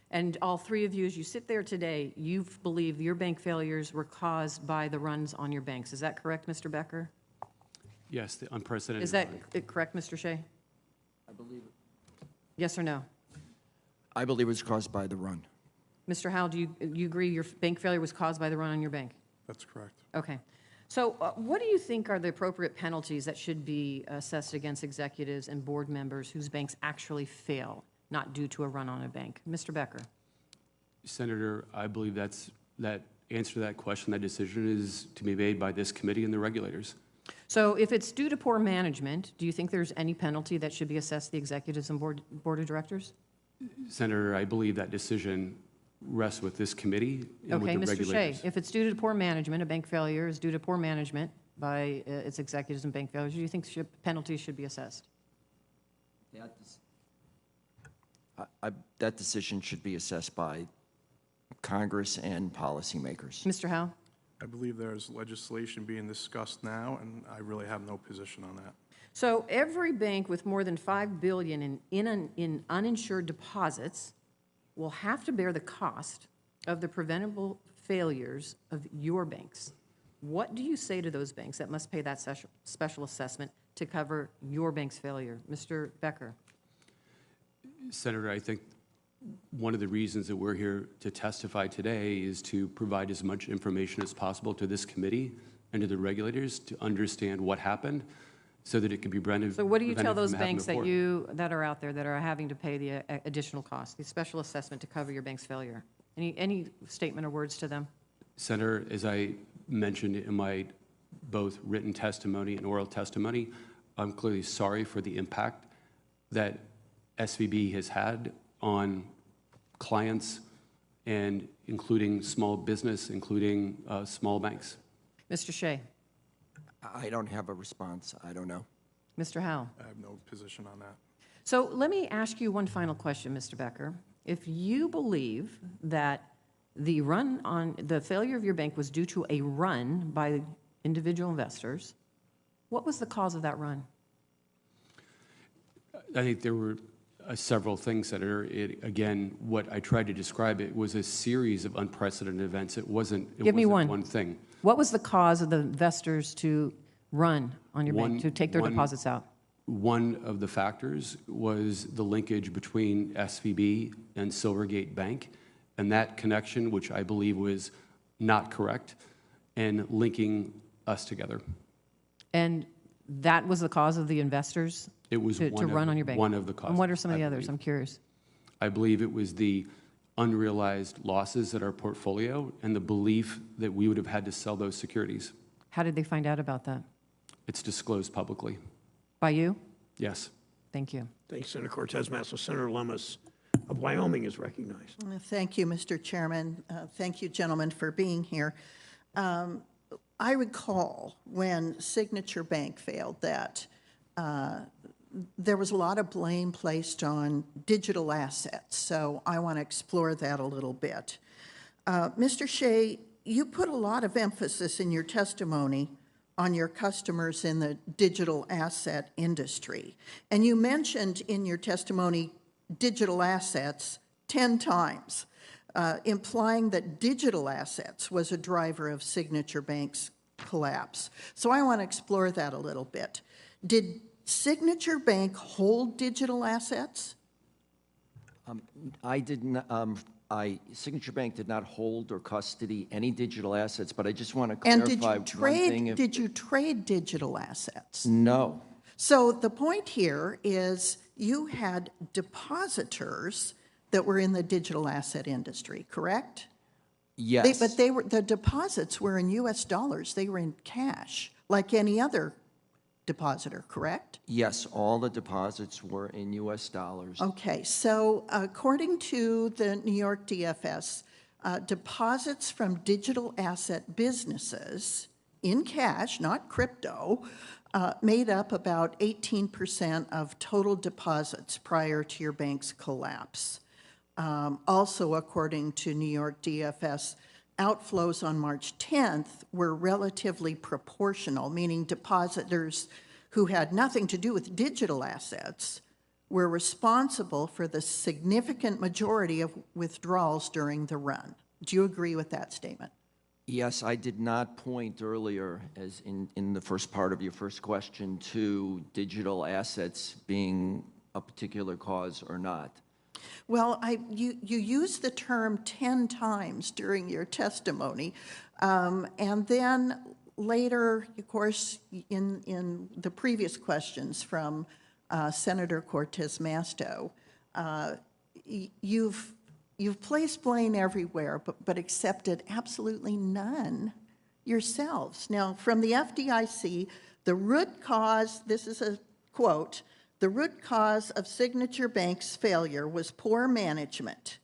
And all three of you, as you sit there today, you believe your bank failures were caused by the runs on your banks. Is that correct, Mr. Becker? Yes, the unprecedented. Is that correct, Mr. Shea? I believe it. Yes or no? I believe it was caused by the run. Mr. Howe, do you agree your bank failure was caused by the run on your bank? That's correct. Okay. So what do you think are the appropriate penalties that should be assessed against executives and board members whose banks actually fail, not due to a run on a bank? Mr. Becker. Senator, I believe that answer to that question, that decision is to be made by this committee and the regulators. So if it's due to poor management, do you think there's any penalty that should be assessed to the executives and board of directors? Senator, I believe that decision rests with this committee and Okay, with the Mr. Shea, regulators. if it's due to poor management, a bank failure is due to poor management by its executives and bank failures, do you think penalties should be assessed? That decision should be assessed by Congress and policymakers. Mr. Howe? I believe there's legislation being discussed now, and I really have no position on that. So every bank with more than $5 billion in uninsured deposits will have to bear the cost of the preventable failures of your banks. What do you say to those banks that must pay that special assessment to cover your bank's failure? Mr. Becker? Senator, I think one of the reasons that we're here to testify today is to provide as much information as possible to this committee and to the regulators to understand what happened so that it can be prevented. So what do you tell those from happening banks before. that are out there that are having to pay the additional cost, the special assessment to cover your bank's failure? Any statement or words to them? Senator, as I mentioned in my both written testimony and oral testimony, I'm clearly sorry for the impact that SVB has had on clients and including small business, including small banks. Mr. Shea? I don't have a response. I don't know. Mr. Howe? I have no position on that. So let me ask you one final question, Mr. Becker. If you believe that the failure of your bank was due to a run by individual investors, what was the cause of that run? I think there were several things that are, again, what I tried to describe, it was a series of unprecedented events. It wasn't Give me one thing. What was the cause of the investors to run on your bank, to take their deposits out? One of the factors was the linkage between SVB and Silvergate Bank, and that connection, which I believe was not correct, and linking us together. And that was the cause of the investors It was to run on your bank? one of the causes. And what are some of the I others? believe. I'm curious. I believe it was the unrealized losses in our portfolio and the belief that we would have had to sell those securities. How did they find out about that? It's disclosed publicly. By you? Yes. Thank you. Thanks, Senator Cortez Masto. Senator Lummis of Wyoming is recognized. Thank you, Mr. Chairman. Thank you, gentlemen, for being here. I recall when Signature Bank failed that there was a lot of blame placed on digital assets, so I want to explore that a little bit. Mr. Shea, you put a lot of emphasis in your testimony on your customers in the digital asset industry, and you mentioned in your testimony digital assets 10 times, implying that digital assets was a driver of Signature Bank's collapse. So I want to explore that a little bit. Did Signature Bank hold digital assets? I didn't. Signature Bank did not hold or custody any digital assets, but I just want to clarify And one thing. did you trade digital assets? No. So the point here is you had depositors that were in the digital asset industry, correct? Yes. But the deposits were in U.S. dollars. They were in cash, like any other depositor, correct? Yes, all the deposits were in U.S. dollars. Okay, so according to the New York DFS, deposits from digital asset businesses in cash, not crypto, made up about 18% of total deposits prior to your bank's collapse. Also, according to New York DFS, outflows on March 10th were relatively proportional, meaning depositors who had nothing to do with digital assets were responsible for the significant majority of withdrawals during the run. Do you agree with that statement? Yes, I did not point earlier, as in the first part of your first question, to digital assets being a particular cause or not. Well, you used the term 10 times during your testimony, and then later, of course, in the previous questions from Senator Cortez Masto, you've placed blame everywhere, but accepted absolutely none yourselves. Now, from the FDIC, The root cause, this is a quote, the root cause of Signature Bank's failure was poor management.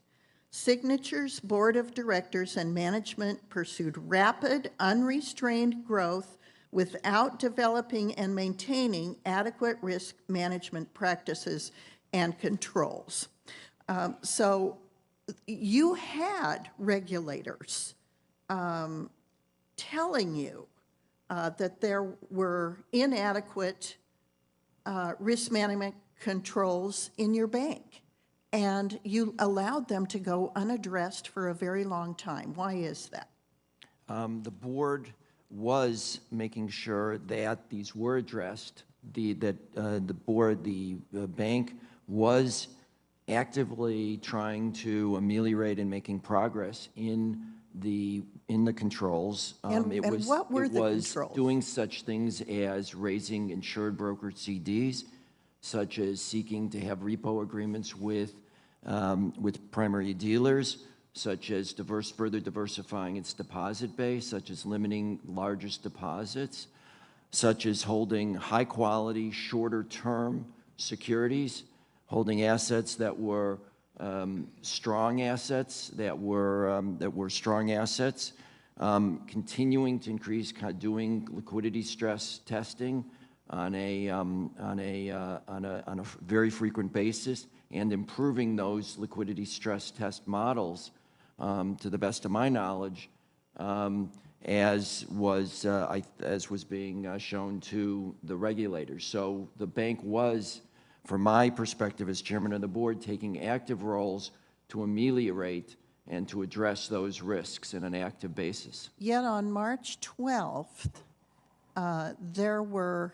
Signature's board of directors and management pursued rapid, unrestrained growth without developing and maintaining adequate risk management practices and controls. So you had regulators telling you that there were inadequate risk management controls in your bank, and you allowed them to go unaddressed for a very long time. Why is that? The board was making sure that these were addressed. The bank was actively trying to ameliorate and making progress in the controls. What were the controls? It was doing such things as raising insured brokered CDs, such as seeking to have repo agreements with primary dealers, such as further diversifying its deposit base, such as limiting largest deposits, such as holding high-quality, shorter-term securities, holding assets that were strong assets, continuing to increase, doing liquidity stress testing on a very frequent basis, and improving those liquidity stress test models, to the best of my knowledge, as was being shown to the regulators. So the bank was, from my perspective as chairman of the board, taking active roles to ameliorate and to address those risks on an active basis. Yet on March 12th, there were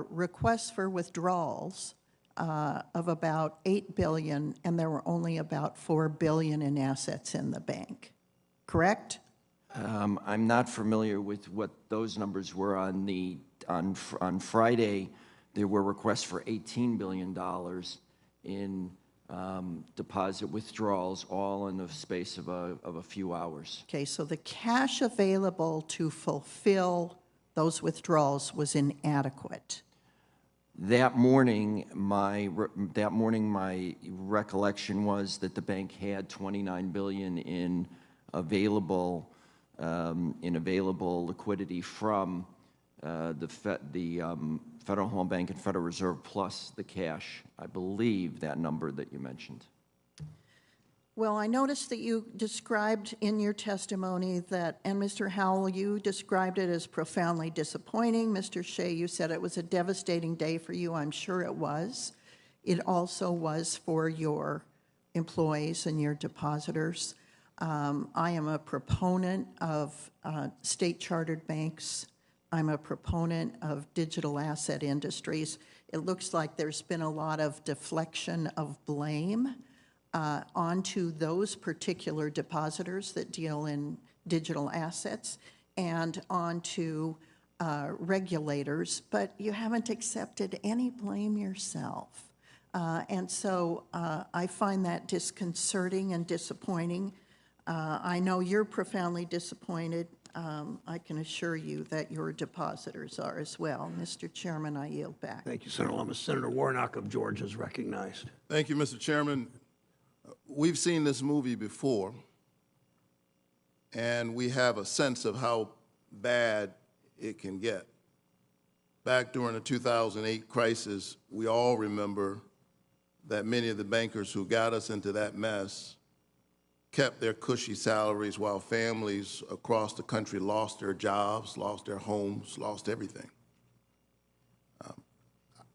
requests for withdrawals of about $8 billion, and there were only about $4 billion in assets in the bank, correct? I'm not familiar with what those numbers were. On Friday, there were requests for $18 billion in deposit withdrawals, all in the space of a few hours. Okay, so the cash available to fulfill those withdrawals was inadequate. That morning, my recollection was that the bank had $29 billion in available liquidity from the Federal Home Bank and Federal Reserve, plus the cash. I believe that number that you mentioned. Well, I noticed that you described in your testimony that, and Mr. Howell, you described it as profoundly disappointing. Mr. Shea, you said it was a devastating day for you. I'm sure it was. It also was for your employees and your depositors. I am a proponent of state-chartered banks. I'm a proponent of digital asset industries. It looks like there's been a lot of deflection of blame onto those particular depositors that deal in digital assets and onto regulators, but you haven't accepted any blame yourself. And so I find that disconcerting and disappointing. I know you're profoundly disappointed. I can assure you that your depositors are as well. Mr. Chairman, I yield back. Thank you, Senator Lummis. Senator Warnock of Georgia is recognized. Thank you, Mr. Chairman. We've seen this movie before, and we have a sense of how bad it can get. Back during the 2008 crisis, we all remember that many of the bankers who got us into that mess kept their cushy salaries while families across the country lost their jobs, lost their homes, lost everything.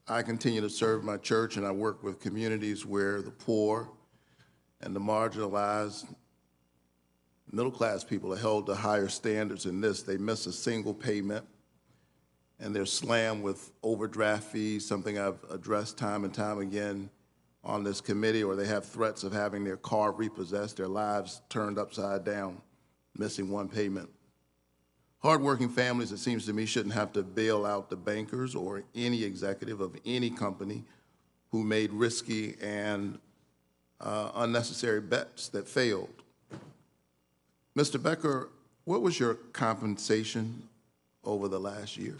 I continue to serve my church, and I work with communities where the poor and the marginalized middle-class people are held to higher standards than this. They miss a single payment, and they're slammed with overdraft fees, something I've addressed time and time again on this committee, or they have threats of having their car repossessed, their lives turned upside down, missing one payment. Hardworking families, it seems to me, shouldn't have to bail out the bankers or any executive of any company who made risky and unnecessary bets that failed. Mr. Becker, what was your compensation over the last year?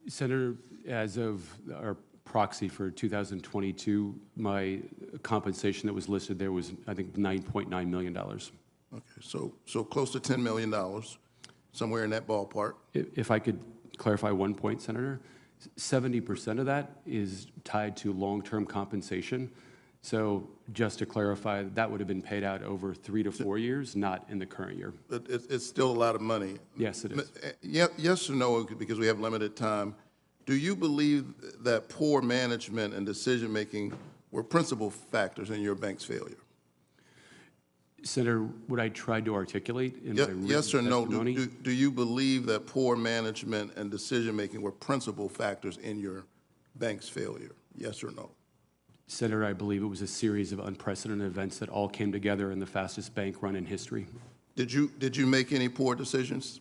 Senator, as of our proxy for 2022, my compensation that was listed there was, I think, $9.9 million. Okay, so close to $10 million, somewhere in that ballpark. If I could clarify one point, Senator, 70% of that is tied to long-term compensation. So just to clarify, that would have been paid out over 3 to 4 years, not in the current year. It's still a lot of money. Yes, it is. Yes or no, because we have limited time. Do you believe that poor management and decision-making were principal factors in your bank's failure? Senator, what I tried to articulate in my written yes or no, testimony. do you believe that poor management and decision-making were principal factors in your bank's failure? Yes or no? Senator, I believe it was a series of unprecedented events that all came together in the fastest bank run in history. Did you make any poor decisions?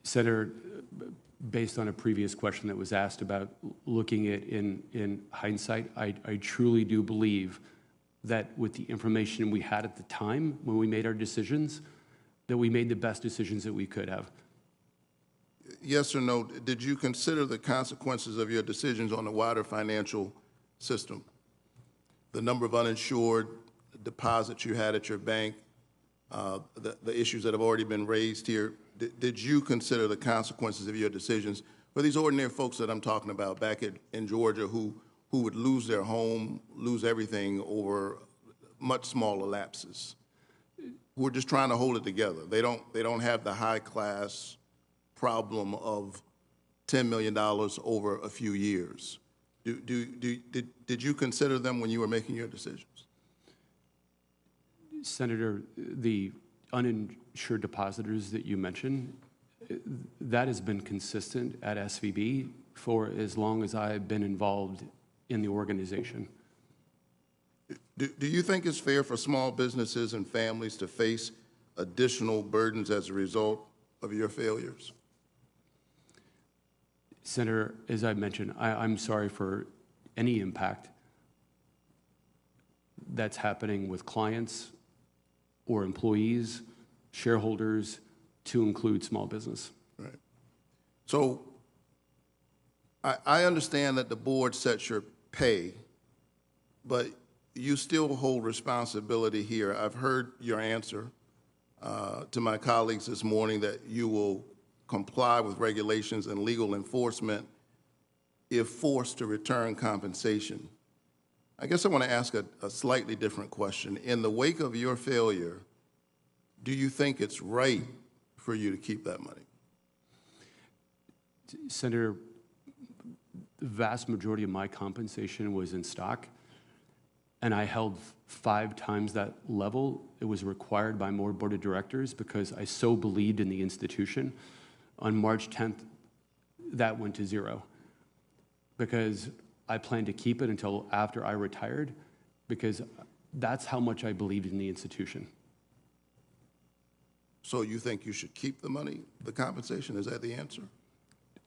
Senator, based on a previous question that was asked about looking at in hindsight, I truly do believe that with the information we had at the time when we made our decisions, that we made the best decisions that we could have. Yes or no, did you consider the consequences of your decisions on the wider financial system? The number of uninsured deposits you had at your bank, the issues that have already been raised here. Did you consider the consequences of your decisions for these ordinary folks that I'm talking about back in Georgia who would lose their home, lose everything over much smaller lapses, who are just trying to hold it together? They don't have the high-class problem of $10 million over a few years. Did you consider them when you were making your decisions? Senator, the uninsured depositors that you mentioned, that has been consistent at SVB for as long as I've been involved in the organization. Do you think it's fair for small businesses and families to face additional burdens as a result of your failures? Senator, as I mentioned, I'm sorry for any impact that's happening with clients or employees, shareholders, to include small business. Right. So I understand that the board sets your pay, but you still hold responsibility here. I've heard your answer to my colleagues this morning that you will comply with regulations and legal enforcement if forced to return compensation. I guess I want to ask a slightly different question. In the wake of your failure, do you think it's right for you to keep that money? Senator, the vast majority of my compensation was in stock, and I held 5 times that level. It was required by my board of directors because I so believed in the institution. On March 10th, that went to 0 because I planned to keep it until after I retired because that's how much I believed in the institution. So you think you should keep the money, the compensation? Is that the answer?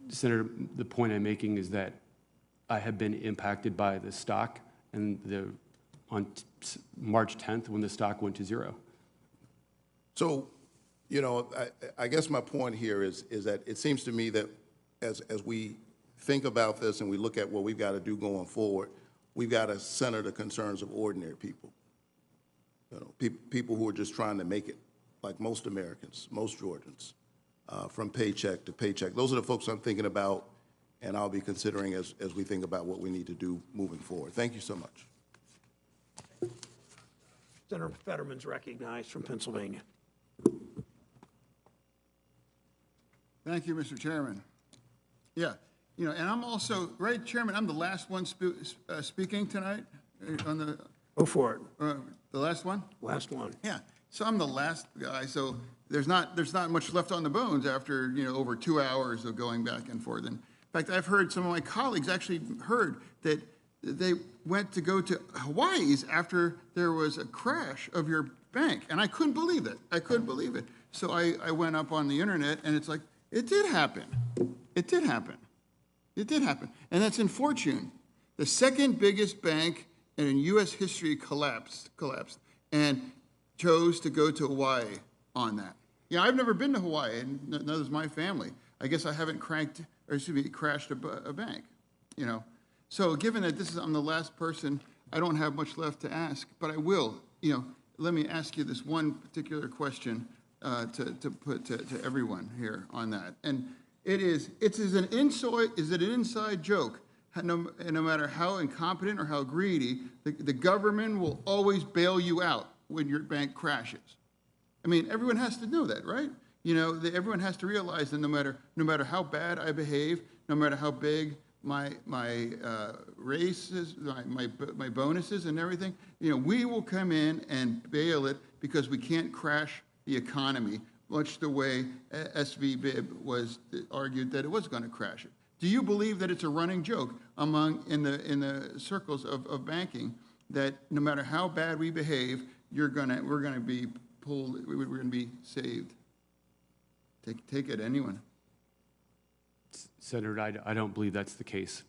Senator, the point I'm making is that I have been impacted by the stock and on March 10th when the stock went to 0. So, you know, I guess my point here is that it seems to me that as we think about this and we look at what we've got to do going forward, we've got to center the concerns of ordinary people. You know, people who are just trying to make it, like most Americans, most Georgians, from paycheck to paycheck. Those are the folks I'm thinking about, and I'll be considering as we think about what we need to do moving forward. Thank you so much. Senator Fetterman's recognized from Pennsylvania. Thank you, Mr. Chairman. Yeah, you know, and I'm also, right, Chairman, I'm the last one speaking tonight on the... Go for it. The last one? Last one. Yeah, so I'm the last guy, so there's not much left on the bones after, you know, over 2 hours of going back and forth. And in fact, I've heard some of my colleagues actually heard that they went to go to Hawaii's after there was a crash of your bank, and I couldn't believe it. I couldn't believe it. So I went up on the internet, and it's like, it did happen. It did happen. It did happen. And that's in Fortune. The second biggest bank in U.S. history collapsed and chose to go to Hawaii on that. Yeah, I've never been to Hawaii, and neither has my family. I guess I haven't cranked crashed a bank, you know. So given that I'm the last person, I don't have much left to ask, but I will, you know, let me ask you this one particular question to put to everyone here on that. And is it an inside joke? No matter how incompetent or how greedy, the government will always bail you out when your bank crashes. I mean, everyone has to know that, right? You know, everyone has to realize that no matter how bad I behave, no matter how big my race is, my bonuses and everything, you know, we will come in and bail it because we can't crash the economy, much the way SVB was argued that it was going to crash it. Do you believe that it's a running joke in the circles of banking that no matter how bad we behave, we're gonna be pulled, we're gonna be saved? Take it, anyone. Senator, I don't believe that's the case.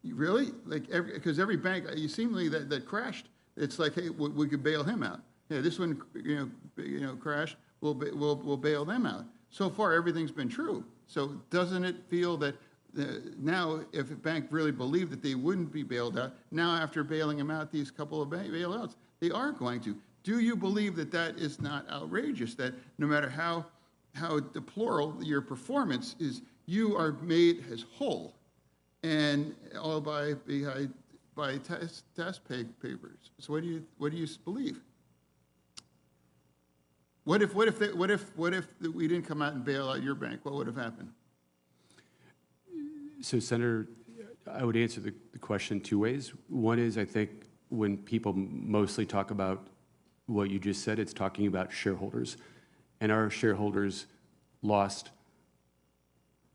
Really? Like because every bank, you seemingly that crashed, it's like, hey, we could bail him out. Yeah, this one, you know, crashed. We'll bail them out. So far, everything's been true. So doesn't it feel that now, if a bank really believed that they wouldn't be bailed out, now after bailing them out, these couple of bailouts, they are going to? Do you believe that that is not outrageous? That no matter how deplorable your performance is, you are made as whole, and all by test papers. So what do you believe? What if we didn't come out and bail out your bank? What would have happened? So, Senator, I would answer the question two ways. One is, I think when people mostly talk about what you just said, it's talking about shareholders, and our shareholders lost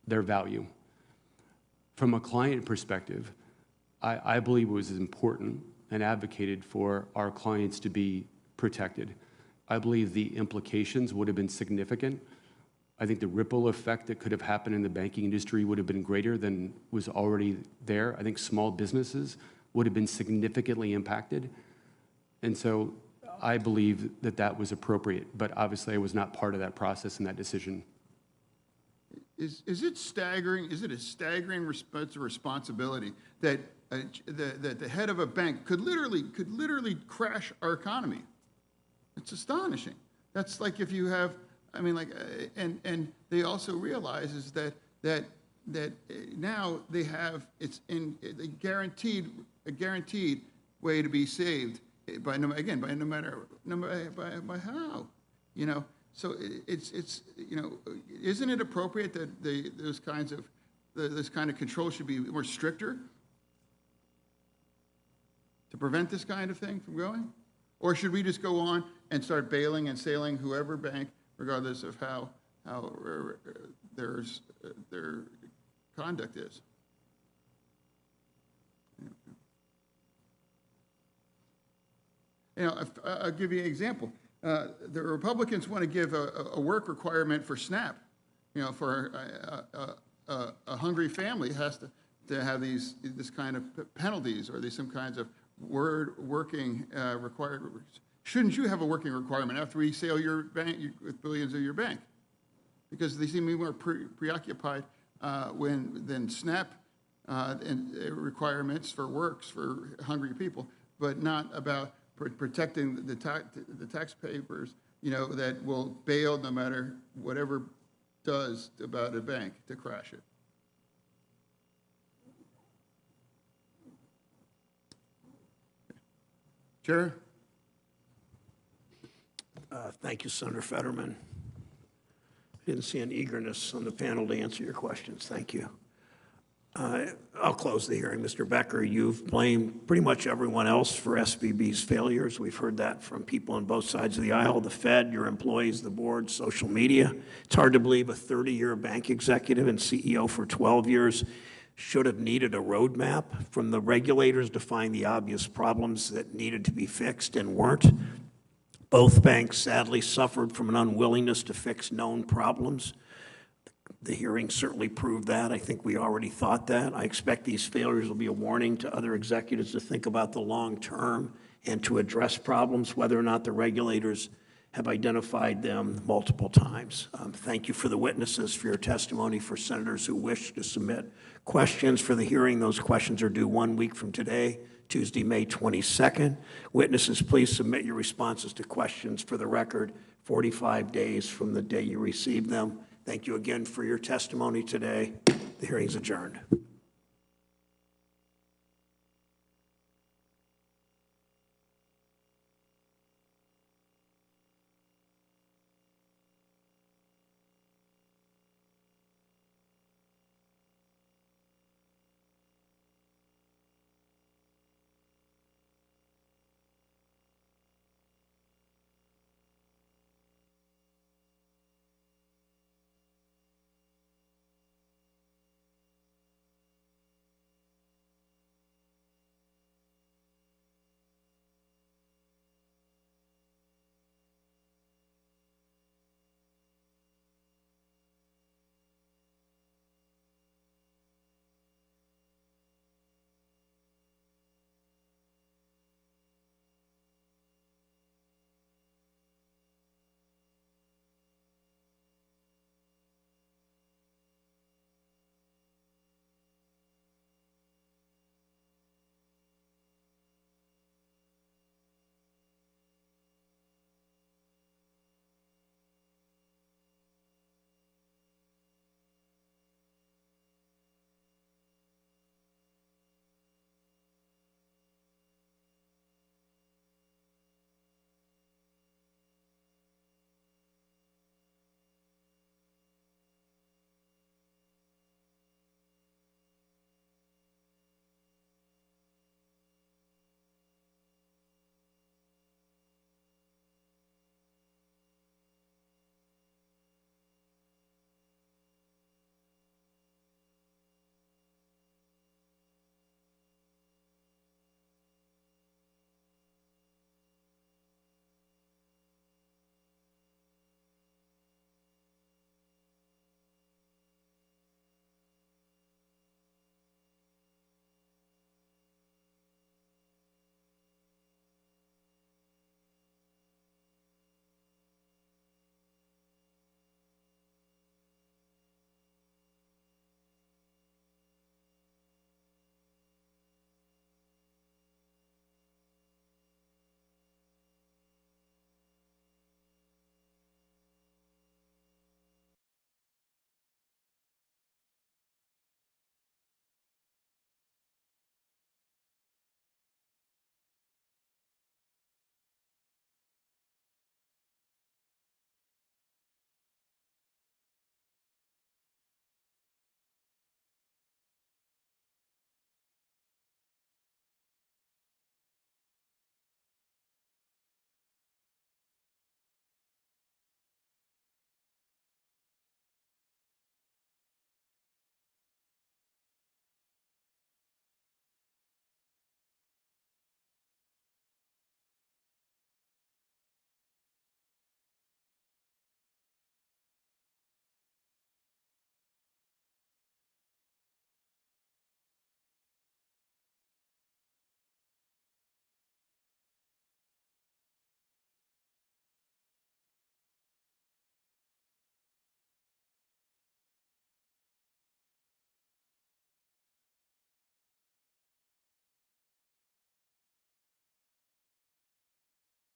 their value. From a client perspective, I believe it was important and advocated for our clients to be protected. I believe the implications would have been significant. I think the ripple effect that could have happened in the banking industry would have been greater than was already there. I think small businesses would have been significantly impacted. And so I believe that that was appropriate, but obviously I was not part of that process and that decision. Is it staggering? Is it a staggering responsibility that the head of a bank could literally crash our economy? It's astonishing. That's like if you have, I mean, like, and they also realize is that now they have a guaranteed way to be saved by how, you know. So it's you know, isn't it appropriate that this kind of control should be more stricter to prevent this kind of thing from going? Or should we just go on and start bailing and sailing whoever bank, regardless of how their conduct is? You know, I'll give you an example. The Republicans want to give a work requirement for SNAP. You know, for a hungry family has to have this kind of penalties, or there's some kinds of working required. Shouldn't you have a working requirement after we sail your bank with billions of your bank? Because they seem to be more preoccupied than SNAP and requirements for works for hungry people, but not about protecting the taxpayers, you know, that will bail no matter whatever does about a bank to crash it. Chair? Thank you, Senator Fetterman. Didn't see an eagerness on the panel to answer your questions. Thank you. I'll close the hearing. Mr. Becker, you've blamed pretty much everyone else for SVB's failures. We've heard that from people on both sides of the aisle, the Fed, your employees, the board, social media. It's hard to believe a 30-year bank executive and CEO for 12 years should have needed a roadmap from the regulators to find the obvious problems that needed to be fixed and weren't. Both banks sadly suffered from an unwillingness to fix known problems. The hearing certainly proved that. I think we already thought that. I expect these failures will be a warning to other executives to think about the long term and to address problems, whether or not the regulators have identified them multiple times. Thank you for the witnesses for your testimony. For senators who wish to submit questions for the hearing, those questions are due 1 week from today, Tuesday, May 22nd. Witnesses, please submit your responses to questions for the record 45 days from the day you receive them. Thank you again for your testimony today. The hearing is adjourned.